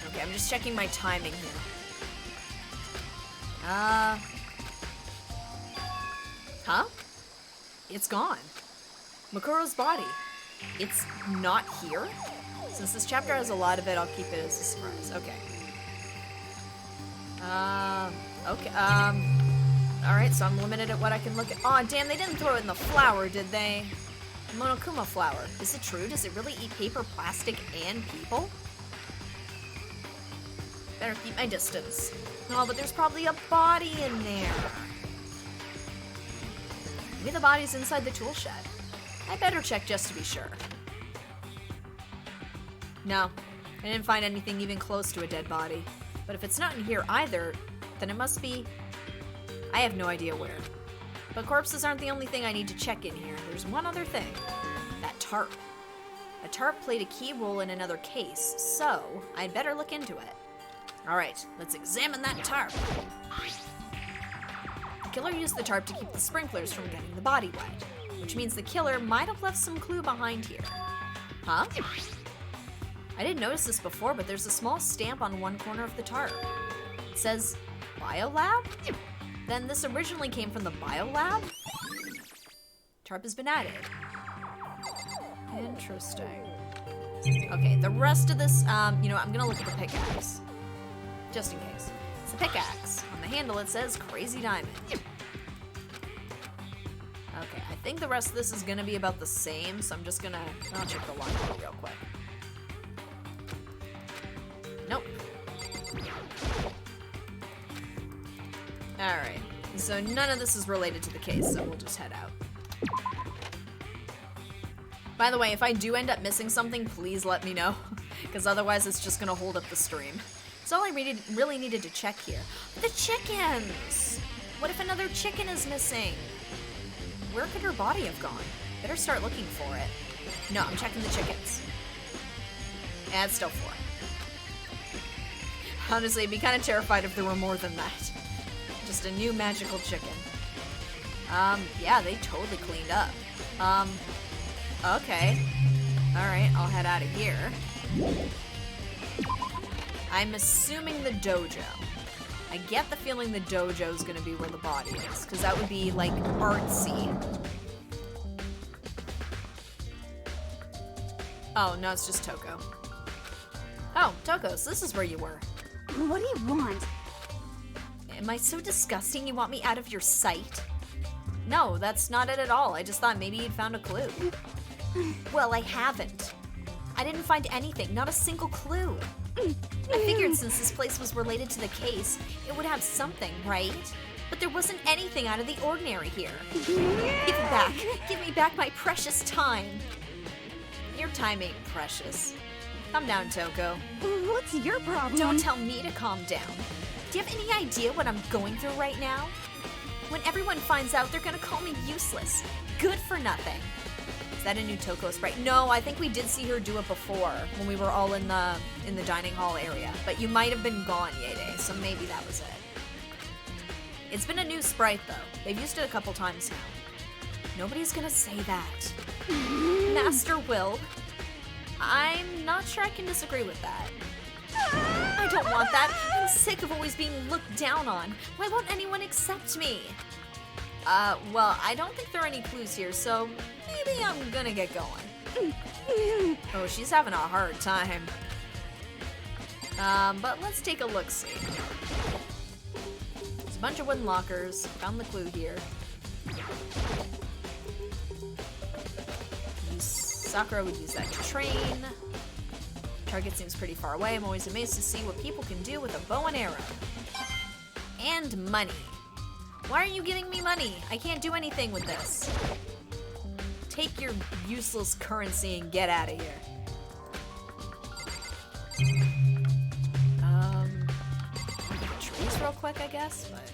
Okay, I'm just checking my timing here. Huh? It's gone. Makuro's body. It's not here? Since this chapter has a lot of it, I'll keep it as a surprise. Okay. Alright, so I'm limited at what I can look at. Aw, damn, they didn't throw it in the flower, did they? Monokuma flower. Is it true? Does it really eat paper, plastic, and people? Better keep my distance. Oh, but there's probably a body in there. Maybe the body's inside the tool shed. I better check just to be sure. No, I didn't find anything even close to a dead body. But if it's not in here either, then it must be... I have no idea where. But corpses aren't the only thing I need to check in here. There's one other thing. That tarp. A tarp played a key role in another case, so I'd better look into it. Alright, let's examine that tarp. The killer used the tarp to keep the sprinklers from getting the body wet, which means the killer might have left some clue behind here. Huh? I didn't notice this before, but there's a small stamp on one corner of the tarp. It says, Biolab? Then this originally came from the Biolab? Tarp has been added. Interesting. Okay, the rest of this, you know, I'm gonna look at the pickaxe. Just in case. It's a pickaxe. On the handle it says Crazy Diamond. Okay, I think the rest of this is gonna be about the same, so I'm just gonna... I'll check the line real quick. Nope. Alright, so none of this is related to the case, so we'll just head out. By the way, if I do end up missing something, please let me know, because otherwise it's just gonna hold up the stream. It's all I really needed to check here. The chickens! What if another chicken is missing? Where could her body have gone? Better start looking for it. No, I'm checking the chickens. And it's still 4. Honestly, I'd be kind of terrified if there were more than that. Just a new magical chicken. Yeah, they totally cleaned up. Okay. Alright, I'll head out of here. I'm assuming the dojo. I get the feeling the dojo is gonna be where the body is, because that would be, like, artsy. Oh, no, it's just Toko. Oh, Toko, so this is where you were. What do you want? Am I so disgusting you want me out of your sight? No, that's not it at all. I just thought maybe you'd found a clue. Well, I haven't. I didn't find anything, not a single clue. I figured since this place was related to the case, it would have something, right? But there wasn't anything out of the ordinary here. Give it back. Give me back my precious time. Your time ain't precious. Calm down, Toko. What's your problem? Don't tell me to calm down. Do you have any idea what I'm going through right now? When everyone finds out, they're gonna call me useless. Good for nothing. Is that a new Toko sprite? No, I think we did see her do it before when we were all in the dining hall area. But you might have been gone, Yede, so maybe that was it. It's been a new sprite though. They've used it a couple times now. Nobody's gonna say that. Master Will. I'm not sure I can disagree with that. I don't want that. I'm sick of always being looked down on. Why won't anyone accept me? Well, I don't think there are any clues here, so maybe I'm gonna get going. Oh, she's having a hard time. But let's take a look-see. There's a bunch of wooden lockers. Found the clue here. Sakura would use that to train. Target seems pretty far away. I'm always amazed to see what people can do with a bow and arrow. And money. Why aren't you giving me money? I can't do anything with this. Take your useless currency and get out of here. Look at the trees real quick, I guess, but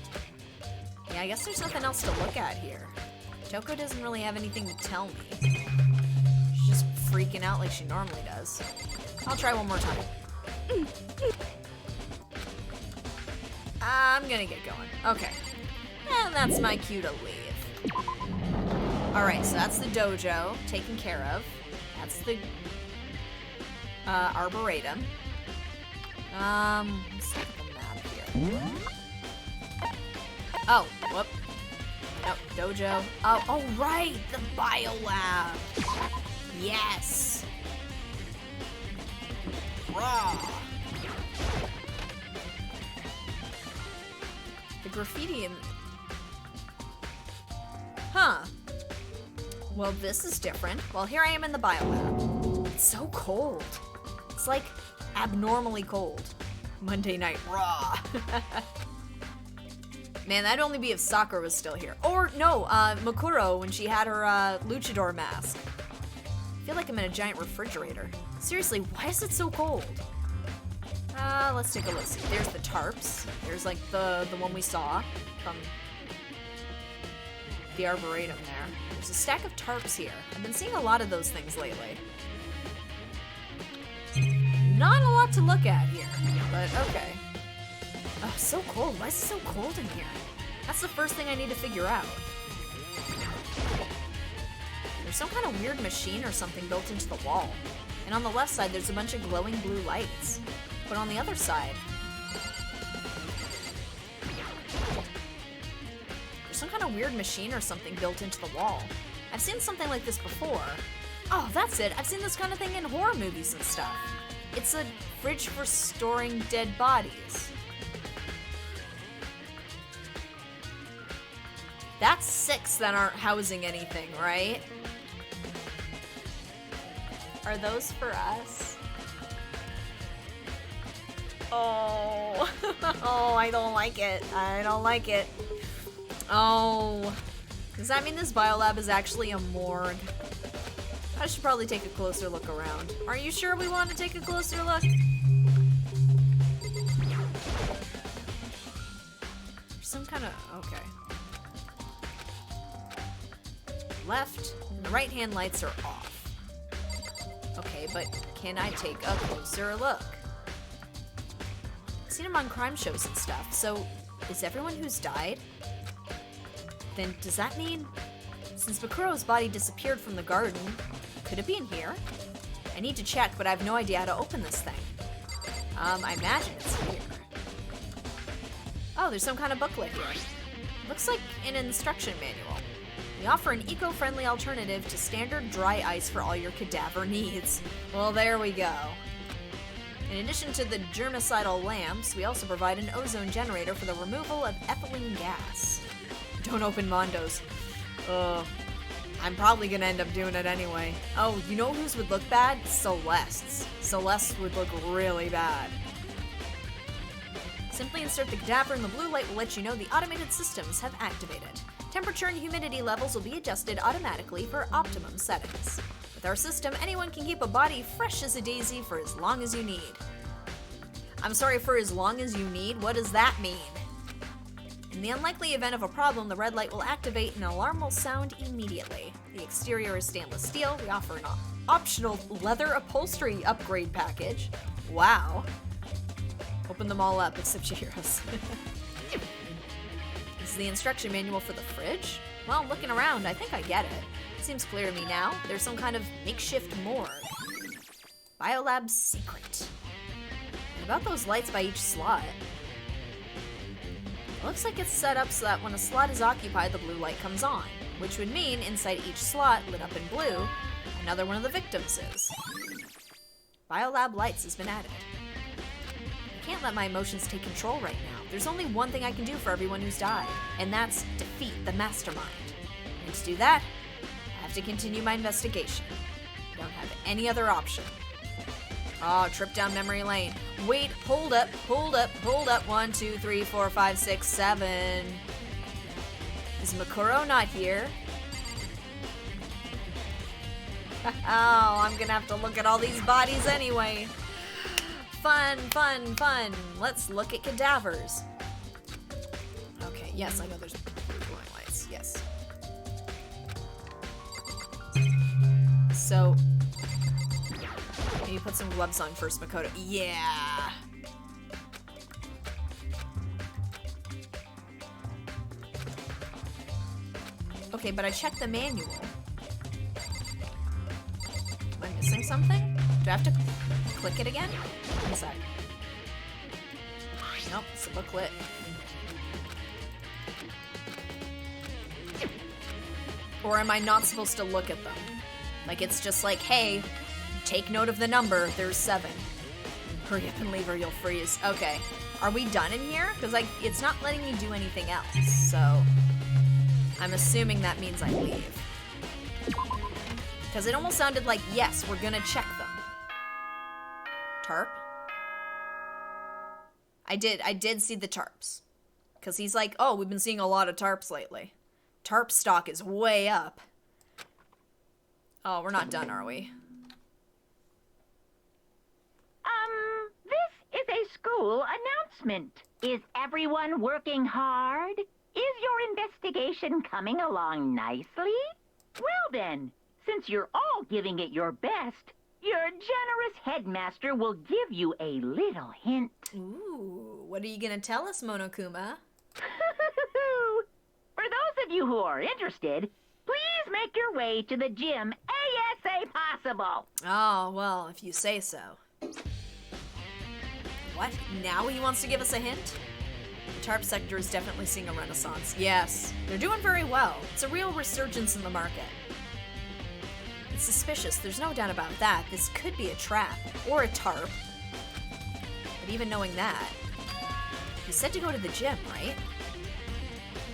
yeah, I guess there's nothing else to look at here. Toko doesn't really have anything to tell me. She's just freaking out like she normally does. I'll try one more time. I'm gonna get going. Okay. And that's my cue to leave. Alright, so that's the dojo taken care of. That's the arboretum. Let's look at the map here. Oh, whoop. No, dojo. Oh, right! The biolab! Yes! Raw! The graffiti in... Huh. Well, this is different. Well, here I am in the biolab. It's so cold. It's like abnormally cold. Monday Night Raw. Man, that'd only be if Sakura was still here. Or, no, Makuro when she had her luchador mask. I feel like I'm in a giant refrigerator. Seriously, why is it so cold? Let's take a look. See, there's the tarps. There's like the one we saw from the arboretum there. There's a stack of tarps here. I've been seeing a lot of those things lately. Not a lot to look at here, but okay. Oh, so cold. Why is it so cold in here? That's the first thing I need to figure out. There's some kind of weird machine or something built into the wall. And on the left side, there's a bunch of glowing blue lights. But on the other side, there's some kind of weird machine or something built into the wall. I've seen something like this before. Oh, that's it. I've seen this kind of thing in horror movies and stuff. It's a fridge for storing dead bodies. That's 6 that aren't housing anything, right? Are those for us? Oh. Oh, I don't like it. I don't like it. Oh. Does that mean this biolab is actually a morgue? I should probably take a closer look around. Are you sure we want to take a closer look? Some kind of... okay. Left, and the right-hand lights are off. Okay, but can I take a closer look? I've seen him on crime shows and stuff, so is everyone who's died? Then does that mean, since Makuro's body disappeared from the garden, could it be in here? I need to check, but I have no idea how to open this thing. I imagine it's here. Oh, there's some kind of booklet here. Looks like an instruction manual. We offer an eco-friendly alternative to standard dry ice for all your cadaver needs. Well, there we go. In addition to the germicidal lamps, we also provide an ozone generator for the removal of ethylene gas. Don't open Mondo's. I'm probably gonna end up doing it anyway. Oh, you know whose would look bad? Celeste's. Celeste would look really bad. Simply insert the cadaver and the blue light will let you know the automated systems have activated. Temperature and humidity levels will be adjusted automatically for optimum settings. With our system, anyone can keep a body fresh as a daisy for as long as you need. I'm sorry, for as long as you need? What does that mean? In the unlikely event of a problem, the red light will activate and an alarm will sound immediately. The exterior is stainless steel. We offer an optional leather upholstery upgrade package. Wow. Open them all up except Chihiro's. This is the instruction manual for the fridge? Well, looking around, I think I get it. Seems clear to me now. There's some kind of makeshift morgue. Biolab's secret. What about those lights by each slot? It looks like it's set up so that when a slot is occupied, the blue light comes on, which would mean inside each slot, lit up in blue, another one of the victims is. Biolab lights has been added. I can't let my emotions take control right now. There's only one thing I can do for everyone who's died, and that's defeat the mastermind. And to do that, I have to continue my investigation. I don't have any other option. Oh, trip down memory lane. Wait, hold up. 1, 2, 3, 4, 5, 6, 7. Is Makuro not here? Oh, I'm gonna have to look at all these bodies anyway. Fun. Let's look at cadavers. Okay, yes, I know there's glowing lights, yes. So, maybe put some gloves on first, Makoto. Yeah! Okay, but I checked the manual. Am I missing something? Do I have to click it again? One sec. Nope, it's a booklet. Or am I not supposed to look at them? Like it's just like, hey, take note of the number, there's 7. Hurry up and leave or you'll freeze. Okay, are we done in here? Because it's not letting me do anything else, so I'm assuming that means I leave. Because it almost sounded like, yes, we're gonna check them. Tarp? I did see the tarps. Because he's like, oh, we've been seeing a lot of tarps lately. Tarp stock is way up. Oh, we're not done, are we? This is a school announcement. Is everyone working hard? Is your investigation coming along nicely? Well then, since you're all giving it your best, your generous headmaster will give you a little hint. Ooh, what are you gonna tell us, Monokuma? For those of you who are interested, please make your way to the gym ASA possible. Oh, well, if you say so. What? Now he wants to give us a hint? The tarp sector is definitely seeing a renaissance. Yes, they're doing very well. It's a real resurgence in the market. It's suspicious, there's no doubt about that. This could be a trap, or a tarp. But even knowing that, he said to go to the gym, right?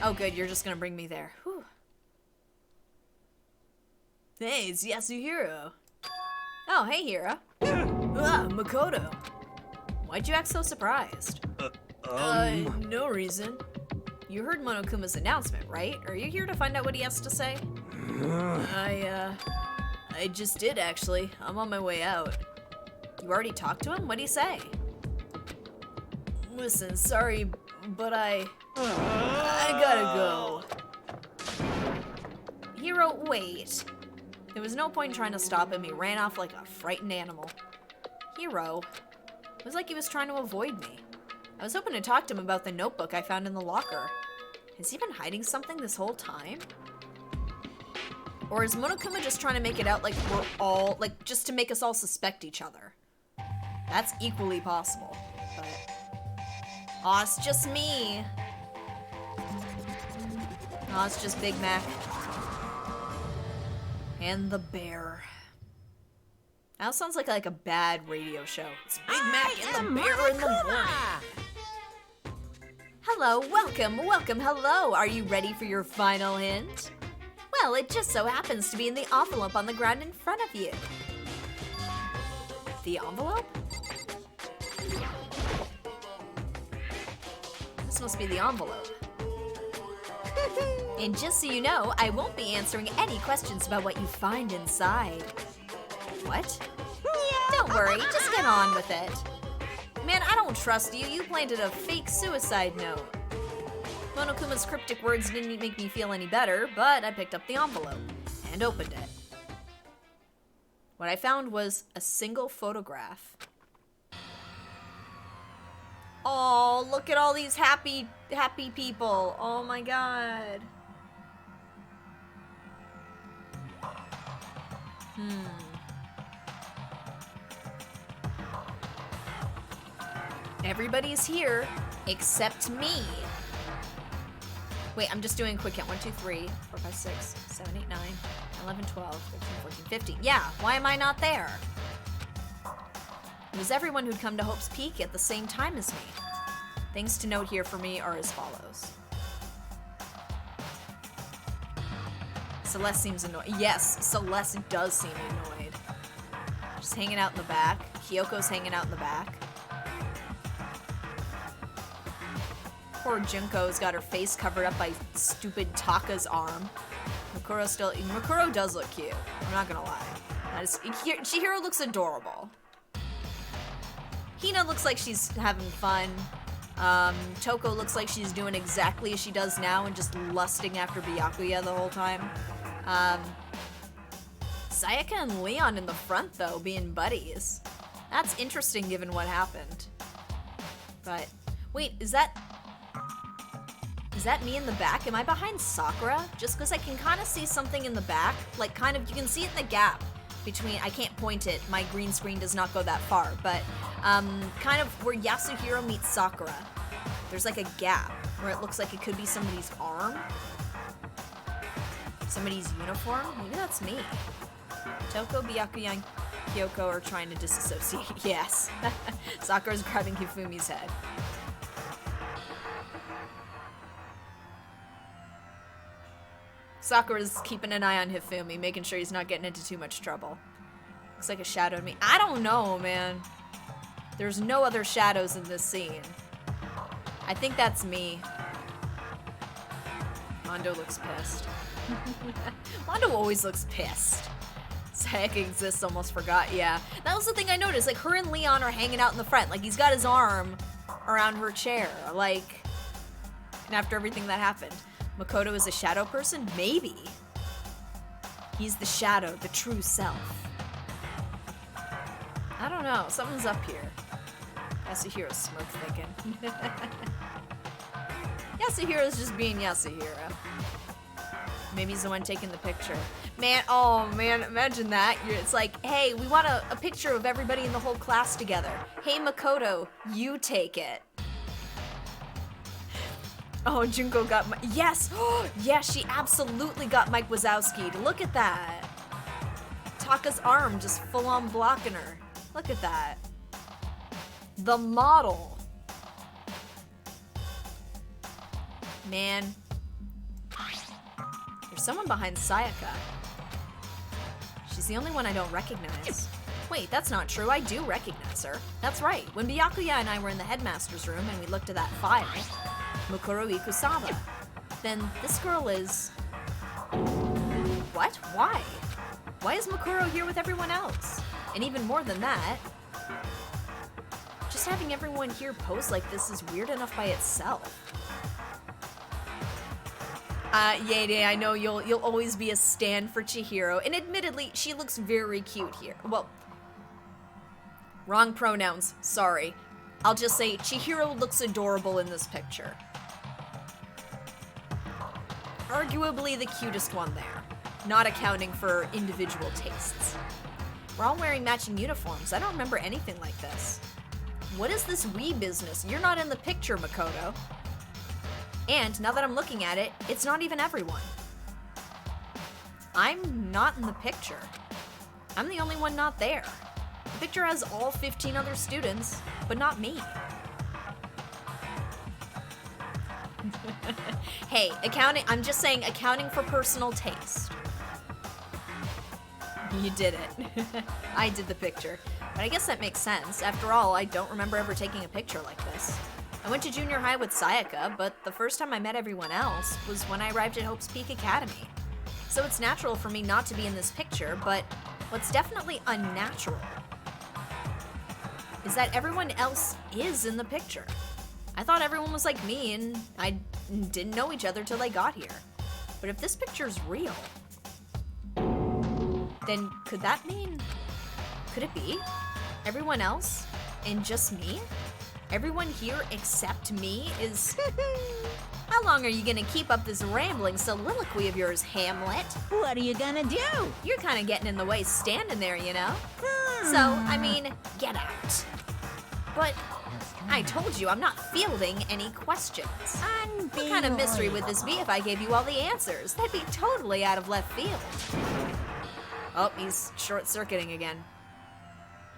Oh good, you're just gonna bring me there. Whew. Hey, it's Yasuhiro. Oh, hey, Hiro. Makoto. Why'd you act so surprised? No reason. You heard Monokuma's announcement, right? Are you here to find out what he has to say? I just did, actually. I'm on my way out. You already talked to him? What'd he say? Listen, sorry, but I gotta go. Hiro, wait. There was no point in trying to stop him. He ran off like a frightened animal. Hiro, it was like he was trying to avoid me. I was hoping to talk to him about the notebook I found in the locker. Has he been hiding something this whole time? Or is Monokuma just trying to make it out like we're all, like, just to make us all suspect each other? That's equally possible, but... Aw, it's just me. Aw, it's just Big Mac. And the bear. That sounds like a bad radio show. It's Big Mac and the bear in the morning. Hello, welcome, hello. Are you ready for your final hint? Well, it just so happens to be in the envelope on the ground in front of you. The envelope? This must be the envelope. And just so you know, I won't be answering any questions about what you find inside. What? Don't worry, just get on with it. Man, I don't trust you. You planted a fake suicide note. Monokuma's cryptic words didn't make me feel any better, but I picked up the envelope and opened it. What I found was a single photograph. Oh, look at all these happy people. Oh my god. Everybody's here except me. Wait, I'm just doing a quick count. 1, 2, 3, 4, 5, 6, 7, 8, 9, 11, 12, 13, 14, 15. Yeah, why am I not there? It was everyone who'd come to Hope's Peak at the same time as me. Things to note here for me are as follows. Celeste seems annoyed. Yes, Celeste does seem annoyed. Just hanging out in the back. Kyoko's hanging out in the back. Poor Junko's got her face covered up by stupid Taka's arm. Makuro does look cute. I'm not gonna lie. Chihiro looks adorable. Hina looks like she's having fun. Toko looks like she's doing exactly as she does now and just lusting after Byakuya the whole time. Sayaka and Leon in the front, though, being buddies. That's interesting given what happened. But, wait, is that me in the back? Am I behind Sakura? Just because I can kind of see something in the back. Like, kind of, you can see it in the gap between, I can't point it, my green screen does not go that far, but kind of where Yasuhiro meets Sakura. There's like a gap where it looks like it could be somebody's arm. Somebody's uniform? Maybe that's me. Toko, Byakuya, and Kyoko are trying to disassociate. Yes. Sakura's grabbing Hifumi's head. Sakura's keeping an eye on Hifumi, making sure he's not getting into too much trouble. Looks like a shadow to me. I don't know, man. There's no other shadows in this scene. I think that's me. Mondo looks pissed. Mondo always looks pissed. Sayaka exists, almost forgot. Yeah, that was the thing I noticed. Like, her and Leon are hanging out in the front. Like, he's got his arm around her chair. Like, and after everything that happened. Makoto is a shadow person? Maybe. He's the shadow, the true self. I don't know. Something's up here. Yasuhiro's smirk thinking. Yasuhiro's just being Yasuhiro. Maybe he's the one taking the picture. Man, oh man, imagine that. It's like, hey, we want a picture of everybody in the whole class together. Hey, Makoto, you take it. Oh, Junko got yes! Yes, she absolutely got Mike Wazowski. Look at that. Taka's arm just full on blocking her. Look at that. The model. Man. There's someone behind Sayaka. She's the only one I don't recognize. Wait, that's not true. I do recognize her. That's right. When Byakuya and I were in the headmaster's room and we looked at that file, Mukuro Ikusawa. Then this girl is... What? Why? Why is Mukuro here with everyone else? And even more than that, just having everyone here pose like this is weird enough by itself. Yeah, I know you'll always be a stan for Chihiro, and admittedly, she looks very cute here. Well, wrong pronouns, sorry. I'll just say Chihiro looks adorable in this picture. Arguably the cutest one there, not accounting for individual tastes. We're all wearing matching uniforms. I don't remember anything like this. What is this we business? You're not in the picture, Makoto. And now that I'm looking at it, it's not even everyone. I'm not in the picture. I'm the only one not there. The picture has all 15 other students, but not me. Hey, I'm just saying, accounting for personal taste. You did it. I did the picture. But I guess that makes sense. After all, I don't remember ever taking a picture like this. I went to junior high with Sayaka, but the first time I met everyone else was when I arrived at Hope's Peak Academy. So it's natural for me not to be in this picture, but what's definitely unnatural is that everyone else is in the picture. I thought everyone was like me and I'd didn't know each other till they got here. But if this picture's real, then could that mean... Could it be everyone else and just me? Everyone here except me is... How long are you gonna keep up this rambling soliloquy of yours, Hamlet? What are you gonna do? You're kind of getting in the way standing there, you know? So, I mean, get out. But I told you I'm not fielding any questions. What kind of mystery would this be if I gave you all the answers? That'd be totally out of left field. Oh, he's short-circuiting again.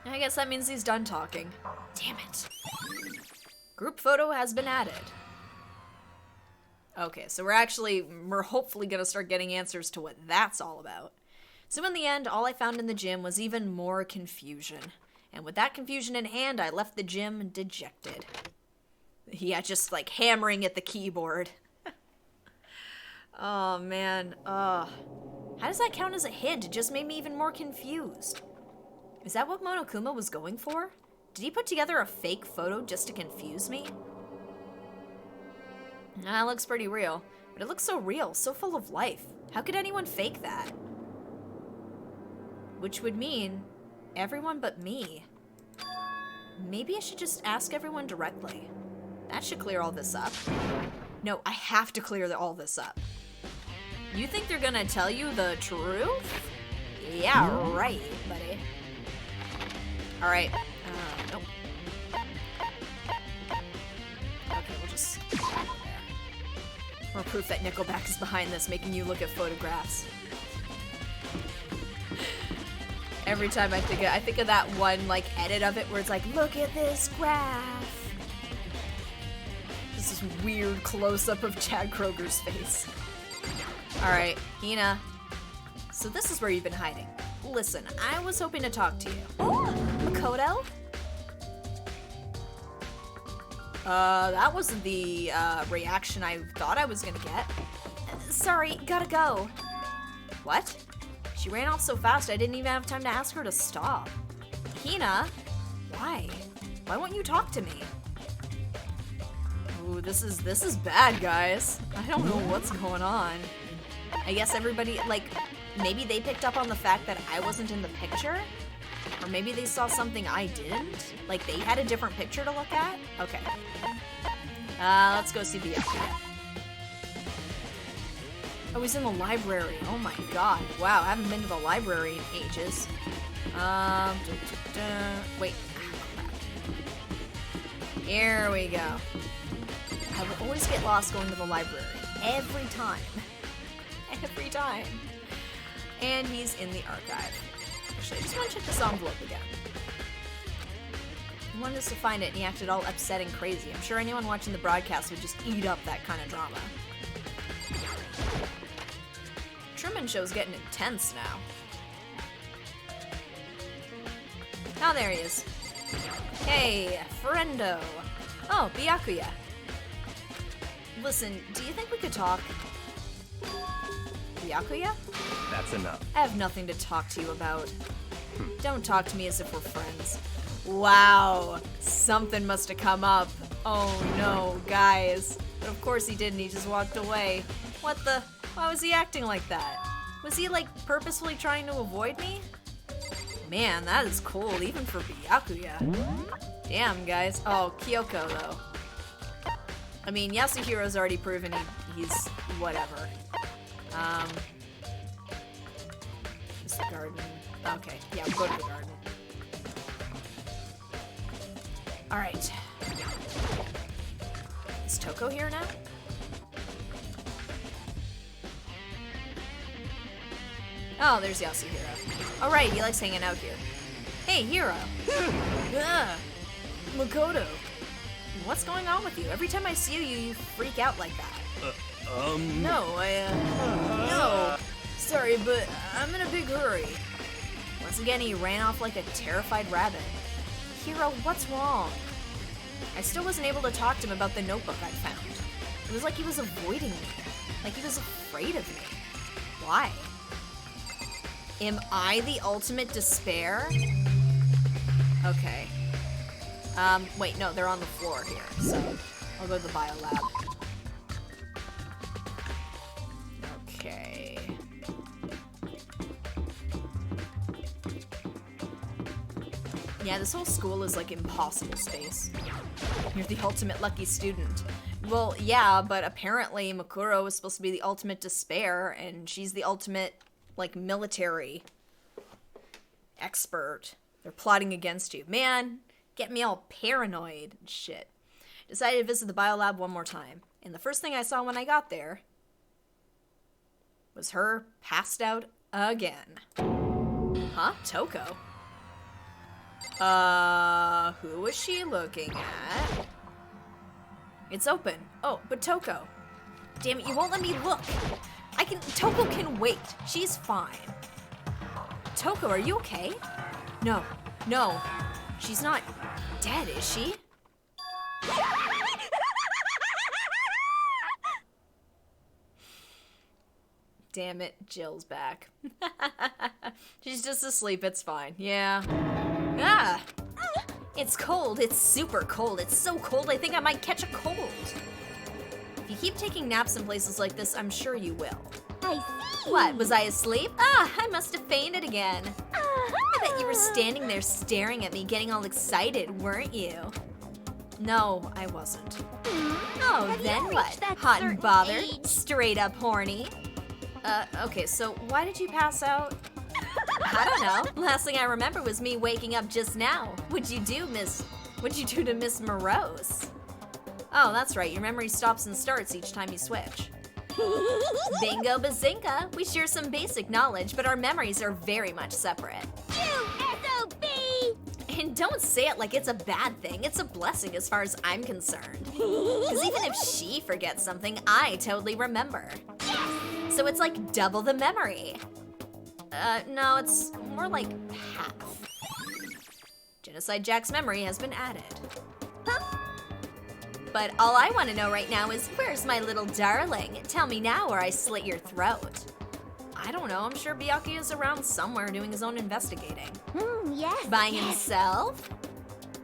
I guess that means he's done talking. Damn it. Group photo has been added. Okay, so we're hopefully gonna start getting answers to what that's all about. So in the end, all I found in the gym was even more confusion. And with that confusion in hand, I left the gym dejected. Yeah, just like hammering at the keyboard. Oh man, how does that count as a hint? It just made me even more confused. Is that what Monokuma was going for? Did he put together a fake photo just to confuse me? Nah, it looks pretty real. But it looks so real, so full of life. How could anyone fake that? Which would mean everyone but me. Maybe I should just ask everyone directly. That should clear all this up. No, I have to clear all this up. You think they're gonna tell you the truth? Yeah, right, buddy. Alright. Nope. Okay, we'll just... There. More proof that Nickelback is behind this, making you look at photographs. Every time I think of that one, like, edit of it where it's like, look at this graph. This is weird close-up of Chad Kroger's face. Alright, Hina. So this is where you've been hiding. Listen, I was hoping to talk to you. Oh, Makoto? That wasn't the, reaction I thought I was gonna get. Sorry, gotta go. What? She ran off so fast I didn't even have time to ask her to stop. Hina? Why? Why won't you talk to me? Ooh, this is bad, guys. I don't know what's going on. I guess everybody, like, maybe they picked up on the fact that I wasn't in the picture? Or maybe they saw something I didn't? Like, they had a different picture to look at? Okay. Let's go see Byakuya. Oh, he's in the library. Oh my god. Wow, I haven't been to the library in ages. Wait. Ah, crap. Here we go. I will always get lost going to the library. Every time. Every time. And he's in the archive. Actually, I just want to check this envelope again. He wanted us to find it, and he acted all upset and crazy. I'm sure anyone watching the broadcast would just eat up that kind of drama. Truman Show's getting intense now. Oh, there he is. Hey, friendo. Oh, Byakuya. Listen, do you think we could talk? Byakuya? That's enough. I have nothing to talk to you about. Don't talk to me as if we're friends. Wow, something must have come up. Oh no, guys. But of course he didn't, he just walked away. What the? Why was he acting like that? Was he like purposefully trying to avoid me? Man, that is cool, even for Byakuya. Damn, guys. Oh, Kyoko though. I mean, Yasuhiro's already proven he's whatever. Is the garden? Okay, yeah, we'll go to the garden. Alright. Is Toko here now? Oh, there's Yasuhiro. Alright, he likes hanging out here. Hey, Hiro! Makoto! What's going on with you? Every time I see you, you freak out like that. No, no. Sorry, but I'm in a big hurry. Once again, he ran off like a terrified rabbit. Hiro, what's wrong? I still wasn't able to talk to him about the notebook I found. It was like he was avoiding me. Like he was afraid of me. Why? Am I the ultimate despair? Okay. Wait, no, they're on the floor here, so I'll go to the bio lab. Yeah, this whole school is like impossible space. You're the ultimate lucky student. Well, yeah, but apparently Makuro is supposed to be the ultimate despair, and she's the ultimate, like, military expert. They're plotting against you. Man, get me all paranoid and shit. Decided to visit the biolab one more time. And the first thing I saw when I got there was her passed out again. Huh? Toko? Who was she looking at? It's open. Oh, but Toko. Damn it, you won't let me look. Toko can wait. She's fine. Toko, are you okay? No. She's not dead, is she? Damn it, Jill's back. She's just asleep, it's fine. Yeah. Ah! It's cold, it's super cold. It's so cold I think I might catch a cold. If you keep taking naps in places like this, I'm sure you will. I see. What, was I asleep? Ah, I must have fainted again. I bet you were standing there staring at me, getting all excited, weren't you? No, I wasn't. Oh, Have then you what? reached that Hot and certain bothered? age? Straight up horny? Okay, so why did you pass out? I don't know. Last thing I remember was me waking up just now. What'd you do to Miss Morose? Oh, that's right. Your memory stops and starts each time you switch. Bingo bazinga! We share some basic knowledge, but our memories are very much separate. SOB! And don't say it like it's a bad thing. It's a blessing as far as I'm concerned. Because even if she forgets something, I totally remember. So it's like double the memory. No, it's more like half. Genocide Jack's memory has been added. But all I want to know right now is, where's my little darling? Tell me now or I slit your throat. I don't know, I'm sure Byakuya is around somewhere doing his own investigating. Yes. By himself?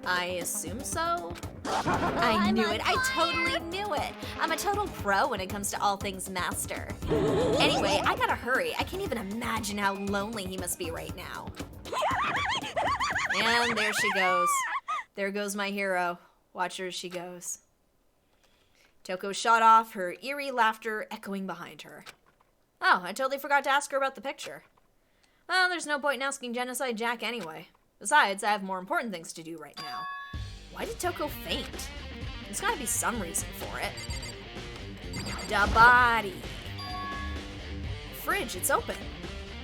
I assume so. I knew it, I totally knew it. I'm a total pro when it comes to all things master. Anyway, I gotta hurry. I can't even imagine how lonely he must be right now. And there she goes. There goes my hero. Watch her as she goes. Toko shot off, her eerie laughter echoing behind her. Oh, I totally forgot to ask her about the picture. Well, there's no point in asking Genocide Jack anyway. Besides, I have more important things to do right now. Why did Toko faint? There's gotta be some reason for it. Da body. Fridge, it's open.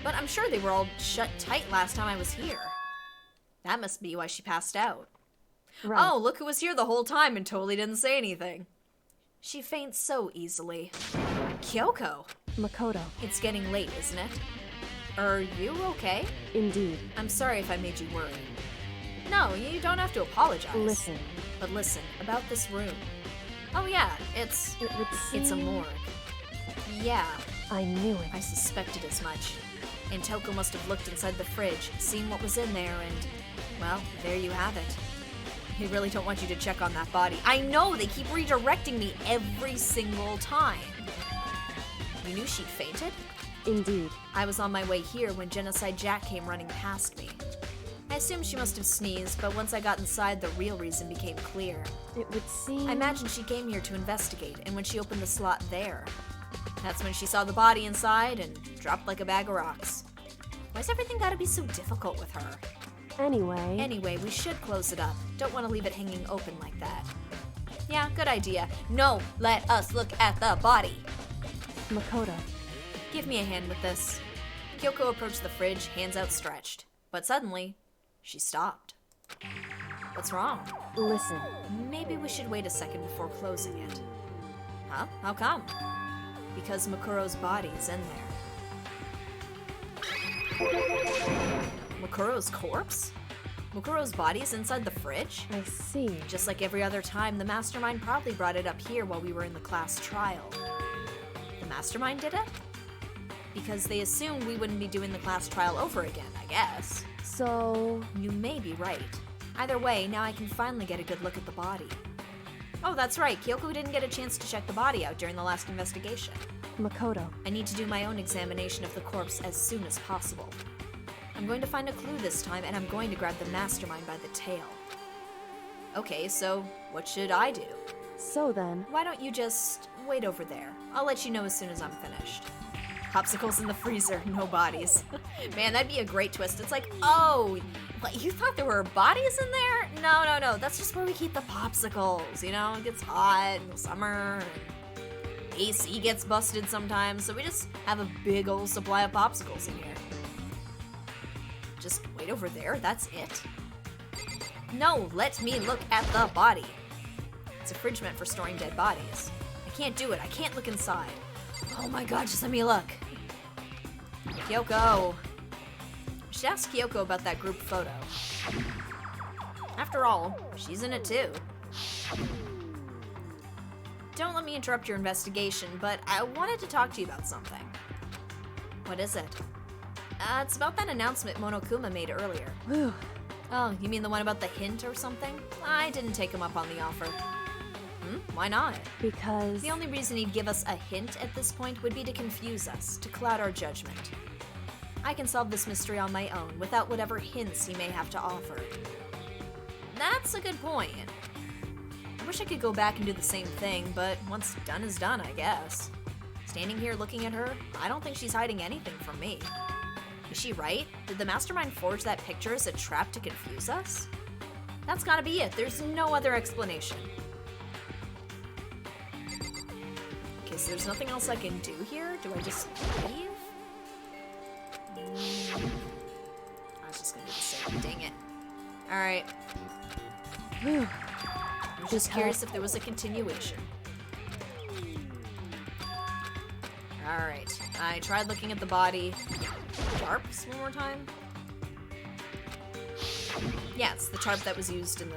But I'm sure they were all shut tight last time I was here. That must be why she passed out. Right. Oh, look who was here the whole time and totally didn't say anything. She faints so easily. Kyoko, Makoto. it's getting late, isn't it? Are you okay? Indeed. I'm sorry if I made you worry. No, you don't have to apologize. Listen. But listen, about this room. Oh yeah, It would seem... it's a morgue. Yeah, I knew it. I suspected as much. And Toko must have looked inside the fridge, seen what was in there, and, well, there you have it. They really don't want you to check on that body. I know, they keep redirecting me every single time. You knew she'd fainted? Indeed. I was on my way here when Genocide Jack came running past me. I assumed she must have sneezed, but once I got inside, the real reason became clear. It would seem... I imagine she came here to investigate, and when she opened the slot there, that's when she saw the body inside and dropped like a bag of rocks. Why's everything gotta be so difficult with her? Anyway, We should close it up. Don't want to leave it hanging open like that. Yeah, good idea. No, let us look at the body. Makoto. Give me a hand with this. Kyoko approached the fridge, hands outstretched. But suddenly, she stopped. What's wrong? Listen. Maybe we should wait a second before closing it. Huh? How come? Because Makuro's body is in there. Makuro's corpse? Makuro's body is inside the fridge? I see. Just like every other time, the mastermind probably brought it up here while we were in the class trial. The mastermind did it? Because they assumed we wouldn't be doing the class trial over again, I guess. So... You may be right. Either way, now I can finally get a good look at the body. Oh, that's right, Kyoko didn't get a chance to check the body out during the last investigation. Makoto. I need to do my own examination of the corpse as soon as possible. I'm going to find a clue this time, and I'm going to grab the mastermind by the tail. Okay, so what should I do? So then, Why don't you just wait over there? I'll let you know as soon as I'm finished. Popsicles in the freezer, no bodies. Man, that'd be a great twist. It's like, oh, what, you thought there were bodies in there? No, that's just where we keep the popsicles, you know? It gets hot in the summer, and AC gets busted sometimes, so we just have a big old supply of popsicles in here. Just wait over there, that's it? No, let me look at the body. It's a fridge meant for storing dead bodies. I can't do it, I can't look inside. Oh my god, just let me look. Kyoko. We should ask Kyoko about that group photo. After all, she's in it too. Don't let me interrupt your investigation, but I wanted to talk to you about something. What is it? It's about that announcement Monokuma made earlier. whew, Oh, you mean the one about the hint or something? I didn't take him up on the offer. Why not? because... The only reason he'd give us a hint at this point would be to confuse us, to cloud our judgment. I can solve this mystery on my own, without whatever hints he may have to offer. That's a good point. I wish I could go back and do the same thing, but what's done is done, I guess. Standing here looking at her, I don't think she's hiding anything from me. Is she right? Did the mastermind forge that picture as a trap to confuse us? That's gotta be it. There's no other explanation. Okay, so there's nothing else I can do here? Do I just leave? I was just gonna do the same. Dang it. Alright. Whew. I was just curious if there was a continuation. Alright. I tried looking at the body. Tarps one more time? Yeah, it's the tarp that was used in the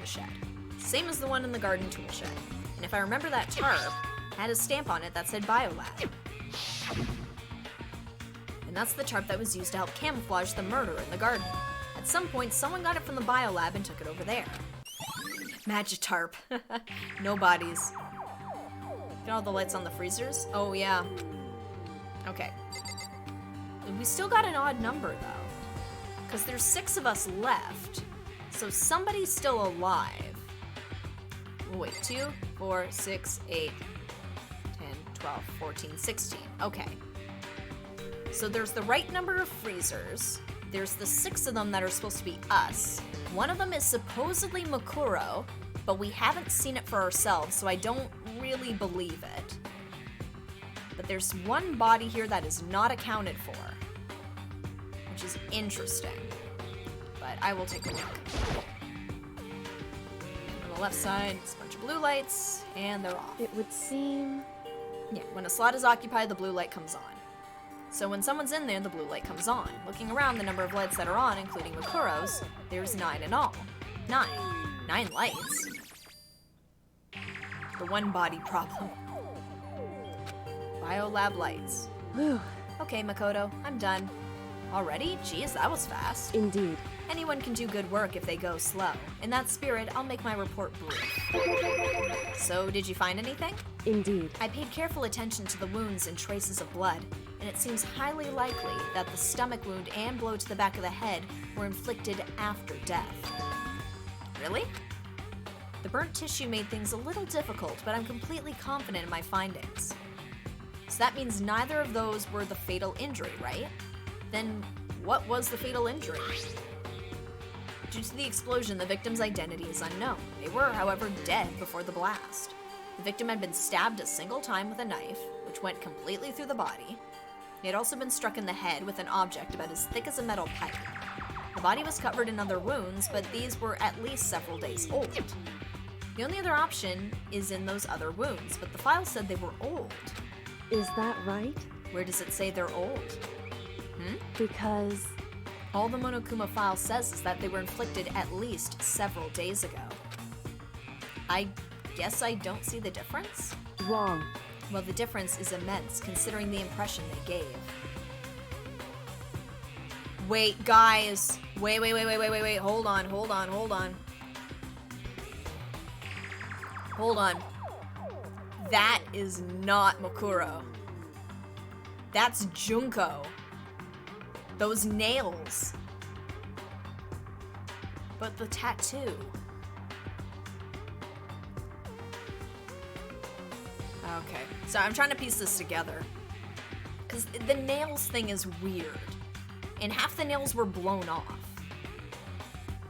shed. Same as the one in the garden tool shed. And if I remember, that tarp had a stamp on it that said Biolab. And that's the tarp that was used to help camouflage the murder in the garden. At some point, someone got it from the Biolab and took it over there. Magitarp. No bodies. Got all the lights on the freezers? Oh, yeah. Okay. We still got an odd number, though. Because there's 6 of us left. So somebody's still alive. Oh, wait, 2, 4, 6, 8, 10, 12, 14, 16. Okay. So there's the right number of freezers. There's the 6 of them that are supposed to be us. One of them is supposedly Mukuro, but we haven't seen it for ourselves, so I don't really believe it. But there's one body here that is not accounted for, which is interesting. But I will take a look. On the left side, it's a bunch of blue lights, and they're off. It would seem... Yeah, when a slot is occupied, the blue light comes on. So when someone's in there, the blue light comes on. Looking around the number of lights that are on, including Mukuro's, there's 9 in all. 9. 9 lights. The one body problem. Biolab lights. Whew, Okay, Makoto, I'm done. Already? Geez, that was fast. indeed. Anyone can do good work if they go slow. In that spirit, I'll make my report brief. So, did you find anything? Indeed. I paid careful attention to the wounds and traces of blood, and it seems highly likely that the stomach wound and blow to the back of the head were inflicted after death. Really? The burnt tissue made things a little difficult, but I'm completely confident in my findings. So that means neither of those were the fatal injury, right? Then what was the fatal injury? Due to the explosion, the victim's identity is unknown. They were, however, dead before the blast. The victim had been stabbed a single time with a knife, which went completely through the body. He had also been struck in the head with an object about as thick as a metal pipe. The body was covered in other wounds, but these were at least several days old. The only other option is in those other wounds, but the file said they were old. Is that right? Where does it say they're old? Because... All the Monokuma file says is that they were inflicted at least several days ago. I guess I don't see the difference? wrong. Well, the difference is immense considering the impression they gave. Wait, guys. Wait. Hold on. Hold on. That is not Mukuro. That's Junko. Those nails. But the tattoo. Okay, so I'm trying to piece this together. Because the nails thing is weird. And half the nails were blown off.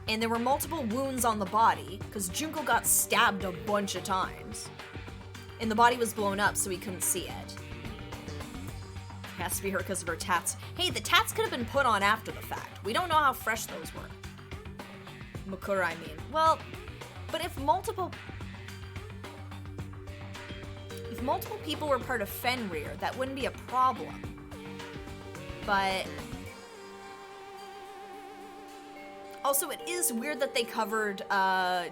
And there were multiple wounds on the body, because Junko got stabbed a bunch of times. And the body was blown up so he couldn't see it. It has to be her because of her tats. Hey, the tats could have been put on after the fact. We don't know how fresh those were. Makura, I mean. Well, but if multiple people were part of Fenrir, that wouldn't be a problem. But also, it is weird that they covered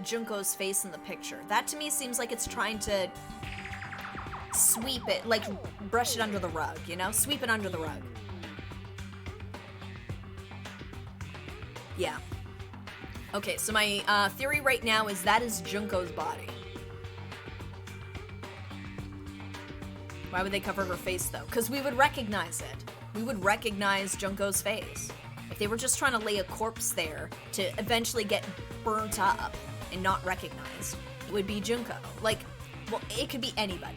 Junko's face in the picture. That to me seems like it's trying to sweep it, like brush it under the rug, you know? Sweep it under the rug. Yeah. Okay, so my theory right now is that is Junko's body. Why would they cover her face, though? Because we would recognize it. We would recognize Junko's face. If they were just trying to lay a corpse there to eventually get burnt up and not recognized, it would be Junko. Like, well, it could be anybody.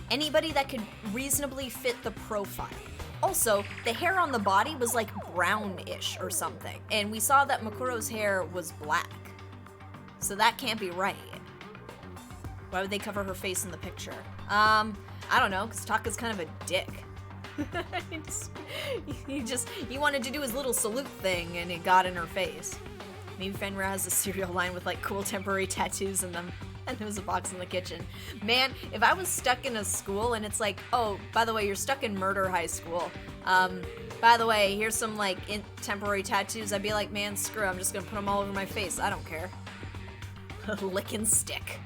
Anybody that could reasonably fit the profile. Also, the hair on the body was like brownish or something, and we saw that Makuro's hair was black. So that can't be right. Why would they cover her face in the picture? I don't know, because Taka's kind of a dick. he wanted to do his little salute thing, and it got in her face. Maybe Fenrir has a cereal line with like cool temporary tattoos in them. And there was a box in the kitchen. Man, if I was stuck in a school and it's like, oh, by the way, you're stuck in murder high school. By the way, here's some like temporary tattoos. I'd be like, man, screw it. I'm just gonna put them all over my face. I don't care. Lick and stick.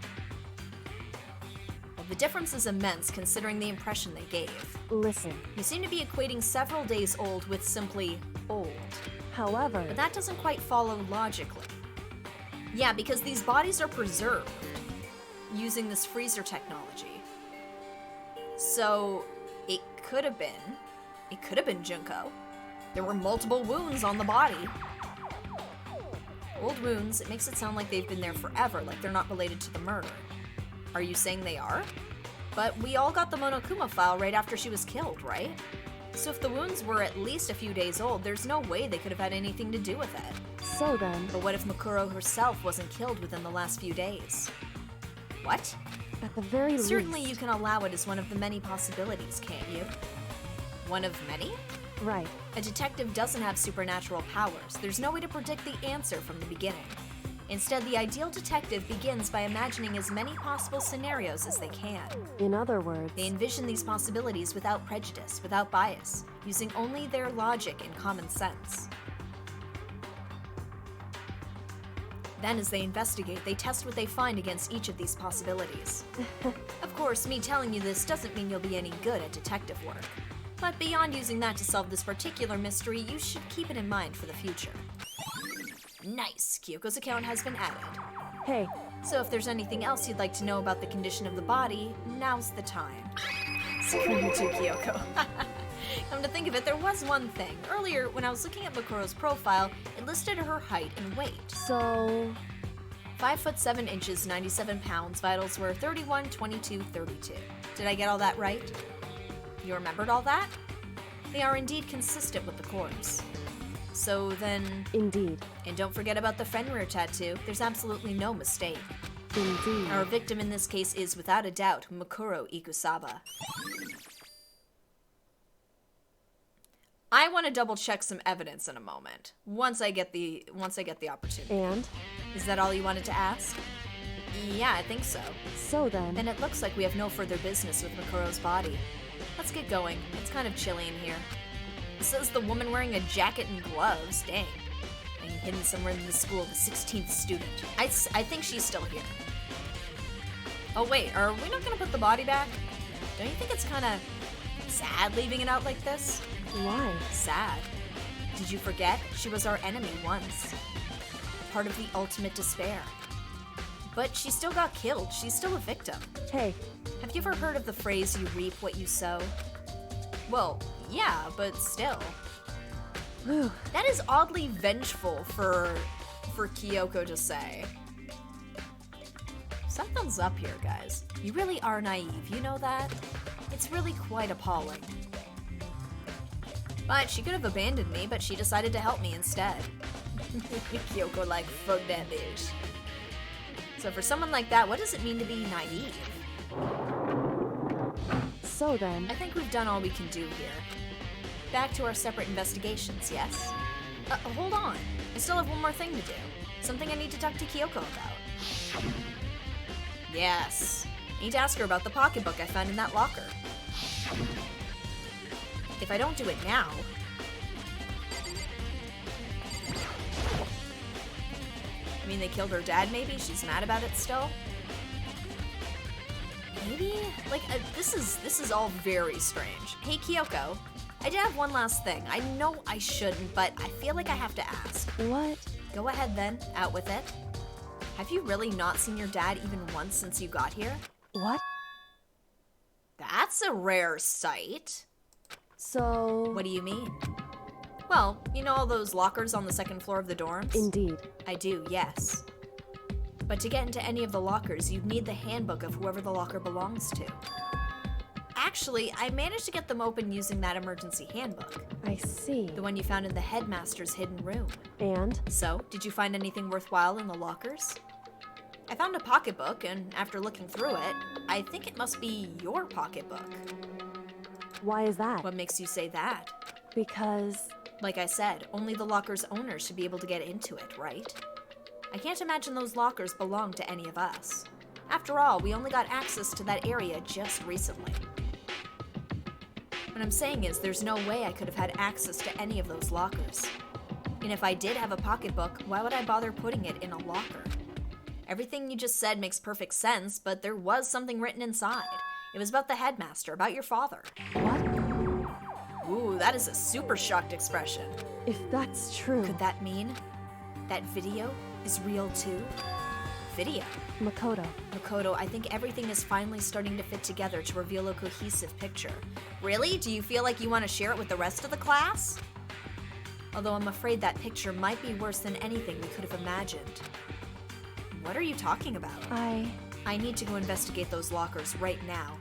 Well, the difference is immense considering the impression they gave. Listen. You seem to be equating several days old with simply old. However, But that doesn't quite follow logically. Yeah, because these bodies are preserved using this freezer technology. So it could have been Junko. There were multiple wounds on the body. Old wounds, it makes it sound like they've been there forever, like they're not related to the murder. Are you saying they are? But we all got the Monokuma file right after she was killed, right? So if the wounds were at least a few days old, there's no way they could have had anything to do with it. so then, But what if Makuro herself wasn't killed within the last few days? What? at the very Certainly least... you can allow it as one of the many possibilities, can't you? One of many? Right. A detective doesn't have supernatural powers. There's no way to predict the answer from the beginning. Instead, the ideal detective begins by imagining as many possible scenarios as they can. In other words, They envision these possibilities without prejudice, without bias, using only their logic and common sense. Then, as they investigate, they test what they find against each of these possibilities. Of course, me telling you this doesn't mean you'll be any good at detective work. But beyond using that to solve this particular mystery, you should keep it in mind for the future. Nice! Kyoko's account has been added. hey, So if there's anything else you'd like to know about the condition of the body, now's the time. Screw you too, Kyoko. Come to think of it, there was one thing. Earlier, when I was looking at Makuro's profile, it listed her height and weight. so... 5 foot 7 inches, 97 pounds, vitals were 31, 22, 32. Did I get all that right? You remembered all that? They are indeed consistent with the corpse. So then... Indeed. And don't forget about the Fenrir tattoo. There's absolutely no mistake. Indeed. Our victim in this case is, without a doubt, Makuro Ikusaba. I want to double check some evidence in a moment. Once I get the opportunity. And? Is that all you wanted to ask? Yeah, I think so. So then... Then it looks like we have no further business with Makuro's body. Let's get going. It's kind of chilly in here. It says the woman wearing a jacket and gloves. Dang. And hidden somewhere in the school, the 16th student. I think she's still here. Oh wait, are we not gonna put the body back? Don't you think it's kind of sad leaving it out like this? Why? Sad. Did you forget? She was our enemy once. Part of the ultimate despair. But she still got killed. She's still a victim. Hey, Have you ever heard of the phrase, you reap what you sow? Well, yeah, but still. Whew. That is oddly vengeful for Kyoko to say. Something's up here, guys. You really are naive, you know that? It's really quite appalling. But she could have abandoned me, but she decided to help me instead. Kyoko like, fuck that bitch. So for someone like that, what does it mean to be naive? So then, I think we've done all we can do here. Back to our separate investigations, yes? Hold on. I still have one more thing to do. Something I need to talk to Kyoko about. Yes. I need to ask her about the pocketbook I found in that locker. If I don't do it now... I mean, they killed her dad, maybe? She's mad about it still? Maybe? Like, this is all very strange. Hey, Kyoko. I did have one last thing. I know I shouldn't, but I feel like I have to ask. what? Go ahead then, out with it. Have you really not seen your dad even once since you got here? What? That's a rare sight. So... What do you mean? Well, you know all those lockers on the second floor of the dorms? Indeed. I do, yes. But to get into any of the lockers, you'd need the handbook of whoever the locker belongs to. Actually, I managed to get them open using that emergency handbook. I see. The one you found in the headmaster's hidden room. And? So, did you find anything worthwhile in the lockers? I found a pocketbook, and after looking through it, I think it must be your pocketbook. Why is that? What makes you say that? Because... Like I said, only the locker's owner should be able to get into it, right? I can't imagine those lockers belong to any of us. After all, we only got access to that area just recently. What I'm saying is, there's no way I could have had access to any of those lockers. And if I did have a pocketbook, why would I bother putting it in a locker? Everything you just said makes perfect sense, but there was something written inside. It was about the headmaster, about your father. what? Ooh, that is a super shocked expression. If that's true... Could that mean that video is real too? Video. Makoto, I think everything is finally starting to fit together to reveal a cohesive picture. Really? Do you feel like you want to share it with the rest of the class? Although I'm afraid that picture might be worse than anything we could have imagined. What are you talking about? I need to go investigate those lockers right now.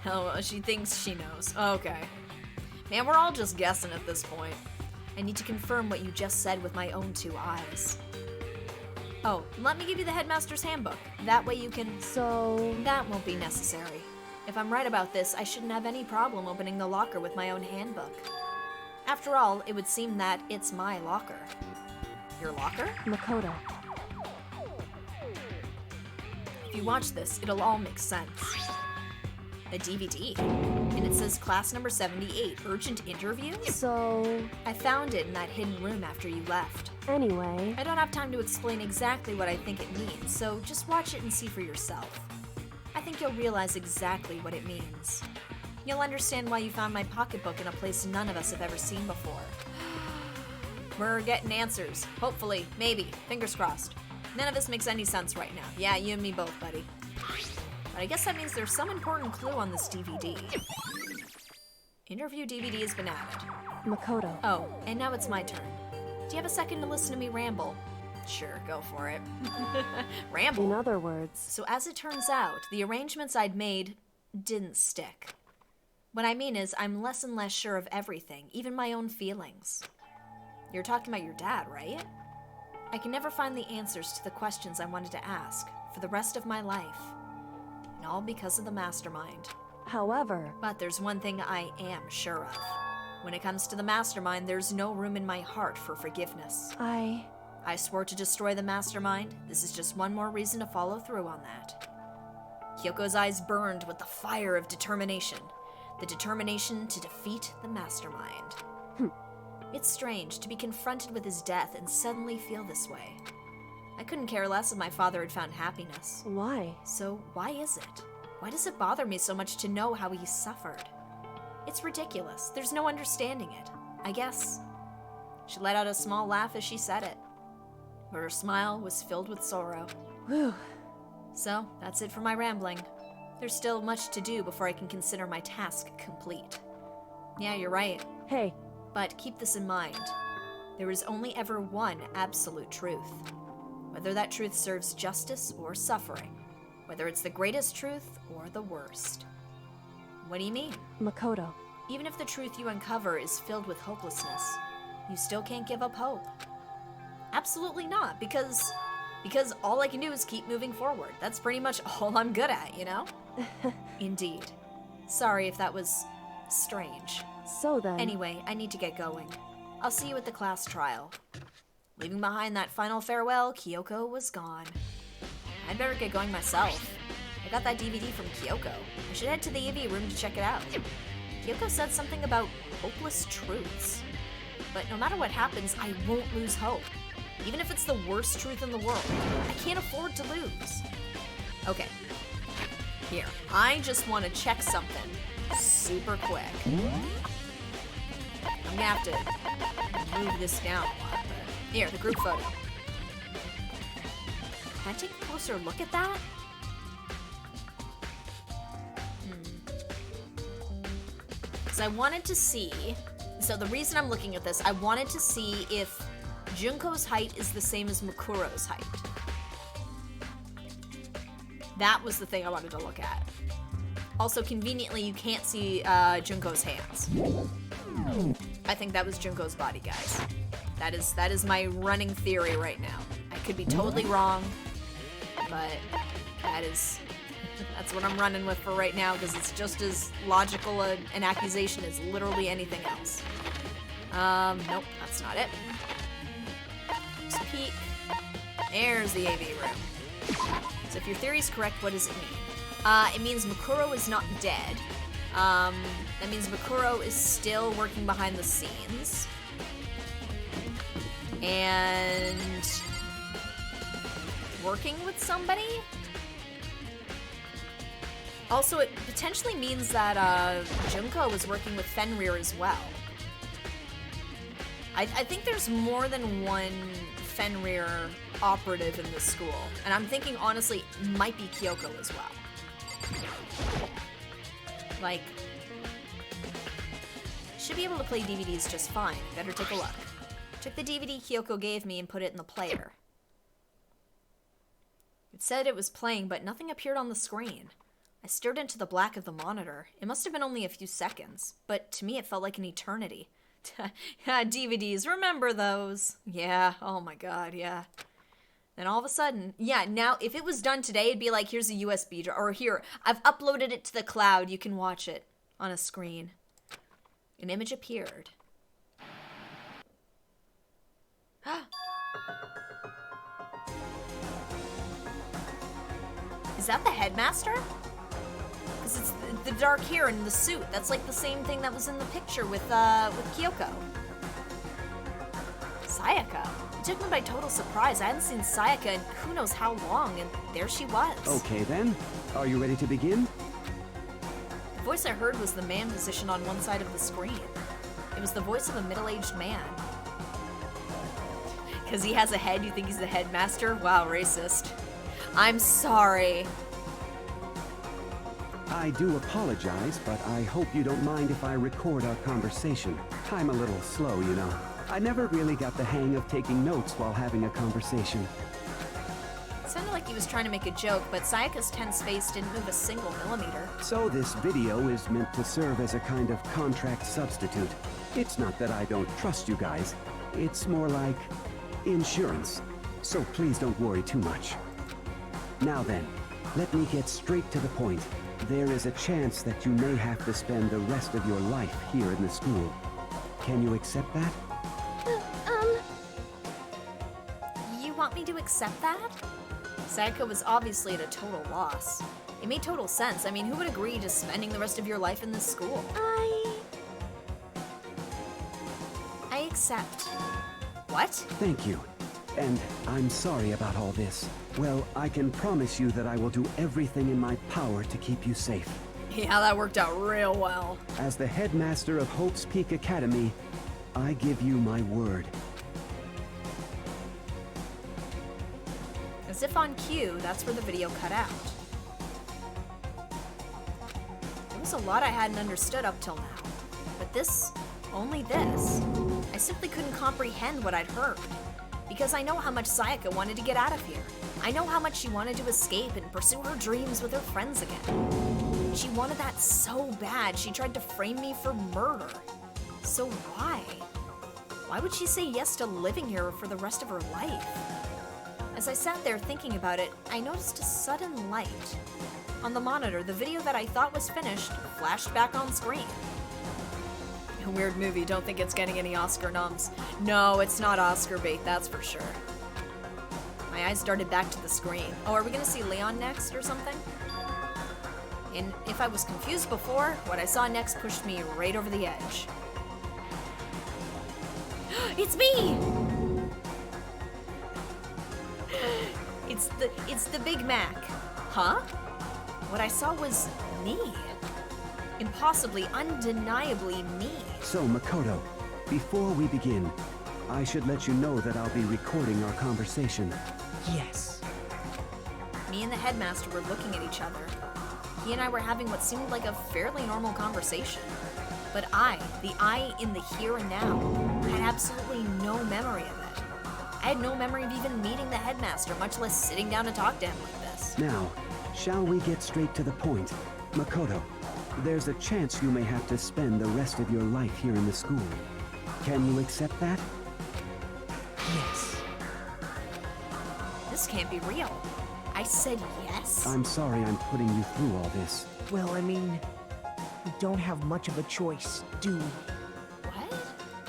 Oh, she thinks she knows. Okay. Man, we're all just guessing at this point. I need to confirm what you just said with my own two eyes. Oh, let me give you the headmaster's handbook. That way you can... So... That won't be necessary. If I'm right about this, I shouldn't have any problem opening the locker with my own handbook. After all, it would seem that it's my locker. Your locker? Makoto. If you watch this, it'll all make sense. A DVD. And it says class number 78, urgent interviews? So... I found it in that hidden room after you left. Anyway... I don't have time to explain exactly what I think it means, so just watch it and see for yourself. I think you'll realize exactly what it means. You'll understand why you found my pocketbook in a place none of us have ever seen before. We're getting answers. Hopefully. Maybe. Fingers crossed. None of this makes any sense right now. Yeah, you and me both, buddy. But I guess that means there's some important clue on this DVD. Interview DVD has been added. Makoto. Oh, and now it's my turn. Do you have a second to listen to me ramble? Sure, go for it. Ramble? In other words... So as it turns out, the arrangements I'd made didn't stick. What I mean is, I'm less and less sure of everything, even my own feelings. You're talking about your dad, right? I can never find the answers to the questions I wanted to ask for the rest of my life. And all because of the mastermind. However... But there's one thing I am sure of. When it comes to the mastermind, there's no room in my heart for forgiveness. I swore to destroy the mastermind. This is just one more reason to follow through on that. Kyoko's eyes burned with the fire of determination. The determination to defeat the mastermind. It's strange to be confronted with his death and suddenly feel this way. I couldn't care less if my father had found happiness. Why? So why is it? Why does it bother me so much to know how he suffered? It's ridiculous. There's no understanding it. I guess. She let out a small laugh as she said it. But her smile was filled with sorrow. Whew. So, that's it for my rambling. There's still much to do before I can consider my task complete. Yeah, you're right. Hey, But keep this in mind. There is only ever one absolute truth. Whether that truth serves justice or suffering. Whether it's the greatest truth or the worst. What do you mean? Makoto. Even if the truth you uncover is filled with hopelessness, you still can't give up hope. Absolutely not, because all I can do is keep moving forward. That's pretty much all I'm good at, you know? Indeed. Sorry if that was strange. So then... Anyway, I need to get going. I'll see you at the class trial. Leaving behind that final farewell, Kyoko was gone. I'd better get going myself. I got that DVD from Kyoko. I should head to the AV room to check it out. Kyoko said something about hopeless truths. But no matter what happens, I won't lose hope. Even if it's the worst truth in the world. I can't afford to lose. Okay. Here. I just want to check something super quick. I'm gonna have to move this down a lot, but here, the group photo. Can I take a closer look at that? Because I wanted to see, so the reason I'm looking at this, I wanted to see if Junko's height is the same as Makuro's height. That was the thing I wanted to look at. Also, conveniently, you can't see Junko's hands. I think that was Junko's body, guys. That is my running theory right now. I could be totally wrong, but that's what I'm running with for right now, because it's just as logical an accusation as literally anything else. Nope, that's not it. Just peek. There's the AV room. So if your theory is correct, what does it mean? It means Makuro is not dead. That means Makuro is still working behind the scenes. And working with somebody? Also, it potentially means that Junko is working with Fenrir as well. I think there's more than one Fenrir operative in this school. And I'm thinking, honestly, it might be Kyoko as well. Like, should be able to play DVDs just fine. Better take a look. Took the DVD Kyoko gave me and put it in the player. It said it was playing, but nothing appeared on the screen. I stared into the black of the monitor. It must have been only a few seconds, but to me it felt like an eternity. DVDs, remember those? Yeah, oh my god, yeah. Then all of a sudden, yeah, now if it was done today, it'd be like, here's a USB drive, or here, I've uploaded it to the cloud, you can watch it on a screen. An image appeared. Is that the headmaster? Because it's the dark hair and the suit. That's like the same thing that was in the picture with Kyoko. Sayaka. It took me by total surprise. I hadn't seen Sayaka in who knows how long, and there she was. Okay then, are you ready to begin? The voice I heard was the man positioned on one side of the screen. It was the voice of a middle-aged man. Because he has a head, you think he's the headmaster? Wow, racist. I'm sorry. I do apologize, but I hope you don't mind if I record our conversation. I'm a little slow, you know. I never really got the hang of taking notes while having a conversation. It sounded like he was trying to make a joke, but Sayaka's tense face didn't move a single millimeter. So this video is meant to serve as a kind of contract substitute. It's not that I don't trust you guys. It's more like insurance. So please don't worry too much. Now then, let me get straight to the point. There is a chance that you may have to spend the rest of your life here in the school. Can you accept that? You want me to accept that? Sayaka was obviously at a total loss. It made total sense. I mean, who would agree to spending the rest of your life in this school? I accept. What? Thank you. And I'm sorry about all this. Well, I can promise you that I will do everything in my power to keep you safe. Yeah, that worked out real well. As the headmaster of Hope's Peak Academy, I give you my word. As if on cue, that's where the video cut out. There was a lot I hadn't understood up till now. But this Only this. I simply couldn't comprehend what I'd heard. Because I know how much Sayaka wanted to get out of here. I know how much she wanted to escape and pursue her dreams with her friends again. She wanted that so bad, she tried to frame me for murder. So why? Why would she say yes to living here for the rest of her life? As I sat there thinking about it, I noticed a sudden light. On the monitor, the video that I thought was finished flashed back on screen. A weird movie, don't think it's getting any Oscar noms. No, it's not Oscar bait, that's for sure. My eyes darted back to the screen. Oh, are we gonna see Leon next or something? And if I was confused before, what I saw next pushed me right over the edge. It's me! It's the Big Mac. Huh? What I saw was me. Impossibly, undeniably me. So, Makoto, before we begin, I should let you know that I'll be recording our conversation. Yes. Me and the headmaster were looking at each other. He and I were having what seemed like a fairly normal conversation. But the I in the here and now, had absolutely no memory of it. I had no memory of even meeting the headmaster, much less sitting down to talk to him like this. Now, shall we get straight to the point? Makoto, there's a chance you may have to spend the rest of your life here in the school. Can you accept that? Yes. This can't be real. I said yes? I'm sorry I'm putting you through all this. Well, I mean, we don't have much of a choice, do we? What?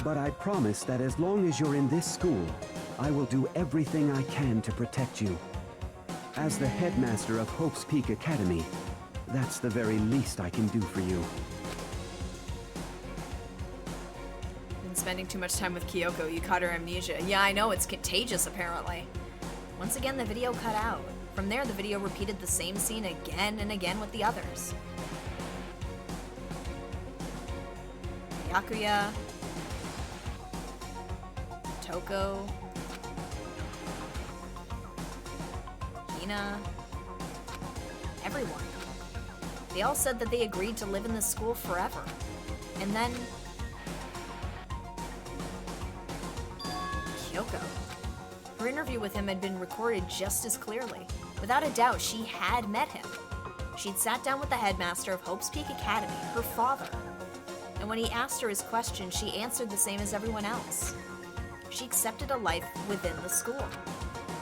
But I promise that as long as you're in this school, I will do everything I can to protect you. As the headmaster of Hope's Peak Academy, that's the very least I can do for you. Been spending too much time with Kyoko, you caught her amnesia. Yeah, I know, it's contagious apparently. Once again, the video cut out. From there, the video repeated the same scene again and again with the others. Yakuya, Toko, Hina, everyone. They all said that they agreed to live in this school forever. And then Kyoko. Her interview with him had been recorded just as clearly. Without a doubt, she had met him. She'd sat down with the headmaster of Hope's Peak Academy, her father. And when he asked her his question, she answered the same as everyone else. She accepted a life within the school.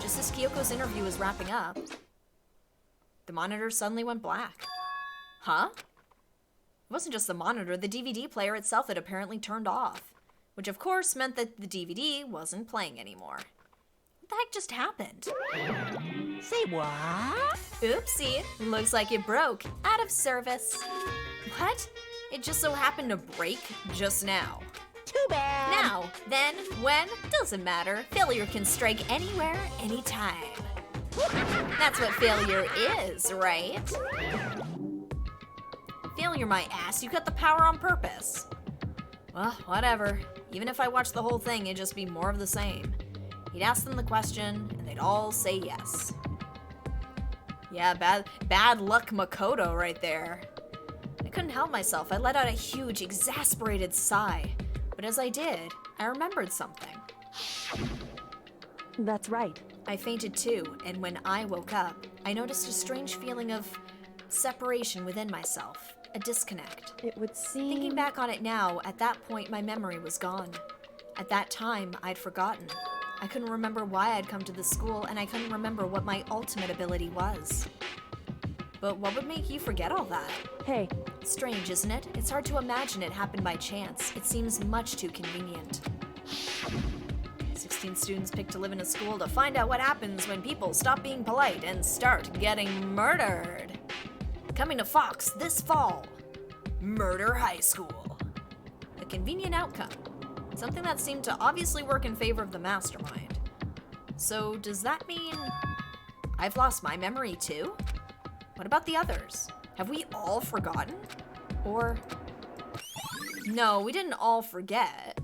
Just as Kyoko's interview was wrapping up, the monitor suddenly went black. Huh? It wasn't just the monitor, the DVD player itself had apparently turned off. Which of course meant that the DVD wasn't playing anymore. What the heck just happened? Say what? Oopsie, looks like it broke. Out of service. What? It just so happened to break just now. Too bad. Now, then, when, doesn't matter. Failure can strike anywhere, anytime. That's what failure is, right? Failure, my ass. You cut the power on purpose. Well, whatever. Even if I watched the whole thing, it'd just be more of the same. He'd ask them the question, and they'd all say yes. Yeah, bad luck Makoto right there. I couldn't help myself. I let out a huge, exasperated sigh. But as I did, I remembered something. That's right. I fainted too, and when I woke up, I noticed a strange feeling of separation within myself, a disconnect. It would seem... Thinking back on it now, at that point my memory was gone. At that time, I'd forgotten. I couldn't remember why I'd come to the school, and I couldn't remember what my ultimate ability was. But what would make you forget all that? Hey, Strange, isn't it? It's hard to imagine it happened by chance. It seems much too convenient. 16 students picked to live in a school to find out what happens when people stop being polite and start getting murdered. Coming to Fox this fall. Murder High School. A convenient outcome. Something that seemed to obviously work in favor of the mastermind. So does that mean I've lost my memory too? What about the others? Have we all forgotten? Or... No, we didn't all forget.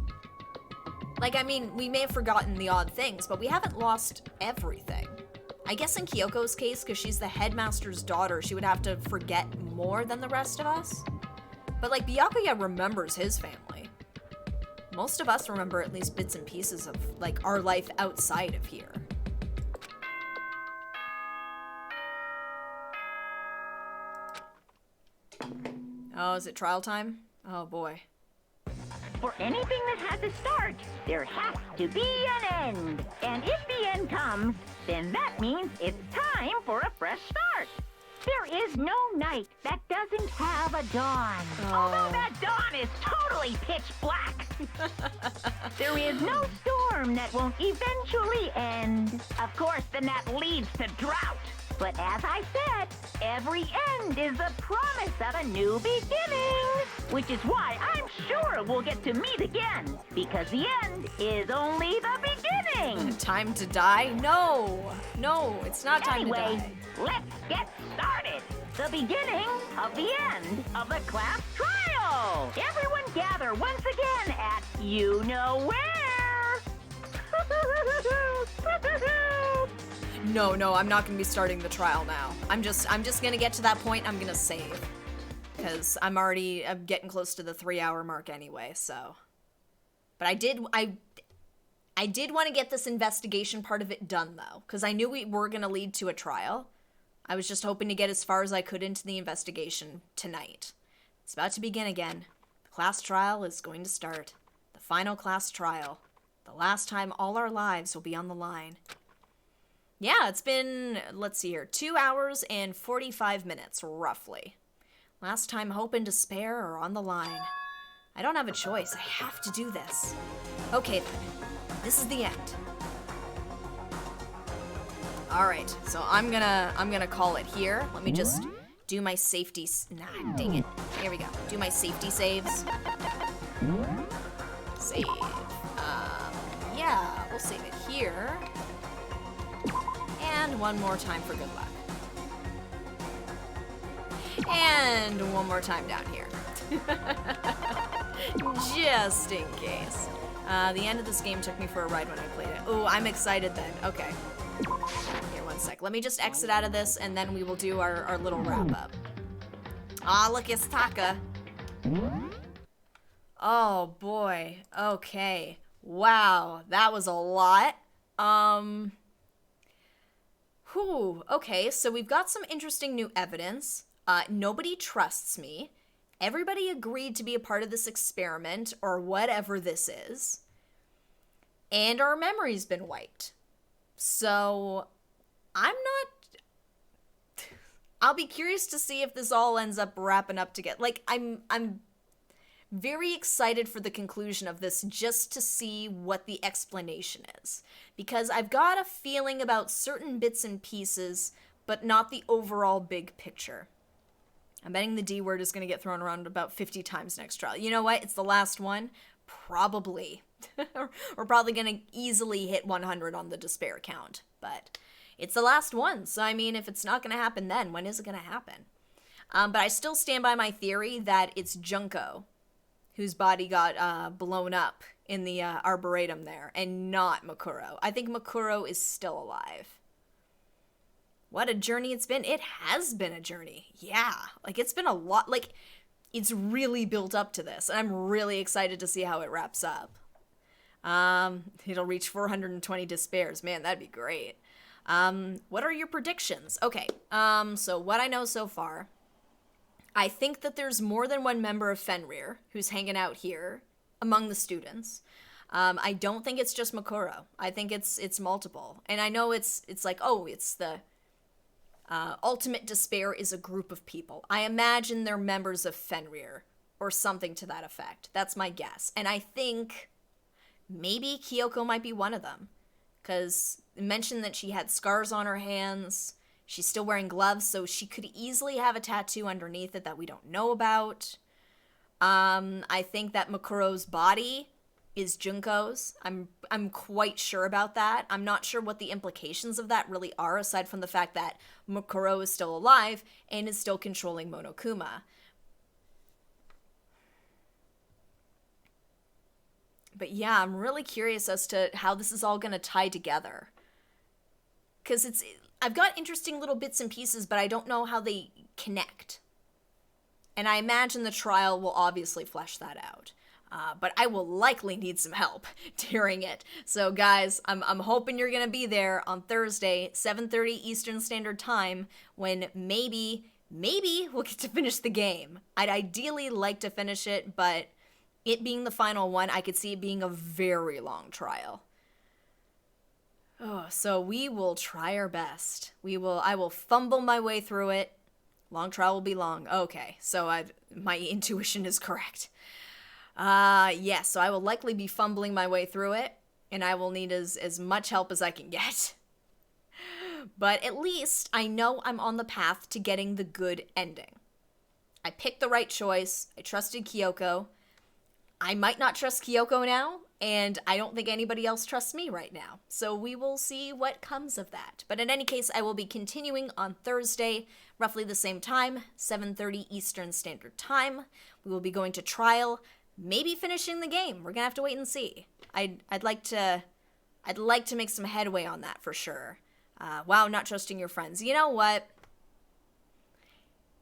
Like, I mean, we may have forgotten the odd things, but we haven't lost everything. I guess in Kyoko's case, because she's the headmaster's daughter, she would have to forget more than the rest of us. But like, Byakuya remembers his family. Most of us remember at least bits and pieces of, like, our life outside of here. Oh, is it trial time? Oh, boy. For anything that has a start, there has to be an end. And if the end comes, then that means it's time for a fresh start. There is no night that doesn't have a dawn. Although that dawn is totally pitch black. There is no storm that won't eventually end. Of course, then that leads to drought. But as I said, every end is a promise of a new beginning. Which is why I'm sure we'll get to meet again. Because the end is only the beginning. Time to die? No. No, it's not time to die. Anyway, let's get started. The beginning of the end of the class trial. Everyone gather once again at you know where. No, I'm not gonna be starting the trial now. I'm just gonna get to that point. I'm gonna save, because I'm getting close to the 3-hour mark anyway. So, but I did want to get this investigation part of it done though, because I knew we were gonna lead to a trial. I was just hoping to get as far as I could into the investigation tonight. It's about to begin again. The class trial is going to start. The final class trial. The last time all our lives will be on the line. Yeah, it's been, let's see here, 2 hours and 45 minutes, roughly. Last time hope and despair are on the line. I don't have a choice. I have to do this. Okay, then. This is the end. Alright, so I'm gonna call it here. Let me just do my safety... Nah, dang it. Here we go. Do my safety saves. Save. Yeah, we'll save it here. And one more time for good luck. And one more time down here. Just in case. The end of this game took me for a ride when I played it. Oh, I'm excited then. Okay. Here, one sec. Let me just exit out of this, and then we will do our little wrap-up. Ah, look, it's Taka. Oh, boy. Okay. Wow, that was a lot. Whew, okay, so we've got some interesting new evidence. Nobody trusts me. Everybody agreed to be a part of this experiment, or whatever this is. And our memory's been wiped. So, I'll be curious to see if this all ends up wrapping up together. Like, I'm very excited for the conclusion of this, just to see what the explanation is. Because I've got a feeling about certain bits and pieces, but not the overall big picture. I'm betting the D word is going to get thrown around about 50 times next trial. You know what? It's the last one. Probably. We're probably going to easily hit 100 on the despair count. But it's the last one. So, I mean, if it's not going to happen then, when is it going to happen? But I still stand by my theory that it's Junko whose body got blown up in the Arboretum there, and not Makuro. I think Makuro is still alive. What a journey it's been. It has been a journey. Yeah, like it's been a lot, like it's really built up to this, and I'm really excited to see how it wraps up. It'll reach 420 despairs. Man, that'd be great. What are your predictions? Okay, so what I know so far, I think that there's more than one member of Fenrir who's hanging out here among the students. I don't think it's just Makuro. I think it's multiple. And I know it's like, oh, it's the Ultimate Despair is a group of people. I imagine they're members of Fenrir or something to that effect. That's my guess. And I think maybe Kyoko might be one of them, because it mentioned that she had scars on her hands. She's still wearing gloves, so she could easily have a tattoo underneath it that we don't know about. I think that Makuro's body is Junko's. I'm quite sure about that. I'm not sure what the implications of that really are, aside from the fact that Makuro is still alive and is still controlling Monokuma. But yeah, I'm really curious as to how this is all going to tie together. Because I've got interesting little bits and pieces, but I don't know how they connect. And I imagine the trial will obviously flesh that out. But I will likely need some help during it. So guys, I'm hoping you're gonna be there on Thursday, 7:30 Eastern Standard Time, when maybe we'll get to finish the game. I'd ideally like to finish it, but it being the final one, I could see it being a very long trial. Oh, so we will try our best. I will fumble my way through it. Long trial will be long. Okay, so my intuition is correct. Yes, so I will likely be fumbling my way through it, and I will need as much help as I can get. But at least I know I'm on the path to getting the good ending. I picked the right choice. I trusted Kyoko. I might not trust Kyoko now, and I don't think anybody else trusts me right now. So we will see what comes of that. But in any case, I will be continuing on Thursday, roughly the same time, 7:30 Eastern Standard Time. We will be going to trial, maybe finishing the game. We're gonna have to wait and see. I'd like to make some headway on that for sure. Wow, not trusting your friends. You know what?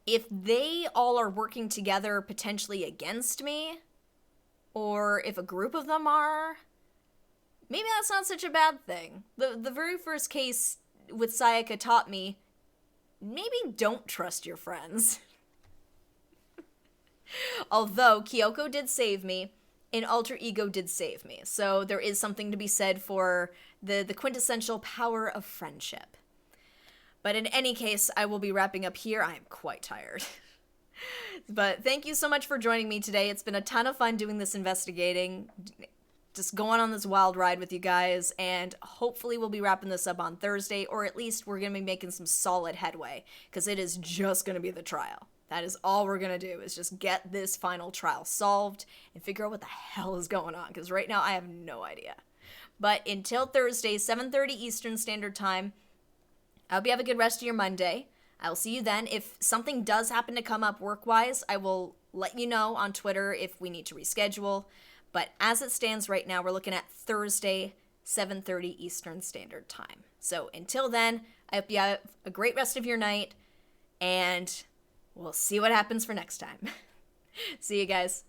If they all are working together potentially against me, or if a group of them are, maybe that's not such a bad thing. The very first case with Sayaka taught me, maybe don't trust your friends. Although Kyoko did save me, and Alter Ego did save me. So there is something to be said for the quintessential power of friendship. But in any case, I will be wrapping up here. I am quite tired. But thank you so much for joining me today. It's been a ton of fun doing this investigating, just going on this wild ride with you guys, and hopefully we'll be wrapping this up on Thursday, or at least we're going to be making some solid headway, because it is just going to be the trial. That is all we're going to do, is just get this final trial solved and figure out what the hell is going on, because right now I have no idea. But until Thursday, 7:30 Eastern Standard Time, I hope you have a good rest of your Monday. I will see you then. If something does happen to come up work-wise, I will let you know on Twitter if we need to reschedule. But as it stands right now, we're looking at Thursday, 7:30 Eastern Standard Time. So until then, I hope you have a great rest of your night, and we'll see what happens for next time. See you guys.